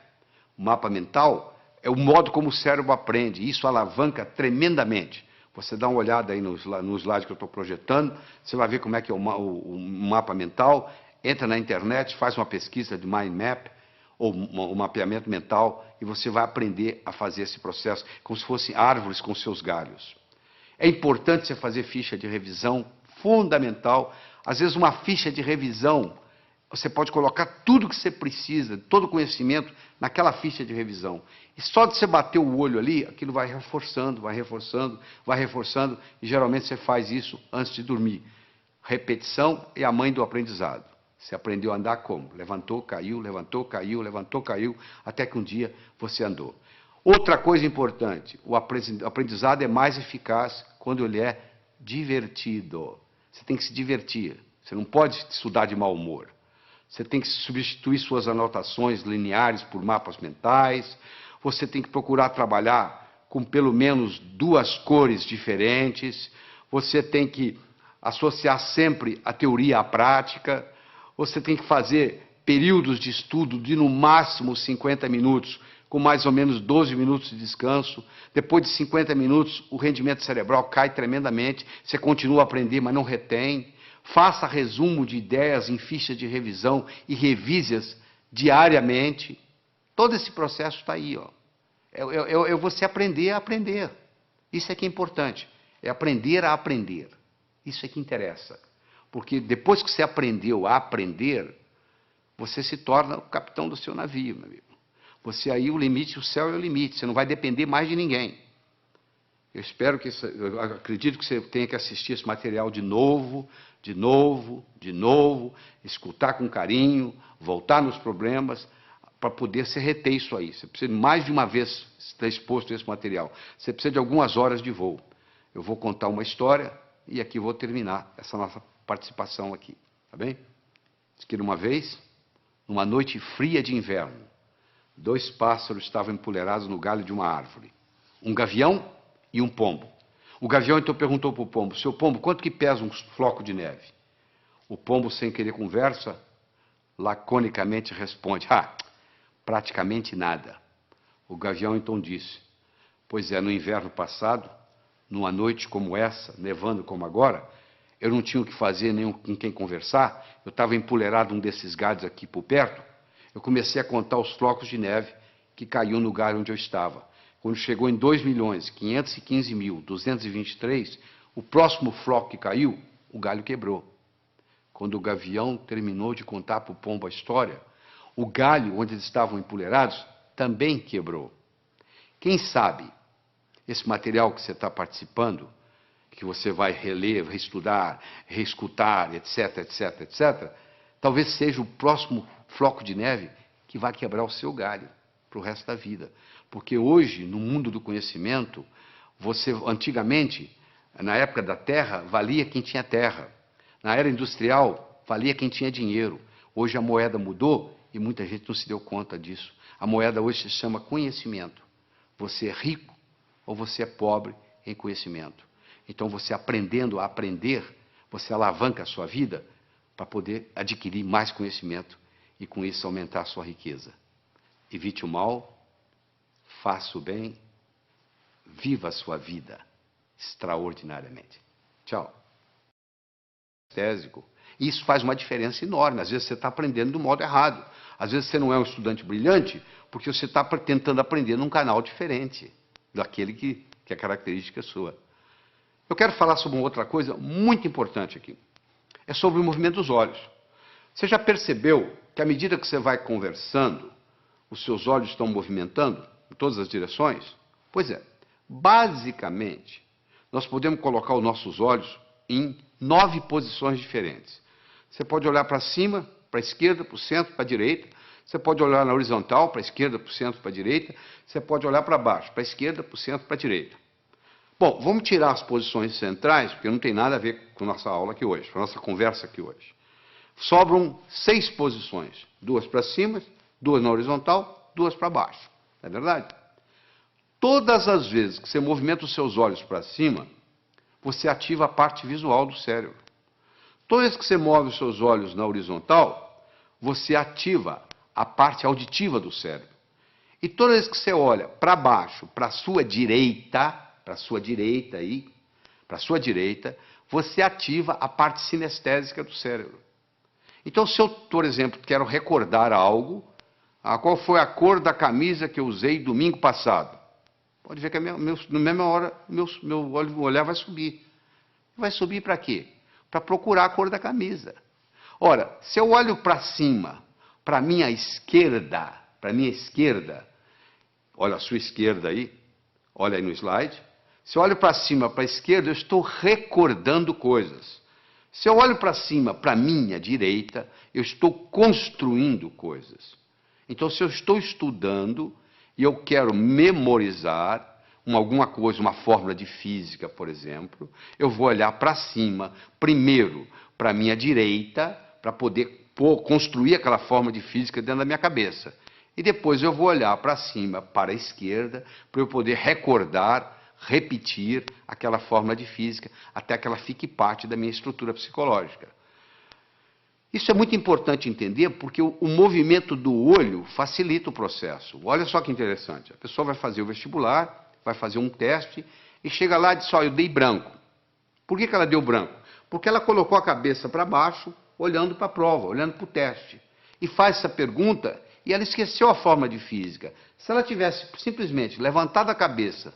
Speaker 1: O mapa mental é o modo como o cérebro aprende, e isso alavanca tremendamente. Você dá uma olhada aí no slide que eu estou projetando, você vai ver como é que é o mapa mental, entra na internet, faz uma pesquisa de mind map, ou um mapeamento mental, e você vai aprender a fazer esse processo, como se fossem árvores com seus galhos. É importante você fazer ficha de revisão, fundamental. Às vezes uma ficha de revisão, você pode colocar tudo que você precisa, todo o conhecimento, naquela ficha de revisão. E só de você bater o olho ali, aquilo vai reforçando, vai reforçando, vai reforçando, e geralmente você faz isso antes de dormir. Repetição é a mãe do aprendizado. Você aprendeu a andar como? Levantou, caiu, levantou, caiu, levantou, caiu, até que um dia você andou. Outra coisa importante, o aprendizado é mais eficaz quando ele é divertido. Você tem que se divertir, você não pode estudar de mau humor. Você tem que substituir suas anotações lineares por mapas mentais, você tem que procurar trabalhar com pelo menos 2 cores diferentes, você tem que associar sempre a teoria à prática, você tem que fazer períodos de estudo de no máximo 50 minutos, com mais ou menos 12 minutos de descanso. Depois de 50 minutos, o rendimento cerebral cai tremendamente, você continua a aprender, mas não retém. Faça resumo de ideias em fichas de revisão e revise-as diariamente. Todo esse processo está aí, ó. É você aprender a aprender. Isso é que é importante. É aprender a aprender. Isso é que interessa. Porque depois que você aprendeu a aprender, você se torna o capitão do seu navio, meu amigo. Você aí, o limite, o céu é o limite. Você não vai depender mais de ninguém. Eu espero que, eu acredito que você tenha que assistir esse material de novo, de novo, de novo, escutar com carinho, voltar nos problemas, para poder se reter isso aí. Você precisa mais de uma vez estar exposto a esse material. Você precisa de algumas horas de voo. Eu vou contar uma história e aqui vou terminar essa nossa participação aqui. Tá bem? Diz que uma vez, numa noite fria de inverno, 2 pássaros estavam empoleirados no galho de uma árvore. Um gavião e um pombo. O gavião então perguntou para o pombo: seu pombo, quanto que pesa um floco de neve? O pombo, sem querer conversa, laconicamente responde: praticamente nada. O gavião então disse: pois é, no inverno passado, numa noite como essa, nevando como agora, eu não tinha o que fazer, nem com quem conversar, eu estava empoleirado num desses galhos aqui por perto, eu comecei a contar os flocos de neve que caiu no galho onde eu estava. Quando chegou em 2.515.223, o próximo floco que caiu, o galho quebrou. Quando o gavião terminou de contar para o pombo a história, o galho onde eles estavam empoleirados também quebrou. Quem sabe esse material que você está participando, que você vai reler, reestudar, reescutar, etc, etc, etc, talvez seja o próximo floco de neve que vai quebrar o seu galho para o resto da vida. Porque hoje, no mundo do conhecimento, antigamente, na época da terra, valia quem tinha terra. Na era industrial, valia quem tinha dinheiro. Hoje a moeda mudou e muita gente não se deu conta disso. A moeda hoje se chama conhecimento. Você é rico ou você é pobre em conhecimento. Então, você aprendendo a aprender, você alavanca a sua vida para poder adquirir mais conhecimento e, com isso, aumentar a sua riqueza. Evite o mal, faça o bem, viva a sua vida extraordinariamente. Tchau. Isso faz uma diferença enorme. Às vezes você está aprendendo do modo errado. Às vezes você não é um estudante brilhante porque você está tentando aprender num canal diferente daquele que é característica sua. Eu quero falar sobre uma outra coisa muito importante aqui. É sobre o movimento dos olhos. Você já percebeu que à medida que você vai conversando, os seus olhos estão movimentando em todas as direções? Pois é. Basicamente, nós podemos colocar os nossos olhos em 9 posições diferentes. Você pode olhar para cima, para a esquerda, para o centro, para a direita. Você pode olhar na horizontal, para a esquerda, para o centro, para a direita. Você pode olhar para baixo, para a esquerda, para o centro, para a direita. Bom, vamos tirar as posições centrais, porque não tem nada a ver com a nossa aula aqui hoje, com a nossa conversa aqui hoje. Sobram 6 posições. 2 para cima, 2 na horizontal, 2 para baixo. Não é verdade? Todas as vezes que você movimenta os seus olhos para cima, você ativa a parte visual do cérebro. Toda vez que você move os seus olhos na horizontal, você ativa a parte auditiva do cérebro. E toda vez que você olha para baixo, para a sua direita, aí, para a sua direita, você ativa a parte sinestésica do cérebro. Então, se eu, por exemplo, quero recordar algo, qual foi a cor da camisa que eu usei domingo passado? Pode ver que na mesma hora meu olhar vai subir. Vai subir para quê? Para procurar a cor da camisa. Ora, se eu olho para cima, para a minha esquerda, olha a sua esquerda aí, olha aí no slide. Se eu olho para cima, para a esquerda, eu estou recordando coisas. Se eu olho para cima, para a minha direita, eu estou construindo coisas. Então, se eu estou estudando e eu quero memorizar alguma coisa, uma fórmula de física, por exemplo, eu vou olhar para cima, primeiro para a minha direita, para poder construir aquela fórmula de física dentro da minha cabeça. E depois eu vou olhar para cima, para a esquerda, para eu poder recordar, repetir aquela fórmula de física, até que ela fique parte da minha estrutura psicológica. Isso é muito importante entender, porque o movimento do olho facilita o processo. Olha só que interessante. A pessoa vai fazer o vestibular, vai fazer um teste, e chega lá e diz, eu dei branco. Por que ela deu branco? Porque ela colocou a cabeça para baixo, olhando para a prova, olhando para o teste. E faz essa pergunta, e ela esqueceu a fórmula de física. Se ela tivesse simplesmente levantado a cabeça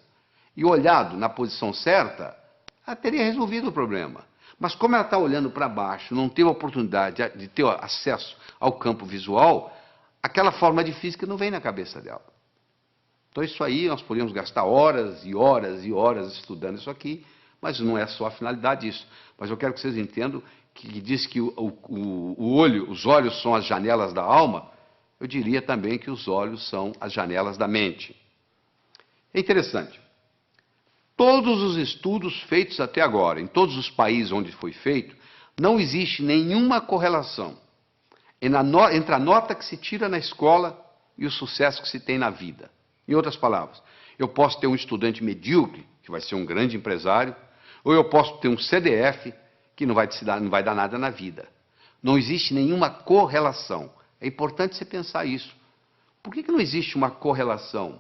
Speaker 1: e olhado na posição certa, ela teria resolvido o problema. Mas como ela está olhando para baixo, não teve a oportunidade de ter acesso ao campo visual, aquela forma de física não vem na cabeça dela. Então isso aí, nós poderíamos gastar horas e horas e horas estudando isso aqui, mas não é só a finalidade disso. Mas eu quero que vocês entendam que diz que os olhos são as janelas da alma, eu diria também que os olhos são as janelas da mente. É interessante. Todos os estudos feitos até agora, em todos os países onde foi feito, não existe nenhuma correlação entre a nota que se tira na escola e o sucesso que se tem na vida. Em outras palavras, eu posso ter um estudante medíocre, que vai ser um grande empresário, ou eu posso ter um CDF, que não vai dar nada na vida. Não existe nenhuma correlação. É importante você pensar isso. Por que não existe uma correlação?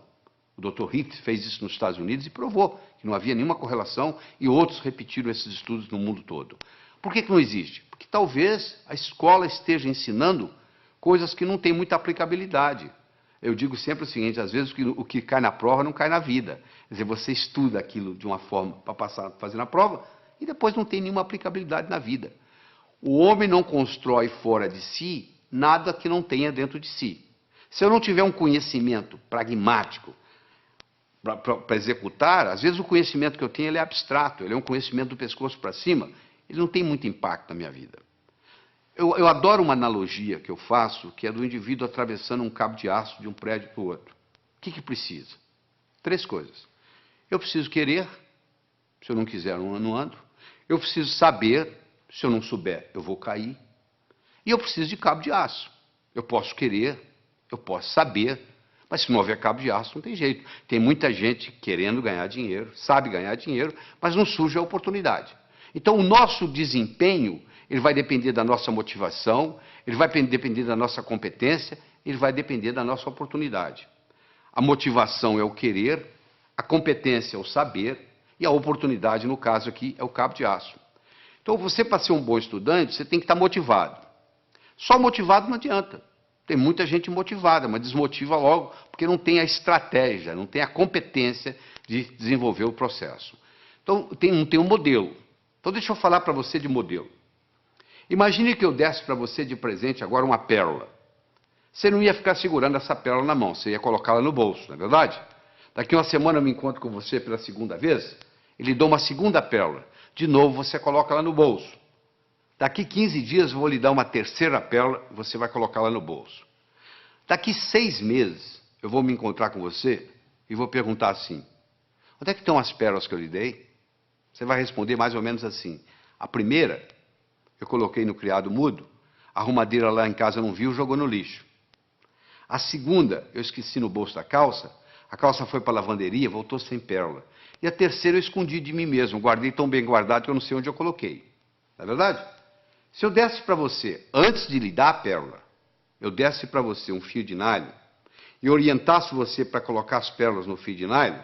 Speaker 1: O Dr. Hicks fez isso nos Estados Unidos e provou que não havia nenhuma correlação, e outros repetiram esses estudos no mundo todo. Por que não existe? Porque talvez a escola esteja ensinando coisas que não têm muita aplicabilidade. Eu digo sempre o seguinte, às vezes o que cai na prova não cai na vida. Quer dizer, você estuda aquilo de uma forma para fazer na prova, e depois não tem nenhuma aplicabilidade na vida. O homem não constrói fora de si nada que não tenha dentro de si. Se eu não tiver um conhecimento pragmático para executar, às vezes o conhecimento que eu tenho ele é abstrato, ele é um conhecimento do pescoço para cima, ele não tem muito impacto na minha vida. Eu adoro uma analogia que eu faço, que é do indivíduo atravessando um cabo de aço de um prédio para o outro. O que precisa? 3 coisas. Eu preciso querer, se eu não quiser, eu não ando. Eu preciso saber, se eu não souber, eu vou cair. E eu preciso de cabo de aço. Eu posso querer, eu posso saber, mas se não houver cabo de aço, não tem jeito. Tem muita gente querendo ganhar dinheiro, sabe ganhar dinheiro, mas não surge a oportunidade. Então, o nosso desempenho, ele vai depender da nossa motivação, ele vai depender da nossa competência, ele vai depender da nossa oportunidade. A motivação é o querer, a competência é o saber, e a oportunidade, no caso aqui, é o cabo de aço. Então, você, para ser um bom estudante, você tem que estar motivado. Só motivado não adianta. Tem muita gente motivada, mas desmotiva logo, porque não tem a estratégia, não tem a competência de desenvolver o processo. Então, não tem um modelo. Então, deixa eu falar para você de modelo. Imagine que eu desse para você de presente agora uma pérola. Você não ia ficar segurando essa pérola na mão, você ia colocá-la no bolso, não é verdade? Daqui uma semana eu me encontro com você pela segunda vez, e lhe dou uma segunda pérola. De novo, você coloca ela no bolso. Daqui 15 dias eu vou lhe dar uma terceira pérola, você vai colocá-la no bolso. Daqui 6 meses eu vou me encontrar com você e vou perguntar assim, onde é que estão as pérolas que eu lhe dei? Você vai responder mais ou menos assim, a primeira eu coloquei no criado mudo, a arrumadeira lá em casa não viu, jogou no lixo. A segunda eu esqueci no bolso da calça, a calça foi para a lavanderia, voltou sem pérola. E a terceira eu escondi de mim mesmo, guardei tão bem guardado que eu não sei onde eu coloquei. Não é verdade? Se eu desse para você, antes de lhe dar a pérola, eu desse para você um fio de nylon e orientasse você para colocar as pérolas no fio de nylon,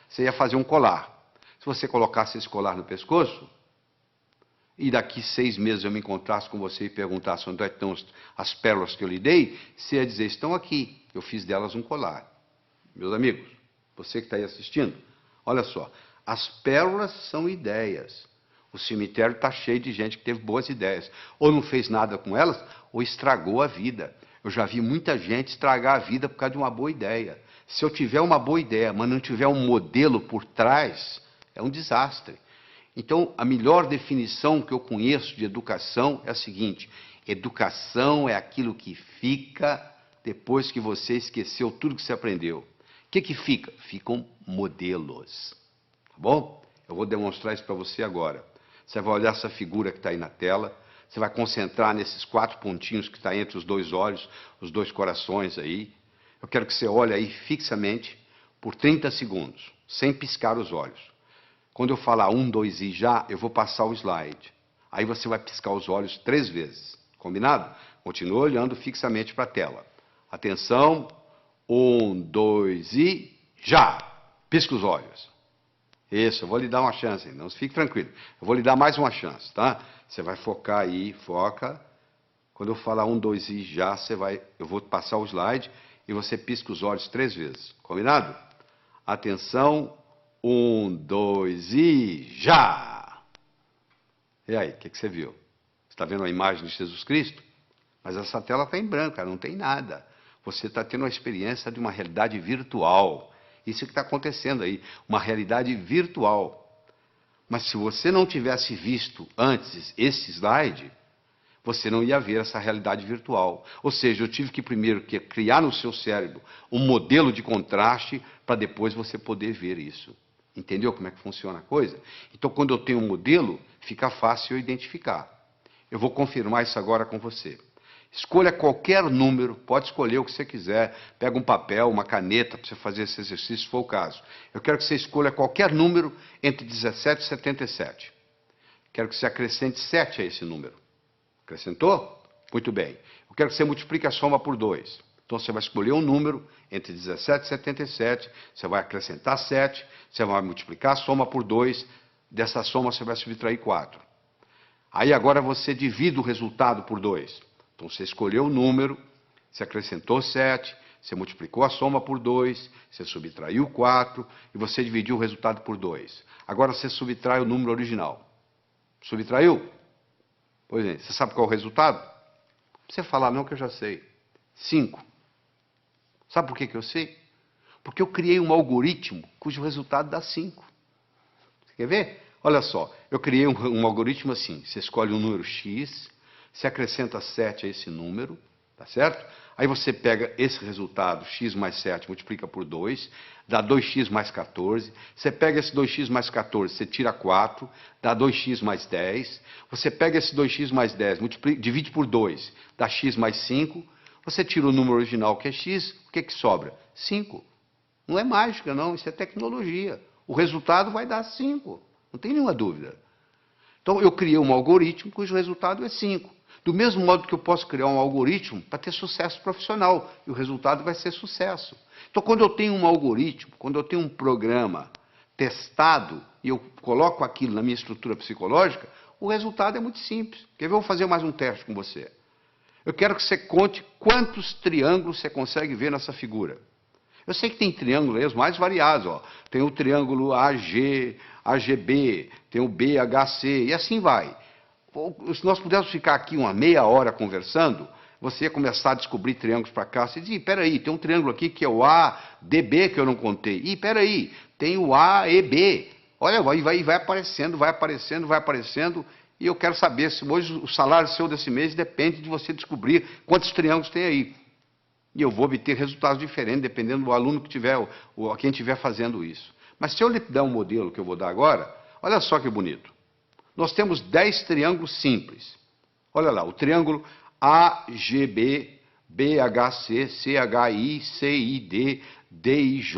Speaker 1: você ia fazer um colar. Se você colocasse esse colar no pescoço, e daqui 6 meses eu me encontrasse com você e perguntasse onde estão as pérolas que eu lhe dei, você ia dizer, estão aqui, eu fiz delas um colar. Meus amigos, você que está aí assistindo, olha só, as pérolas são ideias. O cemitério está cheio de gente que teve boas ideias. Ou não fez nada com elas, ou estragou a vida. Eu já vi muita gente estragar a vida por causa de uma boa ideia. Se eu tiver uma boa ideia, mas não tiver um modelo por trás, é um desastre. Então, a melhor definição que eu conheço de educação é a seguinte: educação é aquilo que fica depois que você esqueceu tudo que você aprendeu. O que fica? Ficam modelos. Tá bom? Eu vou demonstrar isso para você agora. Você vai olhar essa figura que está aí na tela, você vai concentrar nesses 4 pontinhos que está entre os 2 olhos, os 2 corações aí. Eu quero que você olhe aí fixamente por 30 segundos, sem piscar os olhos. Quando eu falar 1, 2 e já, eu vou passar o slide. Aí você vai piscar os olhos 3 vezes. Combinado? Continua olhando fixamente para a tela. Atenção. 1, 2 e já! Pisca os olhos. Isso, eu vou lhe dar uma chance, não fique tranquilo. Eu vou lhe dar mais uma chance, tá? Você vai focar aí, foca. Quando eu falar 1, 2 e já, eu vou passar o slide e você pisca os olhos 3 vezes. Combinado? Atenção. 1, 2 e já! E aí, o que você viu? Você está vendo a imagem de Jesus Cristo? Mas essa tela está em branco, não tem nada. Você está tendo uma experiência de uma realidade virtual. Isso que está acontecendo aí, uma realidade virtual. Mas se você não tivesse visto antes esse slide, você não ia ver essa realidade virtual. Ou seja, eu tive que primeiro criar no seu cérebro um modelo de contraste para depois você poder ver isso. Entendeu como é que funciona a coisa? Então, quando eu tenho um modelo, fica fácil eu identificar. Eu vou confirmar isso agora com você. Escolha qualquer número, pode escolher o que você quiser. Pega um papel, uma caneta para você fazer esse exercício, se for o caso. Eu quero que você escolha qualquer número entre 17 e 77. Quero que você acrescente 7 a esse número. Acrescentou? Muito bem. Eu quero que você multiplique a soma por 2. Então, você vai escolher um número entre 17 e 77, você vai acrescentar 7, você vai multiplicar a soma por 2, dessa soma você vai subtrair 4. Aí, agora, você divide o resultado por 2. Então, você escolheu o número, você acrescentou 7, você multiplicou a soma por 2, você subtraiu 4 e você dividiu o resultado por 2. Agora, você subtrai o número original. Subtraiu? Pois é, você sabe qual é o resultado? Não precisa falar não, que eu já sei. 5. Sabe por que eu sei? Porque eu criei um algoritmo cujo resultado dá 5. Você quer ver? Olha só, eu criei um algoritmo assim. Você escolhe um número X, você acrescenta 7 a esse número, tá certo? Aí você pega esse resultado, x mais 7, multiplica por 2, dá 2x mais 14. Você pega esse 2x mais 14, você tira 4, dá 2x mais 10. Você pega esse 2x mais 10, divide por 2, dá x mais 5. Você tira o número original, que é x, o que sobra? 5. Não é mágica, não, isso é tecnologia. O resultado vai dar 5, não tem nenhuma dúvida. Então, eu criei um algoritmo cujo resultado é 5. Do mesmo modo que eu posso criar um algoritmo para ter sucesso profissional, e o resultado vai ser sucesso. Então, quando eu tenho um algoritmo, quando eu tenho um programa testado, e eu coloco aquilo na minha estrutura psicológica, o resultado é muito simples. Quer ver? Eu vou fazer mais um teste com você. Eu quero que você conte quantos triângulos você consegue ver nessa figura. Eu sei que tem triângulos aí, os mais variados. Ó. Tem o triângulo AG, AGB, tem o BHC, e assim vai. Se nós pudéssemos ficar aqui uma meia hora conversando, você ia começar a descobrir triângulos para cá. Você diz, peraí, tem um triângulo aqui que é o ADB que eu não contei. Ih, peraí, tem o AEB. Olha, vai aparecendo, vai aparecendo, vai aparecendo. E eu quero saber se hoje o salário seu desse mês depende de você descobrir quantos triângulos tem aí. E eu vou obter resultados diferentes, dependendo do aluno que tiver, ou quem estiver fazendo isso. Mas se eu lhe der um modelo que eu vou dar agora, olha só que bonito. Nós temos 10 triângulos simples. Olha lá, o triângulo AGB, BHC, CHI, CID, DIJ,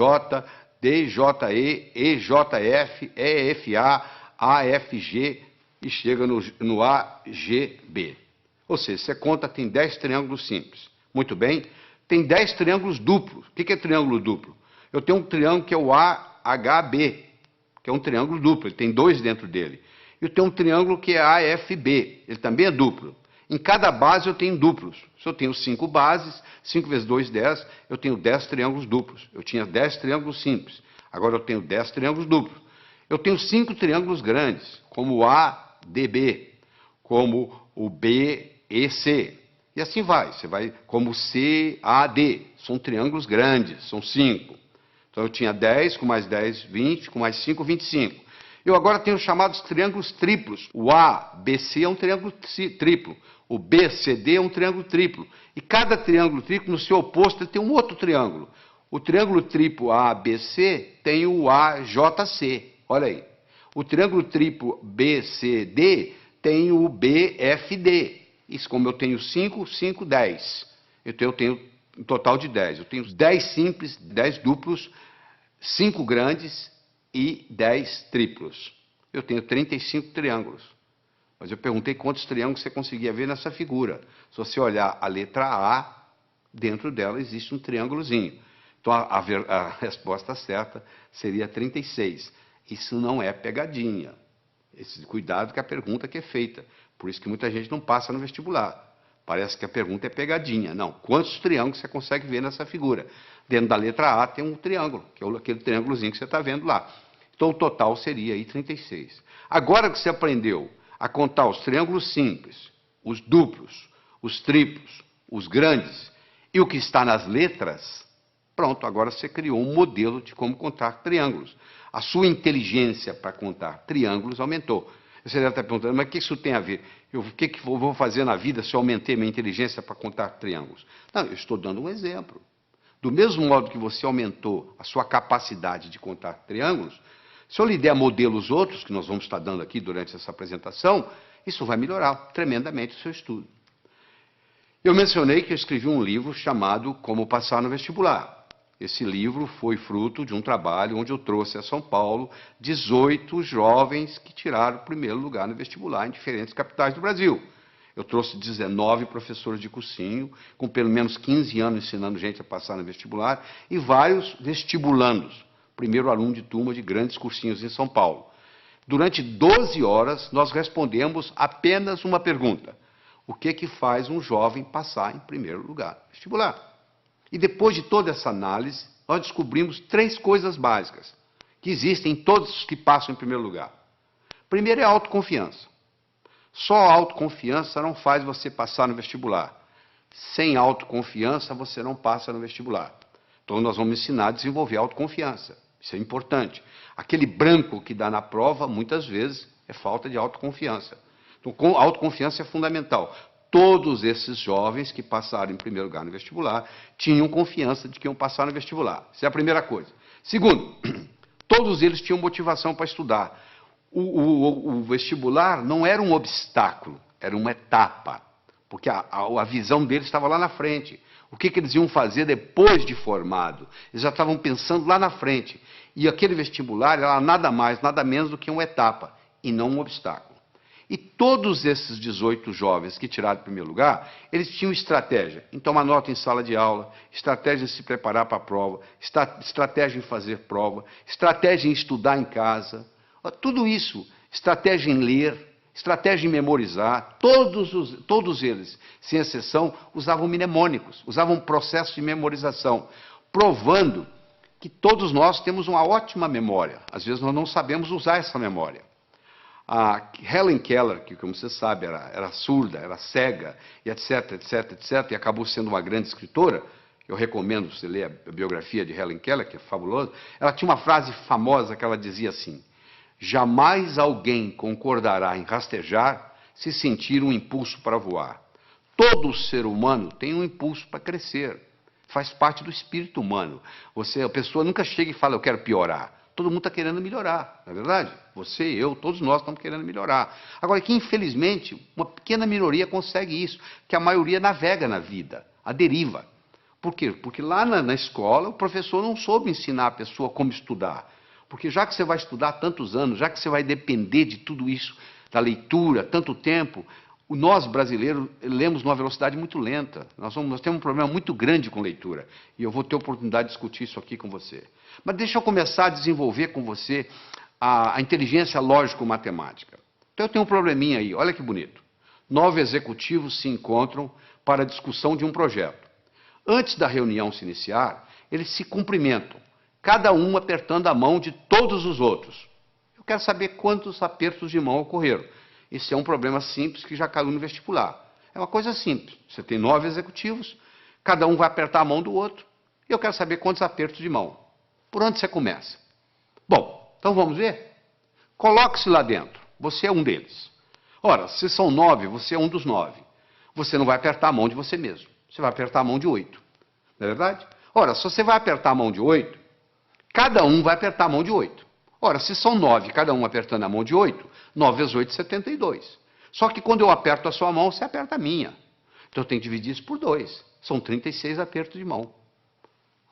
Speaker 1: DJE, EJF, EFA, AFG e chega no AGB. Ou seja, você conta, tem 10 triângulos simples. Muito bem. tem 10 triângulos duplos. O que é triângulo duplo? Eu tenho um triângulo que é o AHB, que é um triângulo duplo, ele tem 2 dentro dele. E eu tenho um triângulo que é AFB, ele também é duplo. Em cada base eu tenho duplos. Se eu tenho 5 bases, 5 vezes 2, 10, eu tenho 10 triângulos duplos. Eu tinha 10 triângulos simples, agora eu tenho 10 triângulos duplos. Eu tenho 5 triângulos grandes, como o ADB, como o BEC. E assim vai, você vai como CAD, são triângulos grandes, são 5. Então eu tinha 10, com mais 10, 20, com mais 5, 25. Eu agora tenho os chamados triângulos triplos. O ABC é um triângulo triplo, o BCD é um triângulo triplo. E cada triângulo triplo, no seu oposto, ele tem um outro triângulo. O triângulo triplo ABC tem o AJC, olha aí. O triângulo triplo BCD tem o BFD. Isso, como eu tenho 5, 5, 10. Então eu tenho um total de 10. Eu tenho 10 simples, 10 duplos, 5 grandes e 10 triplos. Eu tenho 35 triângulos. Mas eu perguntei quantos triângulos você conseguia ver nessa figura. Se você olhar a letra A, dentro dela existe um triângulozinho. Então a resposta certa seria 36. Isso não é pegadinha. Cuidado com a pergunta que é feita. Por isso que muita gente não passa no vestibular. Parece que a pergunta é pegadinha. Não. Quantos triângulos você consegue ver nessa figura? Dentro da letra A tem um triângulo, que é aquele triângulozinho que você está vendo lá. Então o total seria aí 36. Agora que você aprendeu a contar os triângulos simples, os duplos, os triplos, os grandes e o que está nas letras, pronto, agora você criou um modelo de como contar triângulos. A sua inteligência para contar triângulos aumentou. Você deve estar perguntando, mas o que isso tem a ver? O que eu vou fazer na vida se eu aumentei minha inteligência para contar triângulos? Não, eu estou dando um exemplo. Do mesmo modo que você aumentou a sua capacidade de contar triângulos, se eu lhe der modelos outros, que nós vamos estar dando aqui durante essa apresentação, isso vai melhorar tremendamente o seu estudo. Eu mencionei que eu escrevi um livro chamado Como Passar no Vestibular. Esse livro foi fruto de um trabalho onde eu trouxe a São Paulo 18 jovens que tiraram o primeiro lugar no vestibular em diferentes capitais do Brasil. Eu trouxe 19 professores de cursinho, com pelo menos 15 anos ensinando gente a passar no vestibular, e vários vestibulandos, primeiro aluno de turma de grandes cursinhos em São Paulo. Durante 12 horas, nós respondemos apenas uma pergunta. O que faz um jovem passar em primeiro lugar no vestibular? E depois de toda essa análise, nós descobrimos 3 coisas básicas que existem em todos os que passam em primeiro lugar. Primeiro é a autoconfiança. Só a autoconfiança não faz você passar no vestibular. Sem autoconfiança, você não passa no vestibular. Então, nós vamos ensinar a desenvolver a autoconfiança. Isso é importante. Aquele branco que dá na prova, muitas vezes, é falta de autoconfiança. Então, a autoconfiança é fundamental. Todos esses jovens que passaram em primeiro lugar no vestibular tinham confiança de que iam passar no vestibular. Essa é a primeira coisa. Segundo, todos eles tinham motivação para estudar. O vestibular não era um obstáculo, era uma etapa. Porque a visão deles estava lá na frente. O que eles iam fazer depois de formado? Eles já estavam pensando lá na frente. E aquele vestibular era nada mais, nada menos do que uma etapa, e não um obstáculo. E todos esses 18 jovens que tiraram o primeiro lugar, eles tinham estratégia em tomar nota em sala de aula, estratégia em se preparar para a prova, estratégia em fazer prova, estratégia em estudar em casa, tudo isso, estratégia em ler, estratégia em memorizar, todos eles, sem exceção, usavam mnemônicos, usavam um processo de memorização, provando que todos nós temos uma ótima memória. Às vezes nós não sabemos usar essa memória. A Helen Keller, que, como você sabe, era surda, era cega, e etc, etc, etc, e acabou sendo uma grande escritora, eu recomendo você ler a biografia de Helen Keller, que é fabulosa, ela tinha uma frase famosa que ela dizia assim: jamais alguém concordará em rastejar se sentir um impulso para voar. Todo ser humano tem um impulso para crescer, faz parte do espírito humano. A pessoa nunca chega e fala, eu quero piorar. Todo mundo está querendo melhorar, não é verdade? Você, eu, todos nós estamos querendo melhorar. Agora, que infelizmente, uma pequena minoria consegue isso, que a maioria navega na vida, a deriva. Por quê? Porque lá na escola o professor não soube ensinar a pessoa como estudar. Porque já que você vai estudar tantos anos, já que você vai depender de tudo isso, da leitura, tanto tempo, Nós, brasileiros, lemos numa velocidade muito lenta. Nós temos um problema muito grande com leitura. E eu vou ter oportunidade de discutir isso aqui com você. Mas deixa eu começar a desenvolver com você a inteligência lógico-matemática. Então eu tenho um probleminha aí, olha que bonito. 9 executivos se encontram para a discussão de um projeto. Antes da reunião se iniciar, eles se cumprimentam, cada um apertando a mão de todos os outros. Eu quero saber quantos apertos de mão ocorreram. Esse é um problema simples que já caiu no vestibular. É uma coisa simples. Você tem 9 executivos, cada um vai apertar a mão do outro, e eu quero saber quantos apertos de mão. Por onde você começa? Bom, então vamos ver? Coloque-se lá dentro. Você é um deles. Ora, se são 9, você é um dos 9. Você não vai apertar a mão de você mesmo. Você vai apertar a mão de 8. Não é verdade? Ora, se você vai apertar a mão de 8, cada um vai apertar a mão de 8. Ora, se são 9, cada um apertando a mão de 8, 9 vezes 8, 72. Só que quando eu aperto a sua mão, você aperta a minha. Então eu tenho que dividir isso por 2. São 36 apertos de mão.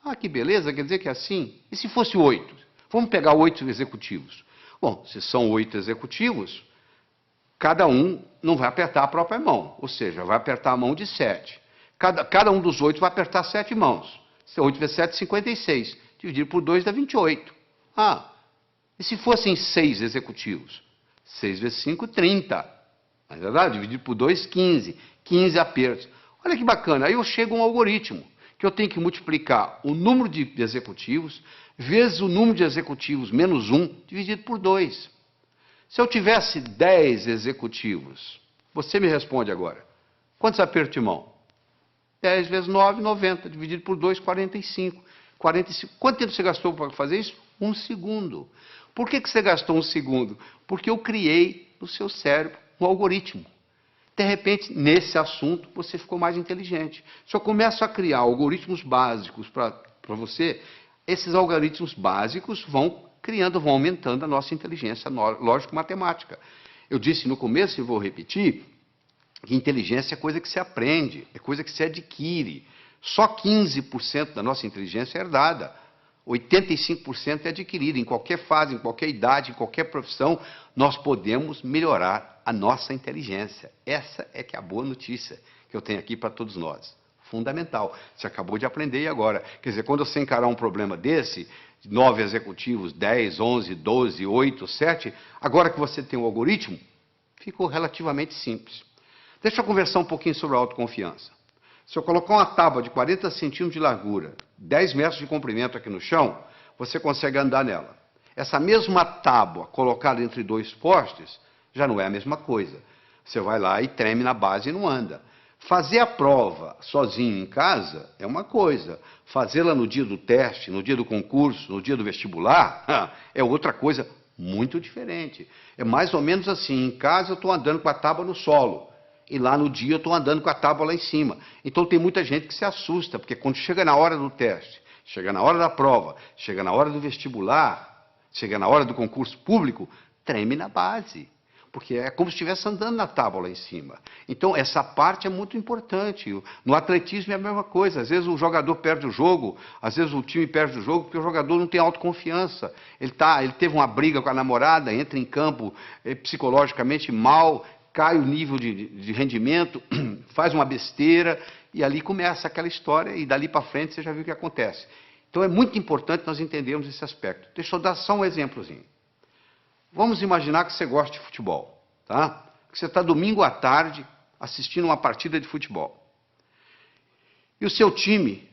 Speaker 1: Ah, que beleza, quer dizer que é assim? E se fosse 8? Vamos pegar 8 executivos. Bom, se são 8 executivos, cada um não vai apertar a própria mão, ou seja, vai apertar a mão de 7. Cada um dos 8 vai apertar 7 mãos. 8 vezes 7, 56. Dividir por 2 dá 28. Ah, e se fossem 6 executivos? 6 vezes 5, 30. Não é verdade? Dividir por 2, 15. 15 apertos. Olha que bacana. Aí eu chego a um algoritmo, que eu tenho que multiplicar o número de executivos vezes o número de executivos menos 1, dividido por 2. Se eu tivesse 10 executivos, você me responde agora. Quantos apertos de mão? 10 vezes 9, 90. Dividido por 2, 45. 45. Quanto tempo você gastou para fazer isso? 1 segundo. Por que você gastou 1 segundo? Porque eu criei no seu cérebro um algoritmo. De repente, nesse assunto, você ficou mais inteligente. Se eu começo a criar algoritmos básicos para você, esses algoritmos básicos vão criando, vão aumentando a nossa inteligência lógico-matemática. Eu disse no começo, e vou repetir, que inteligência é coisa que se aprende, é coisa que se adquire. Só 15% da nossa inteligência é herdada. 85% é adquirida. Em qualquer fase, em qualquer idade, em qualquer profissão, nós podemos melhorar a nossa inteligência. Essa é que é a boa notícia que eu tenho aqui para todos nós. Fundamental. Você acabou de aprender agora. Quer dizer, quando você encarar um problema desse, 9 executivos, 10, 11, 12, 8, 7, agora que você tem o algoritmo, ficou relativamente simples. Deixa eu conversar um pouquinho sobre a autoconfiança. Se eu colocar uma tábua de 40 centímetros de largura, 10 metros de comprimento aqui no chão, você consegue andar nela. Essa mesma tábua colocada entre 2 postes já não é a mesma coisa. Você vai lá e treme na base e não anda. Fazer a prova sozinho em casa é uma coisa. Fazê-la no dia do teste, no dia do concurso, no dia do vestibular, é outra coisa muito diferente. É mais ou menos assim, em casa eu estou andando com a tábua no solo. E lá no dia eu estou andando com a tábua lá em cima. Então tem muita gente que se assusta, porque quando chega na hora do teste, chega na hora da prova, chega na hora do vestibular, chega na hora do concurso público, treme na base. Porque é como se estivesse andando na tábua lá em cima. Então essa parte é muito importante. No atletismo é a mesma coisa. Às vezes o jogador perde o jogo, às vezes o time perde o jogo porque o jogador não tem autoconfiança. Ele teve uma briga com a namorada, entra em campo psicologicamente mal, cai o nível de rendimento, faz uma besteira, e ali começa aquela história, e dali para frente você já viu o que acontece. Então é muito importante nós entendermos esse aspecto. Deixa eu dar só um exemplozinho. Vamos imaginar que você gosta de futebol, tá? Que você está domingo à tarde assistindo uma partida de futebol. E o seu time,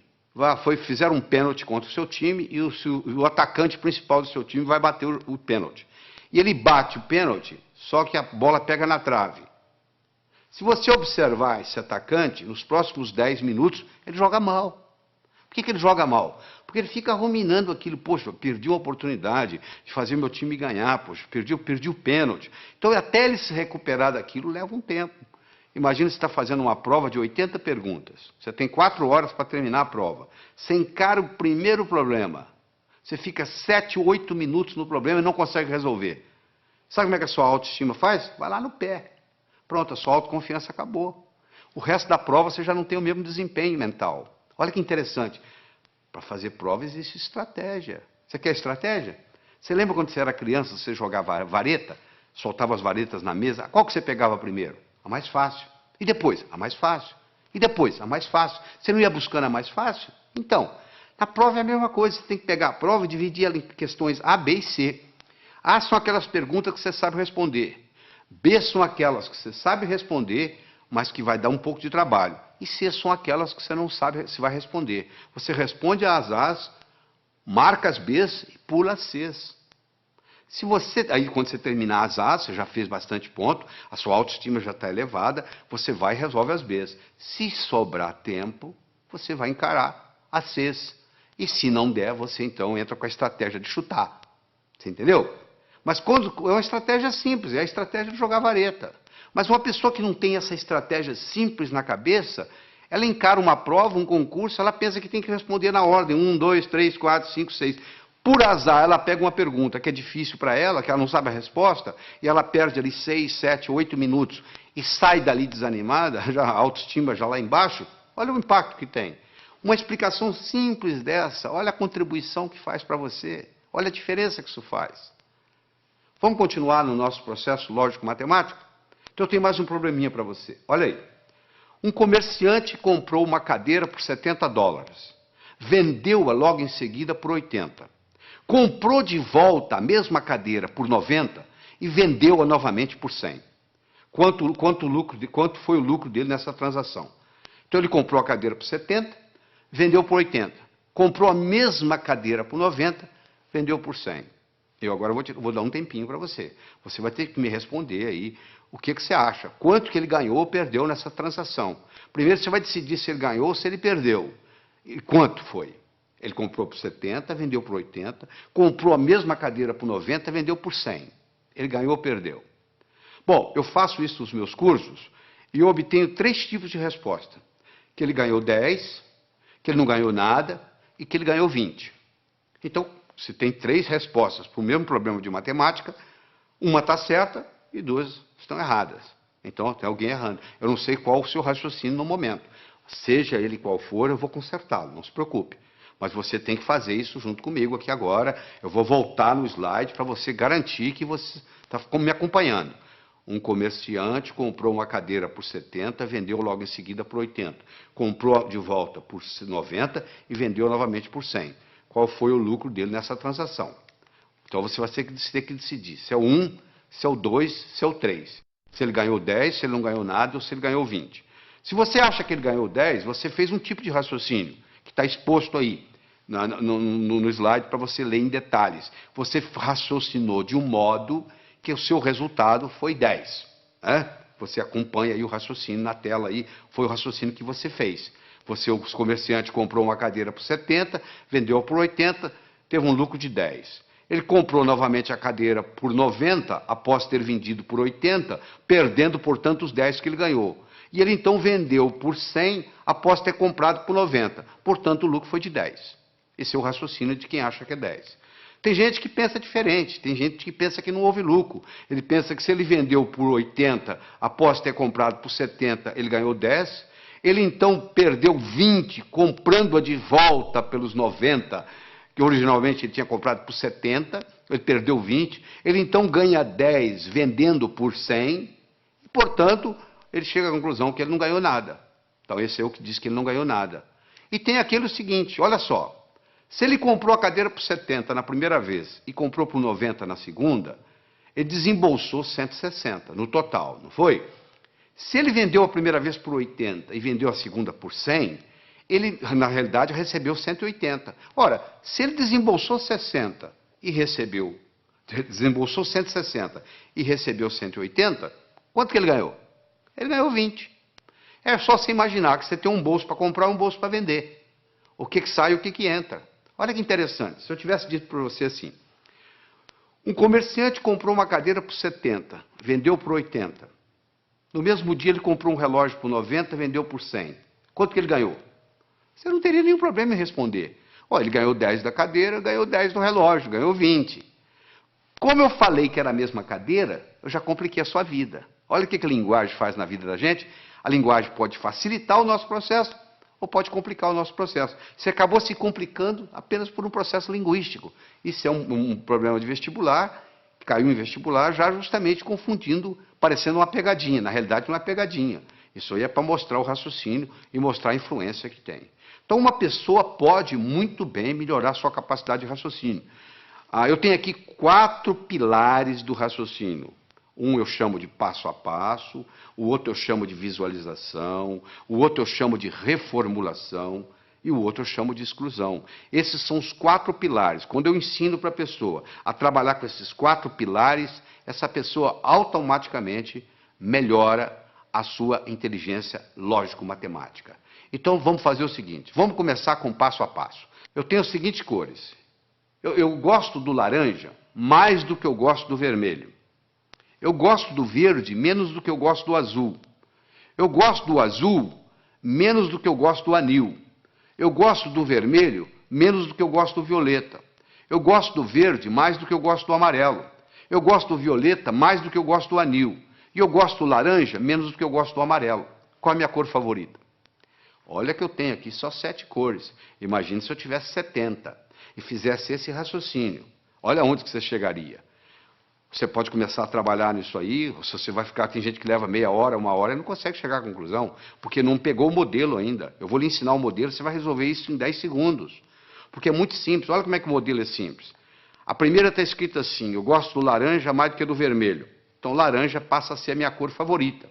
Speaker 1: fizeram um pênalti contra o seu time, e o atacante principal do seu time vai bater o pênalti. E ele bate o pênalti, só que a bola pega na trave. Se você observar esse atacante, nos próximos 10 minutos, ele joga mal. Por que ele joga mal? Porque ele fica ruminando aquilo. Poxa, perdi uma oportunidade de fazer meu time ganhar. Poxa, perdi o pênalti. Então, até ele se recuperar daquilo, leva um tempo. Imagina você está fazendo uma prova de 80 perguntas. Você tem 4 horas para terminar a prova. Você encara o primeiro problema. Você fica 7, 8 minutos no problema e não consegue resolver. Sabe como é que a sua autoestima faz? Vai lá no pé. Pronto, a sua autoconfiança acabou. O resto da prova você já não tem o mesmo desempenho mental. Olha que interessante. Para fazer prova existe estratégia. Você quer estratégia? Você lembra quando você era criança, você jogava vareta? Soltava as varetas na mesa. Qual que você pegava primeiro? A mais fácil. E depois? A mais fácil. E depois? A mais fácil. Você não ia buscando a mais fácil? Então, na prova é a mesma coisa. Você tem que pegar a prova e dividir ela em questões A, B e C. A são aquelas perguntas que você sabe responder. B são aquelas que você sabe responder, mas que vai dar um pouco de trabalho. E C são aquelas que você não sabe se vai responder. Você responde às A's, marca as B's e pula as C's. Se você, aí quando você terminar as A's, você já fez bastante ponto, a sua autoestima já está elevada, você vai e resolve as B's. Se sobrar tempo, você vai encarar as C's. E se não der, você então entra com a estratégia de chutar. Você entendeu? Mas quando, é uma estratégia simples, é a estratégia de jogar vareta. Mas uma pessoa que não tem essa estratégia simples na cabeça, ela encara uma prova, um concurso, ela pensa que tem que responder na ordem, 1, 2, 3, 4, 5, 6. Por azar, ela pega uma pergunta que é difícil para ela, que ela não sabe a resposta, e ela perde ali 6, 7, 8 minutos, e sai dali desanimada, já a autoestima já lá embaixo. Olha o impacto que tem. Uma explicação simples dessa, olha a contribuição que faz para você, olha a diferença que isso faz. Vamos continuar no nosso processo lógico-matemático? Então eu tenho mais um probleminha para você. Olha aí. Um comerciante comprou uma cadeira por $70. Vendeu-a logo em seguida por 80. Comprou de volta a mesma cadeira por 90 e vendeu-a novamente por 100. Quanto foi o lucro dele nessa transação? Então ele comprou a cadeira por 70, vendeu por 80. Comprou a mesma cadeira por 90, vendeu por 100. Eu agora vou dar um tempinho para você. Você vai ter que me responder aí o que você acha. Quanto que ele ganhou ou perdeu nessa transação. Primeiro você vai decidir se ele ganhou ou se ele perdeu. E quanto foi? Ele comprou por 70, vendeu por 80, comprou a mesma cadeira por 90, vendeu por 100. Ele ganhou ou perdeu? Bom, eu faço isso nos meus cursos e eu obtenho 3 tipos de resposta. Que ele ganhou 10, que ele não ganhou nada e que ele ganhou 20. Então, se tem 3 respostas para o mesmo problema de matemática, uma está certa e 2 estão erradas. Então, tem alguém errando. Eu não sei qual o seu raciocínio no momento. Seja ele qual for, eu vou consertá-lo, não se preocupe. Mas você tem que fazer isso junto comigo aqui agora. Eu vou voltar no slide para você garantir que você está me acompanhando. Um comerciante comprou uma cadeira por 70, vendeu logo em seguida por 80. Comprou de volta por 90 e vendeu novamente por 100. Qual foi o lucro dele nessa transação? Então você vai ter que decidir se é o 1, se é o 2, se é o 3. Se ele ganhou 10, se ele não ganhou nada ou se ele ganhou 20. Se você acha que ele ganhou 10, você fez um tipo de raciocínio que está exposto aí no slide para você ler em detalhes. Você raciocinou de um modo que o seu resultado foi 10. Né? Você acompanha aí o raciocínio na tela aí, foi o raciocínio que você fez. O comerciante comprou uma cadeira por 70, vendeu por 80, teve um lucro de 10. Ele comprou novamente a cadeira por 90, após ter vendido por 80, perdendo, portanto, os 10 que ele ganhou. E ele então vendeu por 100, após ter comprado por 90. Portanto, o lucro foi de 10. Esse é o raciocínio de quem acha que é 10. Tem gente que pensa diferente, tem gente que pensa que não houve lucro. Ele pensa que se ele vendeu por 80, após ter comprado por 70, ele ganhou 10. Ele então perdeu 20, comprando-a de volta pelos 90, que originalmente ele tinha comprado por 70, ele perdeu 20. Ele então ganha 10 vendendo por 100, e, portanto, ele chega à conclusão que ele não ganhou nada. Então esse é o que diz que ele não ganhou nada. E tem aquele seguinte, olha só. Se ele comprou a cadeira por 70 na primeira vez e comprou por 90 na segunda, ele desembolsou 160 no total, não foi? Se ele vendeu a primeira vez por 80 e vendeu a segunda por 100, ele, na realidade, recebeu 180. Ora, se ele desembolsou 60 e desembolsou 160 e recebeu 180, quanto que ele ganhou? Ele ganhou 20. É só você imaginar que você tem um bolso para comprar e um bolso para vender. O que sai e o que entra. Olha que interessante, se eu tivesse dito para você assim, um comerciante comprou uma cadeira por 70, vendeu por 80. No mesmo dia ele comprou um relógio por 90, vendeu por 100. Quanto que ele ganhou? Você não teria nenhum problema em responder. Olha, ele ganhou 10 da cadeira, ganhou 10 do relógio, ganhou 20. Como eu falei que era a mesma cadeira, eu já compliquei a sua vida. Olha o que a linguagem faz na vida da gente. A linguagem pode facilitar o nosso processo ou pode complicar o nosso processo. Você acabou se complicando apenas por um processo linguístico. Isso é um problema de vestibular. caiu em vestibular já justamente confundindo, parecendo uma pegadinha. Na realidade, não é pegadinha. Isso aí é para mostrar o raciocínio e mostrar a influência que tem. Então, uma pessoa pode muito bem melhorar sua capacidade de raciocínio. Eu tenho aqui 4 pilares do raciocínio. Um eu chamo de passo a passo, o outro eu chamo de visualização, o outro eu chamo de reformulação e o outro eu chamo de exclusão. Esses são os 4 pilares. Quando eu ensino para a pessoa a trabalhar com esses 4 pilares, essa pessoa automaticamente melhora a sua inteligência lógico-matemática. Então vamos fazer o seguinte, vamos começar com passo a passo. Eu tenho as seguintes cores. Eu gosto do laranja mais do que eu gosto do vermelho. Eu gosto do verde menos do que eu gosto do azul. Eu gosto do azul menos do que eu gosto do anil. Eu gosto do vermelho menos do que eu gosto do violeta. Eu gosto do verde mais do que eu gosto do amarelo. Eu gosto do violeta mais do que eu gosto do anil. E eu gosto do laranja menos do que eu gosto do amarelo. Qual é a minha cor favorita? Olha que eu tenho aqui só 7 cores. Imagine se eu tivesse 70 e fizesse esse raciocínio. Olha onde que você chegaria. Você pode começar a trabalhar nisso aí, se você vai ficar, tem gente que leva meia hora, 1 hora e não consegue chegar à conclusão, porque não pegou o modelo ainda. Eu vou lhe ensinar o modelo, você vai resolver isso em 10 segundos. Porque é muito simples, olha como é que o modelo é simples. A primeira está escrita assim, eu gosto do laranja mais do que do vermelho. Então laranja passa a ser a minha cor favorita.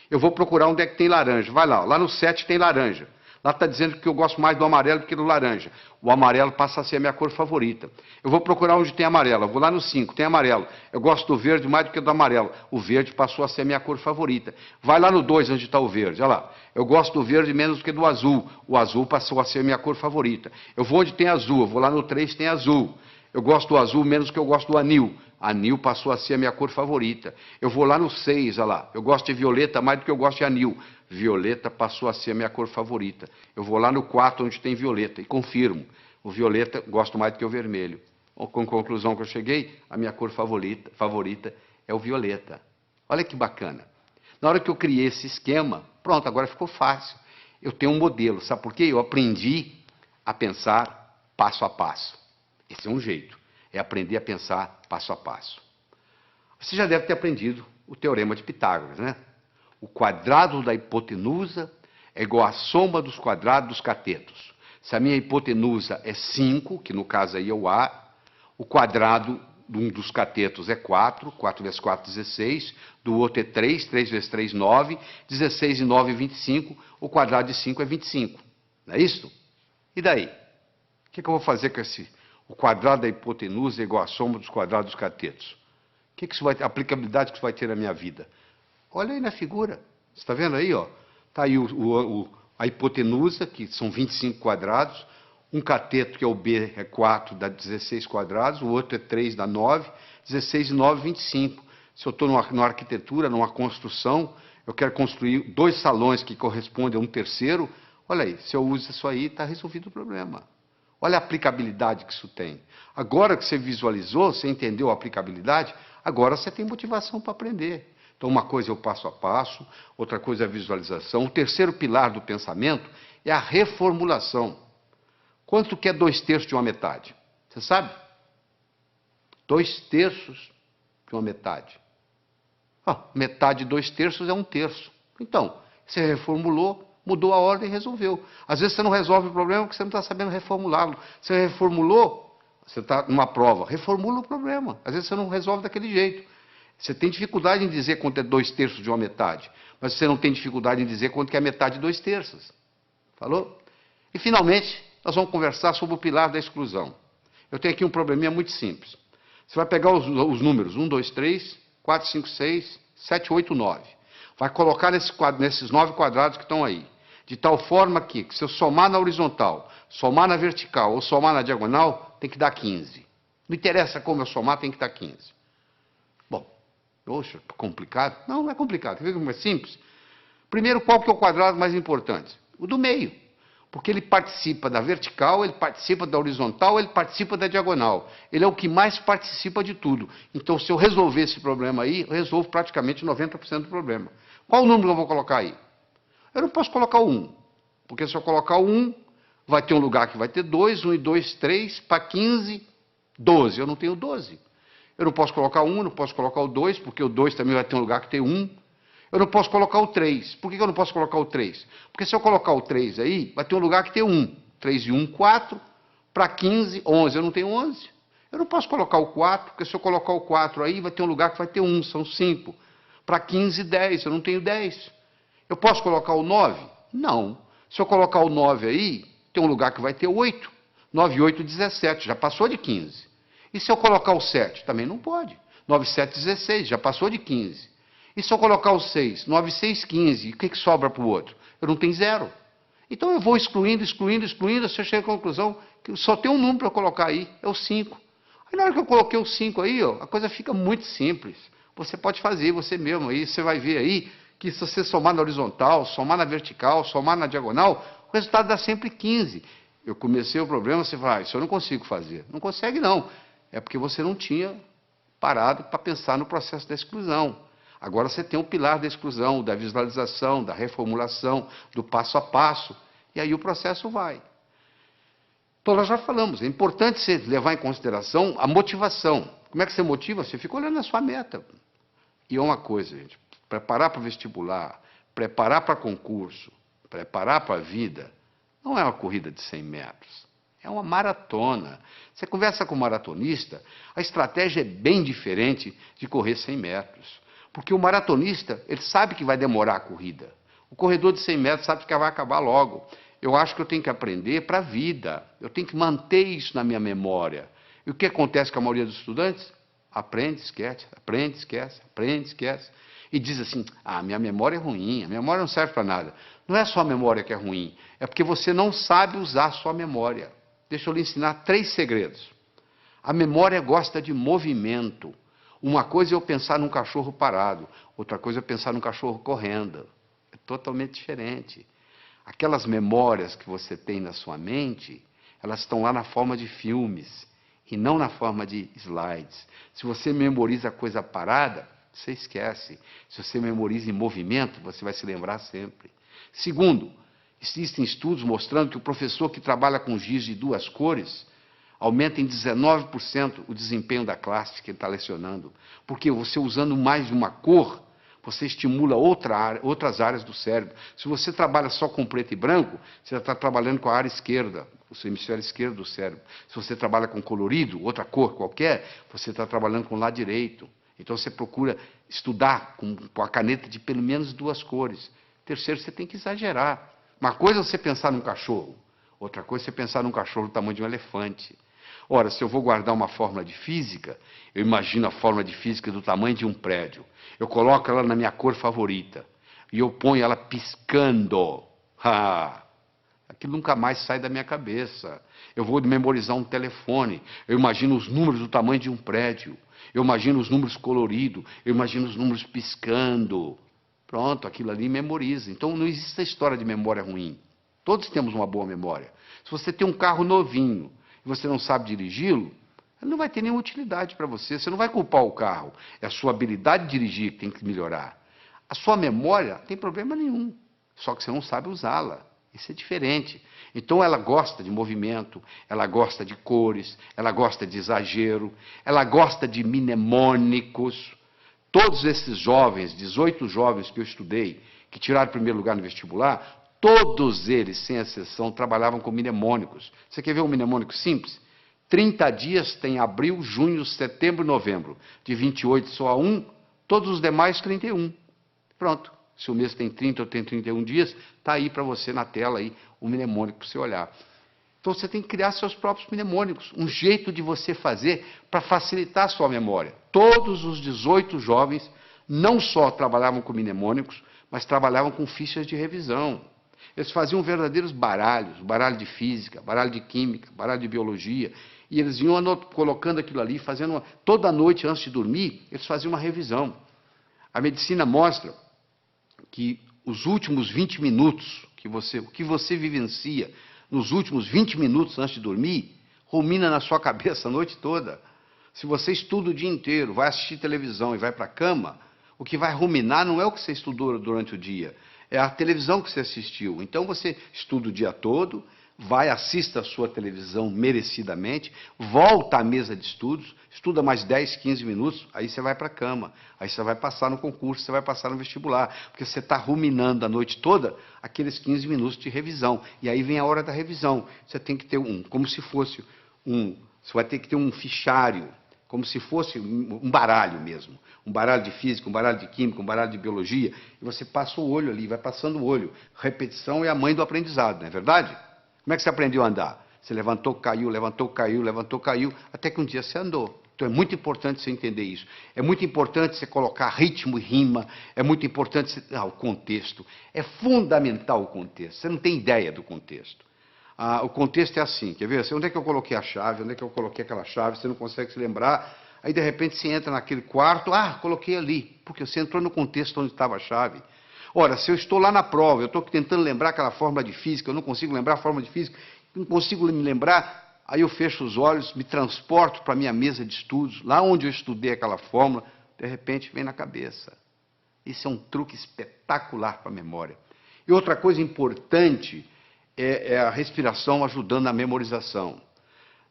Speaker 1: Eu vou procurar onde é que tem laranja, vai lá no 7 tem laranja. Lá está dizendo que eu gosto mais do amarelo do que do laranja. O amarelo passa a ser a minha cor favorita. Eu vou procurar onde tem amarelo. Eu vou lá no 5, tem amarelo. Eu gosto do verde mais do que do amarelo. O verde passou a ser a minha cor favorita. Vai lá no 2, onde está o verde. Olha lá. Eu gosto do verde menos do que do azul. O azul passou a ser a minha cor favorita. Eu vou onde tem azul. Eu vou lá no 3, tem azul. Eu gosto do azul menos do que eu gosto do anil. Anil passou a ser a minha cor favorita. Eu vou lá no 6, olha lá. Eu gosto de violeta mais do que eu gosto de anil. Violeta passou a ser a minha cor favorita. Eu vou lá no 4, onde tem violeta, e confirmo. O violeta gosto mais do que o vermelho. Com a conclusão que eu cheguei, a minha cor favorita é o violeta. Olha que bacana. Na hora que eu criei esse esquema, pronto, agora ficou fácil. Eu tenho um modelo, sabe por quê? Eu aprendi a pensar passo a passo. Esse é um jeito, é aprender a pensar passo a passo. Você já deve ter aprendido o teorema de Pitágoras, né? O quadrado da hipotenusa é igual à soma dos quadrados dos catetos. Se a minha hipotenusa é 5, que no caso aí é o A, o quadrado de um dos catetos é 4, 4 vezes 4, 16, do outro é 3, 3 vezes 3, 9, 16 e 9, 25, o quadrado de 5 é 25. Não é isso? E daí? O que eu vou fazer com esse? O quadrado da hipotenusa é igual à soma dos quadrados dos catetos. O que isso vai ter? A aplicabilidade que isso vai ter na minha vida? Olha aí na figura. Você está vendo aí, ó? Está aí a hipotenusa, que são 25 quadrados. Um cateto, que é o B, é 4, dá 16 quadrados. O outro é 3, dá 9. 16 e 9, 25. Se eu estou numa arquitetura, numa construção, eu quero construir 2 salões que correspondem a um terceiro. Olha aí, se eu uso isso aí, está resolvido o problema. Olha a aplicabilidade que isso tem. Agora que você visualizou, você entendeu a aplicabilidade, agora você tem motivação para aprender. Então, uma coisa é o passo a passo, outra coisa é a visualização. O terceiro pilar do pensamento é a reformulação. Quanto que é 2/3 de uma metade? Você sabe? 2/3 de uma metade. Metade de 2/3 é 1/3. Então, você reformulou, mudou a ordem e resolveu. Às vezes você não resolve o problema porque você não está sabendo reformulá-lo. Você reformulou, você está numa prova, reformula o problema. Às vezes você não resolve daquele jeito. Você tem dificuldade em dizer quanto é 2/3 de uma metade, mas você não tem dificuldade em dizer quanto que é metade de 2/3. Falou? E, finalmente, nós vamos conversar sobre o pilar da exclusão. Eu tenho aqui um probleminha muito simples. Você vai pegar os números 1, 2, 3, 4, 5, 6, 7, 8, 9. Vai colocar nesses 9 quadrados que estão aí. De tal forma que, se eu somar na horizontal, somar na vertical ou somar na diagonal, tem que dar 15. Não interessa como eu somar, tem que dar 15. Poxa, complicado? Não, não é complicado. Quer ver como é simples? Primeiro, qual que é o quadrado mais importante? O do meio. Porque ele participa da vertical, ele participa da horizontal, ele participa da diagonal. Ele é o que mais participa de tudo. Então, se eu resolver esse problema aí, eu resolvo praticamente 90% do problema. Qual o número eu vou colocar aí? Eu não posso colocar o 1. Porque se eu colocar o 1, vai ter um lugar que vai ter 2, 1 e 2, 3, para 15, 12. Eu não tenho 12. Eu não posso colocar 1, não posso colocar o 2, porque o 2 também vai ter um lugar que tem 1. Eu não posso colocar o 3. Por que eu não posso colocar o 3? Porque se eu colocar o 3 aí, vai ter um lugar que tem 1. 3 e 1, 4. Para 15, 11. Eu não tenho 11. Eu não posso colocar o 4, porque se eu colocar o 4 aí, vai ter um lugar que vai ter 1. São 5. Para 15, 10. Eu não tenho 10. Eu posso colocar o 9? Não. Se eu colocar o 9 aí, tem um lugar que vai ter 8. 9 e 8, 17. Já passou de 15. E se eu colocar o 7? Também não pode. 9 e 7, 16. Já passou de 15. E se eu colocar o 6? 9 e 6, 15. E o que sobra para o outro? Eu não tenho 0. Então eu vou excluindo, excluindo, excluindo, até eu chego à conclusão que só tem um número para eu colocar aí, é o 5. Aí na hora que eu coloquei o 5 aí, ó, a coisa fica muito simples. Você pode fazer você mesmo aí, você vai ver aí que se você somar na horizontal, somar na vertical, somar na diagonal, o resultado dá sempre 15. Eu comecei o problema, você fala, isso eu não consigo fazer. Não consegue não. É porque você não tinha parado para pensar no processo da exclusão. Agora você tem o pilar da exclusão, da visualização, da reformulação, do passo a passo, e aí o processo vai. Então nós já falamos, é importante você levar em consideração a motivação. Como é que você motiva? Você fica olhando a sua meta. E é uma coisa, gente, preparar para o vestibular, preparar para concurso, preparar para a vida, não é uma corrida de 100 metros. É uma maratona. Você conversa com um maratonista, a estratégia é bem diferente de correr 100 metros. Porque o maratonista, ele sabe que vai demorar a corrida. O corredor de 100 metros sabe que vai acabar logo. Eu acho que eu tenho que aprender para a vida. Eu tenho que manter isso na minha memória. E o que acontece com a maioria dos estudantes? Aprende, esquece, aprende, esquece, aprende, esquece. E diz assim, minha memória é ruim, a memória não serve para nada. Não é só a memória que é ruim, é porque você não sabe usar a sua memória. Deixa eu lhe ensinar 3 segredos. A memória gosta de movimento. Uma coisa é eu pensar num cachorro parado, outra coisa é pensar num cachorro correndo. É totalmente diferente. Aquelas memórias que você tem na sua mente, elas estão lá na forma de filmes e não na forma de slides. Se você memoriza coisa parada, você esquece. Se você memoriza em movimento, você vai se lembrar sempre. Segundo, existem estudos mostrando que o professor que trabalha com giz de 2 cores aumenta em 19% o desempenho da classe que ele está lecionando. Porque você usando mais de uma cor, você estimula outras áreas do cérebro. Se você trabalha só com preto e branco, você está trabalhando com a área esquerda, o seu hemisfério esquerdo do cérebro. Se você trabalha com colorido, outra cor qualquer, você está trabalhando com o lado direito. Então você procura estudar com a caneta de pelo menos 2 cores. Terceiro, você tem que exagerar. Uma coisa é você pensar num cachorro, outra coisa é você pensar num cachorro do tamanho de um elefante. Ora, se eu vou guardar uma fórmula de física, eu imagino a fórmula de física do tamanho de um prédio. Eu coloco ela na minha cor favorita e eu ponho ela piscando. Aquilo nunca mais sai da minha cabeça. Eu vou memorizar um telefone, eu imagino os números do tamanho de um prédio. Eu imagino os números coloridos, eu imagino os números piscando. Pronto, aquilo ali memoriza. Então não existe a história de memória ruim. Todos temos uma boa memória. Se você tem um carro novinho e você não sabe dirigi-lo, ele não vai ter nenhuma utilidade para você. Você não vai culpar o carro. É a sua habilidade de dirigir que tem que melhorar. A sua memória não tem problema nenhum. Só que você não sabe usá-la. Isso é diferente. Então ela gosta de movimento, ela gosta de cores, ela gosta de exagero, ela gosta de mnemônicos. Todos esses jovens, 18 jovens que eu estudei, que tiraram o primeiro lugar no vestibular, todos eles, sem exceção, trabalhavam com mnemônicos. Você quer ver um mnemônico simples? 30 dias tem abril, junho, setembro e novembro. De 28 só a 1, todos os demais 31. Pronto. Se o mês tem 30 ou tem 31 dias, está aí para você na tela aí, um mnemônico para você olhar. Então você tem que criar seus próprios mnemônicos, um jeito de você fazer para facilitar a sua memória. Todos os 18 jovens não só trabalhavam com mnemônicos, mas trabalhavam com fichas de revisão. Eles faziam verdadeiros baralhos, baralho de física, baralho de química, baralho de biologia, e eles iam colocando aquilo ali, fazendo toda noite antes de dormir, eles faziam uma revisão. A medicina mostra que os últimos 20 minutos, o que você vivencia nos últimos 20 minutos antes de dormir, rumina na sua cabeça a noite toda. Se você estuda o dia inteiro, vai assistir televisão e vai para a cama, o que vai ruminar não é o que você estudou durante o dia, é a televisão que você assistiu. Então você estuda o dia todo, vai, assista a sua televisão merecidamente, volta à mesa de estudos, estuda mais 10, 15 minutos, aí você vai para a cama, aí você vai passar no concurso, você vai passar no vestibular, porque você está ruminando a noite toda aqueles 15 minutos de revisão, e aí vem a hora da revisão, você tem que ter como se fosse você vai ter que ter um fichário, como se fosse um baralho mesmo, um baralho de física, um baralho de química, um baralho de biologia, e você passa o olho ali, vai passando o olho. Repetição é a mãe do aprendizado, não é verdade? Como é que você aprendeu a andar? Você levantou, caiu, levantou, caiu, levantou, caiu, até que um dia você andou. Então é muito importante você entender isso. É muito importante você colocar ritmo e rima, é muito importante você... o contexto. É fundamental o contexto, você não tem ideia do contexto. O contexto é assim, quer ver? Onde é que eu coloquei a chave? Onde é que eu coloquei aquela chave? Você não consegue se lembrar. Aí, de repente, você entra naquele quarto. Coloquei ali. Porque você entrou no contexto onde estava a chave. Ora, se eu estou lá na prova, eu estou tentando lembrar aquela fórmula de física, eu não consigo lembrar a fórmula de física, não consigo me lembrar, aí eu fecho os olhos, me transporto para a minha mesa de estudos, lá onde eu estudei aquela fórmula, de repente vem na cabeça. Isso é um truque espetacular para a memória. E outra coisa importante é a respiração ajudando na memorização.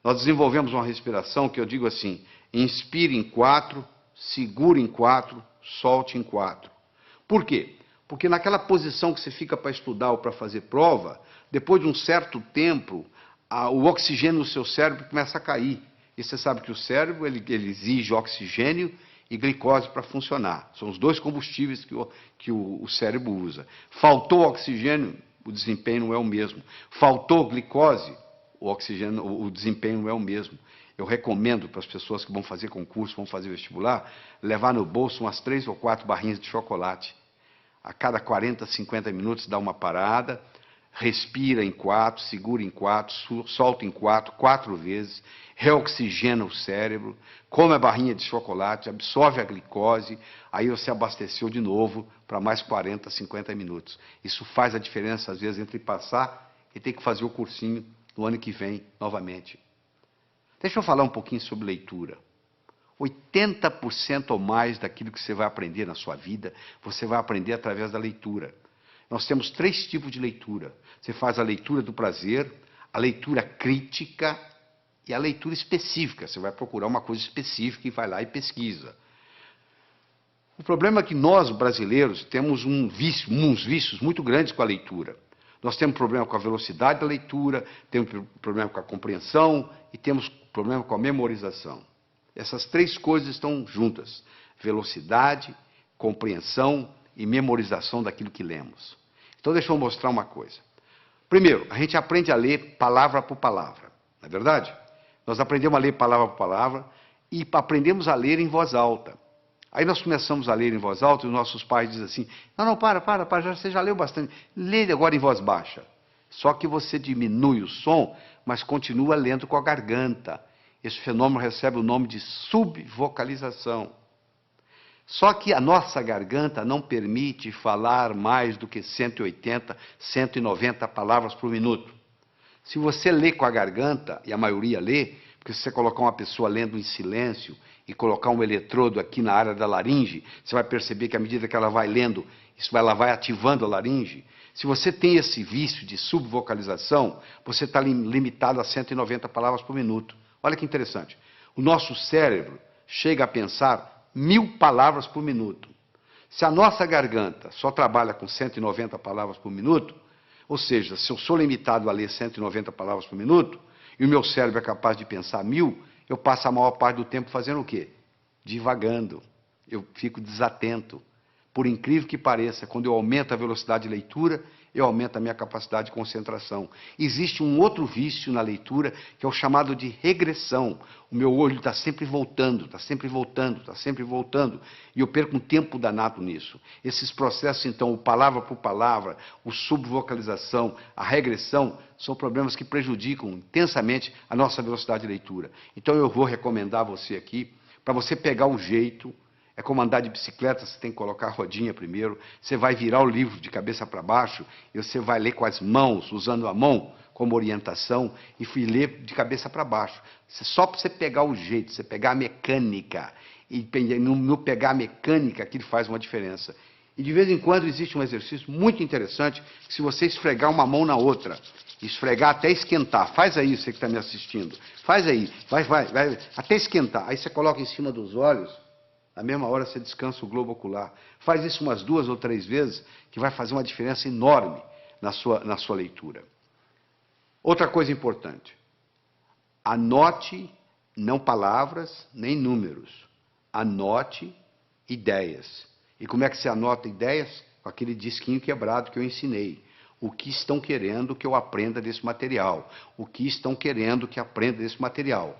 Speaker 1: Nós desenvolvemos uma respiração que eu digo assim, inspire em 4, segure em 4, solte em 4. Por quê? Porque naquela posição que você fica para estudar ou para fazer prova, depois de um certo tempo, o oxigênio no seu cérebro começa a cair. E você sabe que o cérebro ele exige oxigênio e glicose para funcionar. São os dois combustíveis que o cérebro usa. Faltou oxigênio, o desempenho não é o mesmo. Faltou glicose, o desempenho não é o mesmo. Eu recomendo para as pessoas que vão fazer concurso, vão fazer vestibular, levar no bolso umas 3 ou 4 barrinhas de chocolate. A cada 40, 50 minutos dá uma parada, respira em 4, segura em 4, solta em 4, 4 vezes, reoxigena o cérebro, come a barrinha de chocolate, absorve a glicose, aí você abasteceu de novo para mais 40, 50 minutos. Isso faz a diferença, às vezes, entre passar e ter que fazer o cursinho no ano que vem, novamente. Deixa eu falar um pouquinho sobre leitura. 80% ou mais daquilo que você vai aprender na sua vida, você vai aprender através da leitura. Nós temos 3 tipos de leitura. Você faz a leitura do prazer, a leitura crítica e a leitura específica. Você vai procurar uma coisa específica e vai lá e pesquisa. O problema é que nós, brasileiros, temos uns vícios muito grandes com a leitura. Nós temos problema com a velocidade da leitura, temos problema com a compreensão e temos problema com a memorização. Essas 3 coisas estão juntas: velocidade, compreensão e memorização daquilo que lemos. Então, deixa eu mostrar uma coisa. Primeiro, a gente aprende a ler palavra por palavra, não é verdade? Nós aprendemos a ler palavra por palavra e aprendemos a ler em voz alta. Aí nós começamos a ler em voz alta e os nossos pais dizem assim, não, para, você já leu bastante, lê agora em voz baixa. Só que você diminui o som, mas continua lendo com a garganta. Esse fenômeno recebe o nome de subvocalização. Só que a nossa garganta não permite falar mais do que 180, 190 palavras por minuto. Se você lê com a garganta, e a maioria lê, porque se você colocar uma pessoa lendo em silêncio e colocar um eletrodo aqui na área da laringe, você vai perceber que à medida que ela vai lendo, ela vai ativando a laringe. Se você tem esse vício de subvocalização, você está limitado a 190 palavras por minuto. Olha que interessante. O nosso cérebro chega a pensar 1000 palavras por minuto. Se a nossa garganta só trabalha com 190 palavras por minuto, ou seja, se eu sou limitado a ler 190 palavras por minuto, e o meu cérebro é capaz de pensar 1000, eu passo a maior parte do tempo fazendo o quê? Divagando. Eu fico desatento. Por incrível que pareça, quando eu aumento a velocidade de leitura, eu aumento a minha capacidade de concentração. Existe um outro vício na leitura, que é o chamado de regressão. O meu olho está sempre voltando, está sempre voltando, está sempre voltando, e eu perco um tempo danado nisso. Esses processos, então, o palavra por palavra, o subvocalização, a regressão, são problemas que prejudicam intensamente a nossa velocidade de leitura. Então, eu vou recomendar a você aqui, para você pegar o jeito. É como andar de bicicleta, você tem que colocar a rodinha primeiro, você vai virar o livro de cabeça para baixo, e você vai ler com as mãos, usando a mão como orientação, e ler de cabeça para baixo. Só para você pegar o jeito, você pegar a mecânica, e no pegar a mecânica, aquilo faz uma diferença. E de vez em quando existe um exercício muito interessante, que se você esfregar uma mão na outra, Esfregar até esquentar. Faz aí, você que está me assistindo. Faz aí. Vai, até esquentar. Aí você coloca em cima dos olhos. Na mesma hora você descansa o globo ocular. Faz isso umas 2 ou 3 vezes, que vai fazer uma diferença enorme na sua leitura. Outra coisa importante. Anote não palavras nem números. Anote ideias. E como é que você anota ideias? Com aquele disquinho quebrado que eu ensinei. O que estão querendo que eu aprenda desse material? O que estão querendo que aprenda desse material?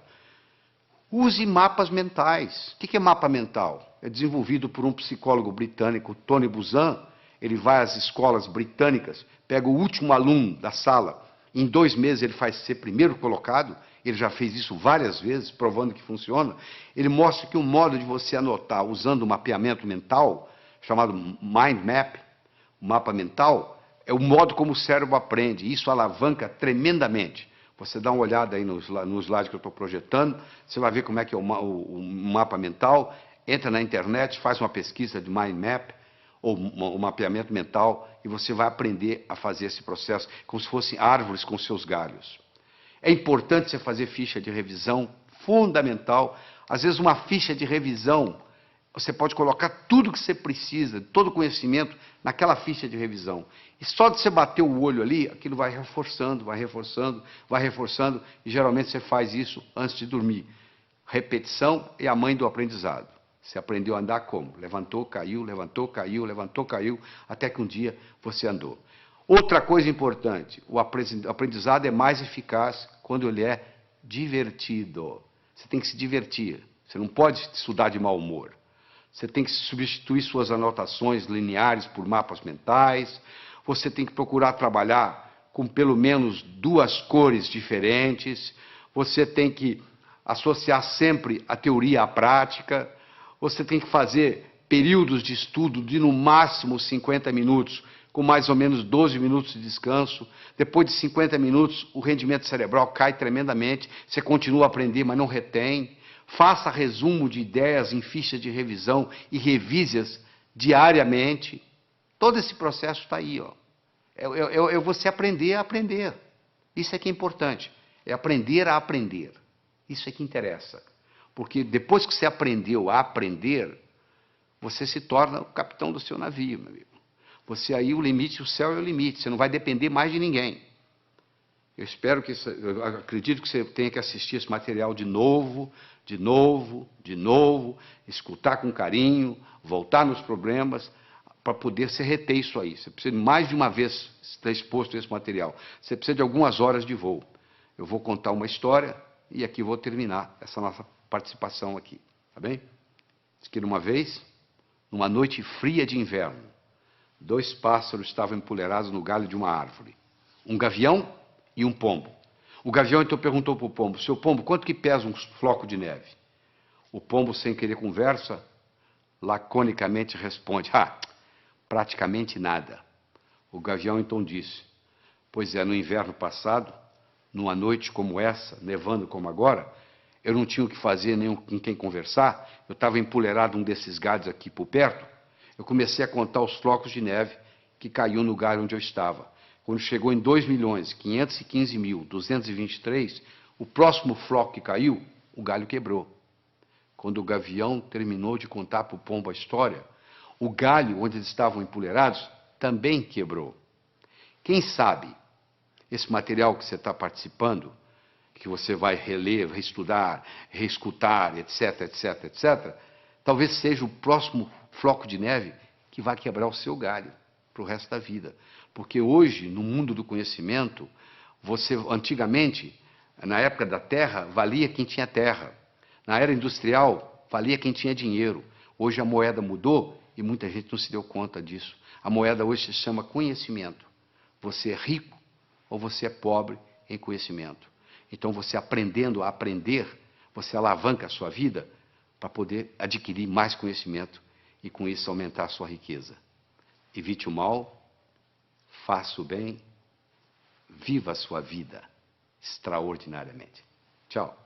Speaker 1: Use mapas mentais. O que é mapa mental? É desenvolvido por um psicólogo britânico, Tony Buzan. Ele vai às escolas britânicas, pega o último aluno da sala, em 2 meses ele faz ser primeiro colocado, ele já fez isso várias vezes, provando que funciona. Ele mostra que o modo de você anotar usando o mapeamento mental, chamado mind map, o mapa mental, é o modo como o cérebro aprende. Isso alavanca tremendamente. Você dá uma olhada aí no slide que eu estou projetando, você vai ver como é que é o mapa mental. Entra na internet, faz uma pesquisa de mind map, ou o mapeamento mental, e você vai aprender a fazer esse processo como se fossem árvores com seus galhos. É importante você fazer ficha de revisão, fundamental. Às vezes uma ficha de revisão, você pode colocar tudo que você precisa, todo o conhecimento, naquela ficha de revisão. E só de você bater o olho ali, aquilo vai reforçando, vai reforçando, vai reforçando, e geralmente você faz isso antes de dormir. Repetição é a mãe do aprendizado. Você aprendeu a andar como? Levantou, caiu, levantou, caiu, levantou, caiu, até que um dia você andou. Outra coisa importante, o aprendizado é mais eficaz quando ele é divertido. Você tem que se divertir. Você não pode estudar de mau humor. Você tem que substituir suas anotações lineares por mapas mentais. Você tem que procurar trabalhar com pelo menos 2 cores diferentes. Você tem que associar sempre a teoria à prática. Você tem que fazer períodos de estudo de no máximo 50 minutos, com mais ou menos 12 minutos de descanso. Depois de 50 minutos, o rendimento cerebral cai tremendamente. Você continua a aprender, mas não retém. Faça resumo de ideias em fichas de revisão e revise-as diariamente. Todo esse processo está aí. Ó. É você aprender a aprender. Isso é que é importante. É aprender a aprender. Isso é que interessa. Porque depois que você aprendeu a aprender, você se torna o capitão do seu navio, meu amigo. Você aí, o limite, o céu é o limite. Você não vai depender mais de ninguém. Eu espero que, eu acredito que você tenha que assistir esse material de novo, escutar com carinho, voltar nos problemas, para poder se reter isso aí. Você precisa mais de uma vez estar exposto a esse material. Você precisa de algumas horas de voo. Eu vou contar uma história e aqui vou terminar essa nossa participação aqui. Tá bem? Diz que uma vez, numa noite fria de inverno, 2 pássaros estavam empoleirados no galho de uma árvore. Um gavião e um pombo. O gavião então perguntou para o pombo: seu pombo, quanto que pesa um floco de neve? O pombo, sem querer conversa, laconicamente responde: praticamente nada. O gavião então disse: pois é, no inverno passado, numa noite como essa, nevando como agora, eu não tinha o que fazer, nem com quem conversar, eu estava empoleirado num desses galhos aqui por perto, eu comecei a contar os flocos de neve que caiu no galho onde eu estava. Quando chegou em 2.515.223, o próximo floco que caiu, o galho quebrou. Quando o gavião terminou de contar para o pombo a história, o galho onde eles estavam empoleirados também quebrou. Quem sabe esse material que você está participando, que você vai reler, reestudar, reescutar, etc., etc., etc., talvez seja o próximo floco de neve que vai quebrar o seu galho para o resto da vida. Porque hoje, no mundo do conhecimento, antigamente, na época da terra, valia quem tinha terra. Na era industrial, valia quem tinha dinheiro. Hoje a moeda mudou e muita gente não se deu conta disso. A moeda hoje se chama conhecimento. Você é rico ou você é pobre em conhecimento. Então, você aprendendo a aprender, você alavanca a sua vida para poder adquirir mais conhecimento e, com isso, aumentar a sua riqueza. Evite o mal, faça o bem, viva a sua vida extraordinariamente. Tchau.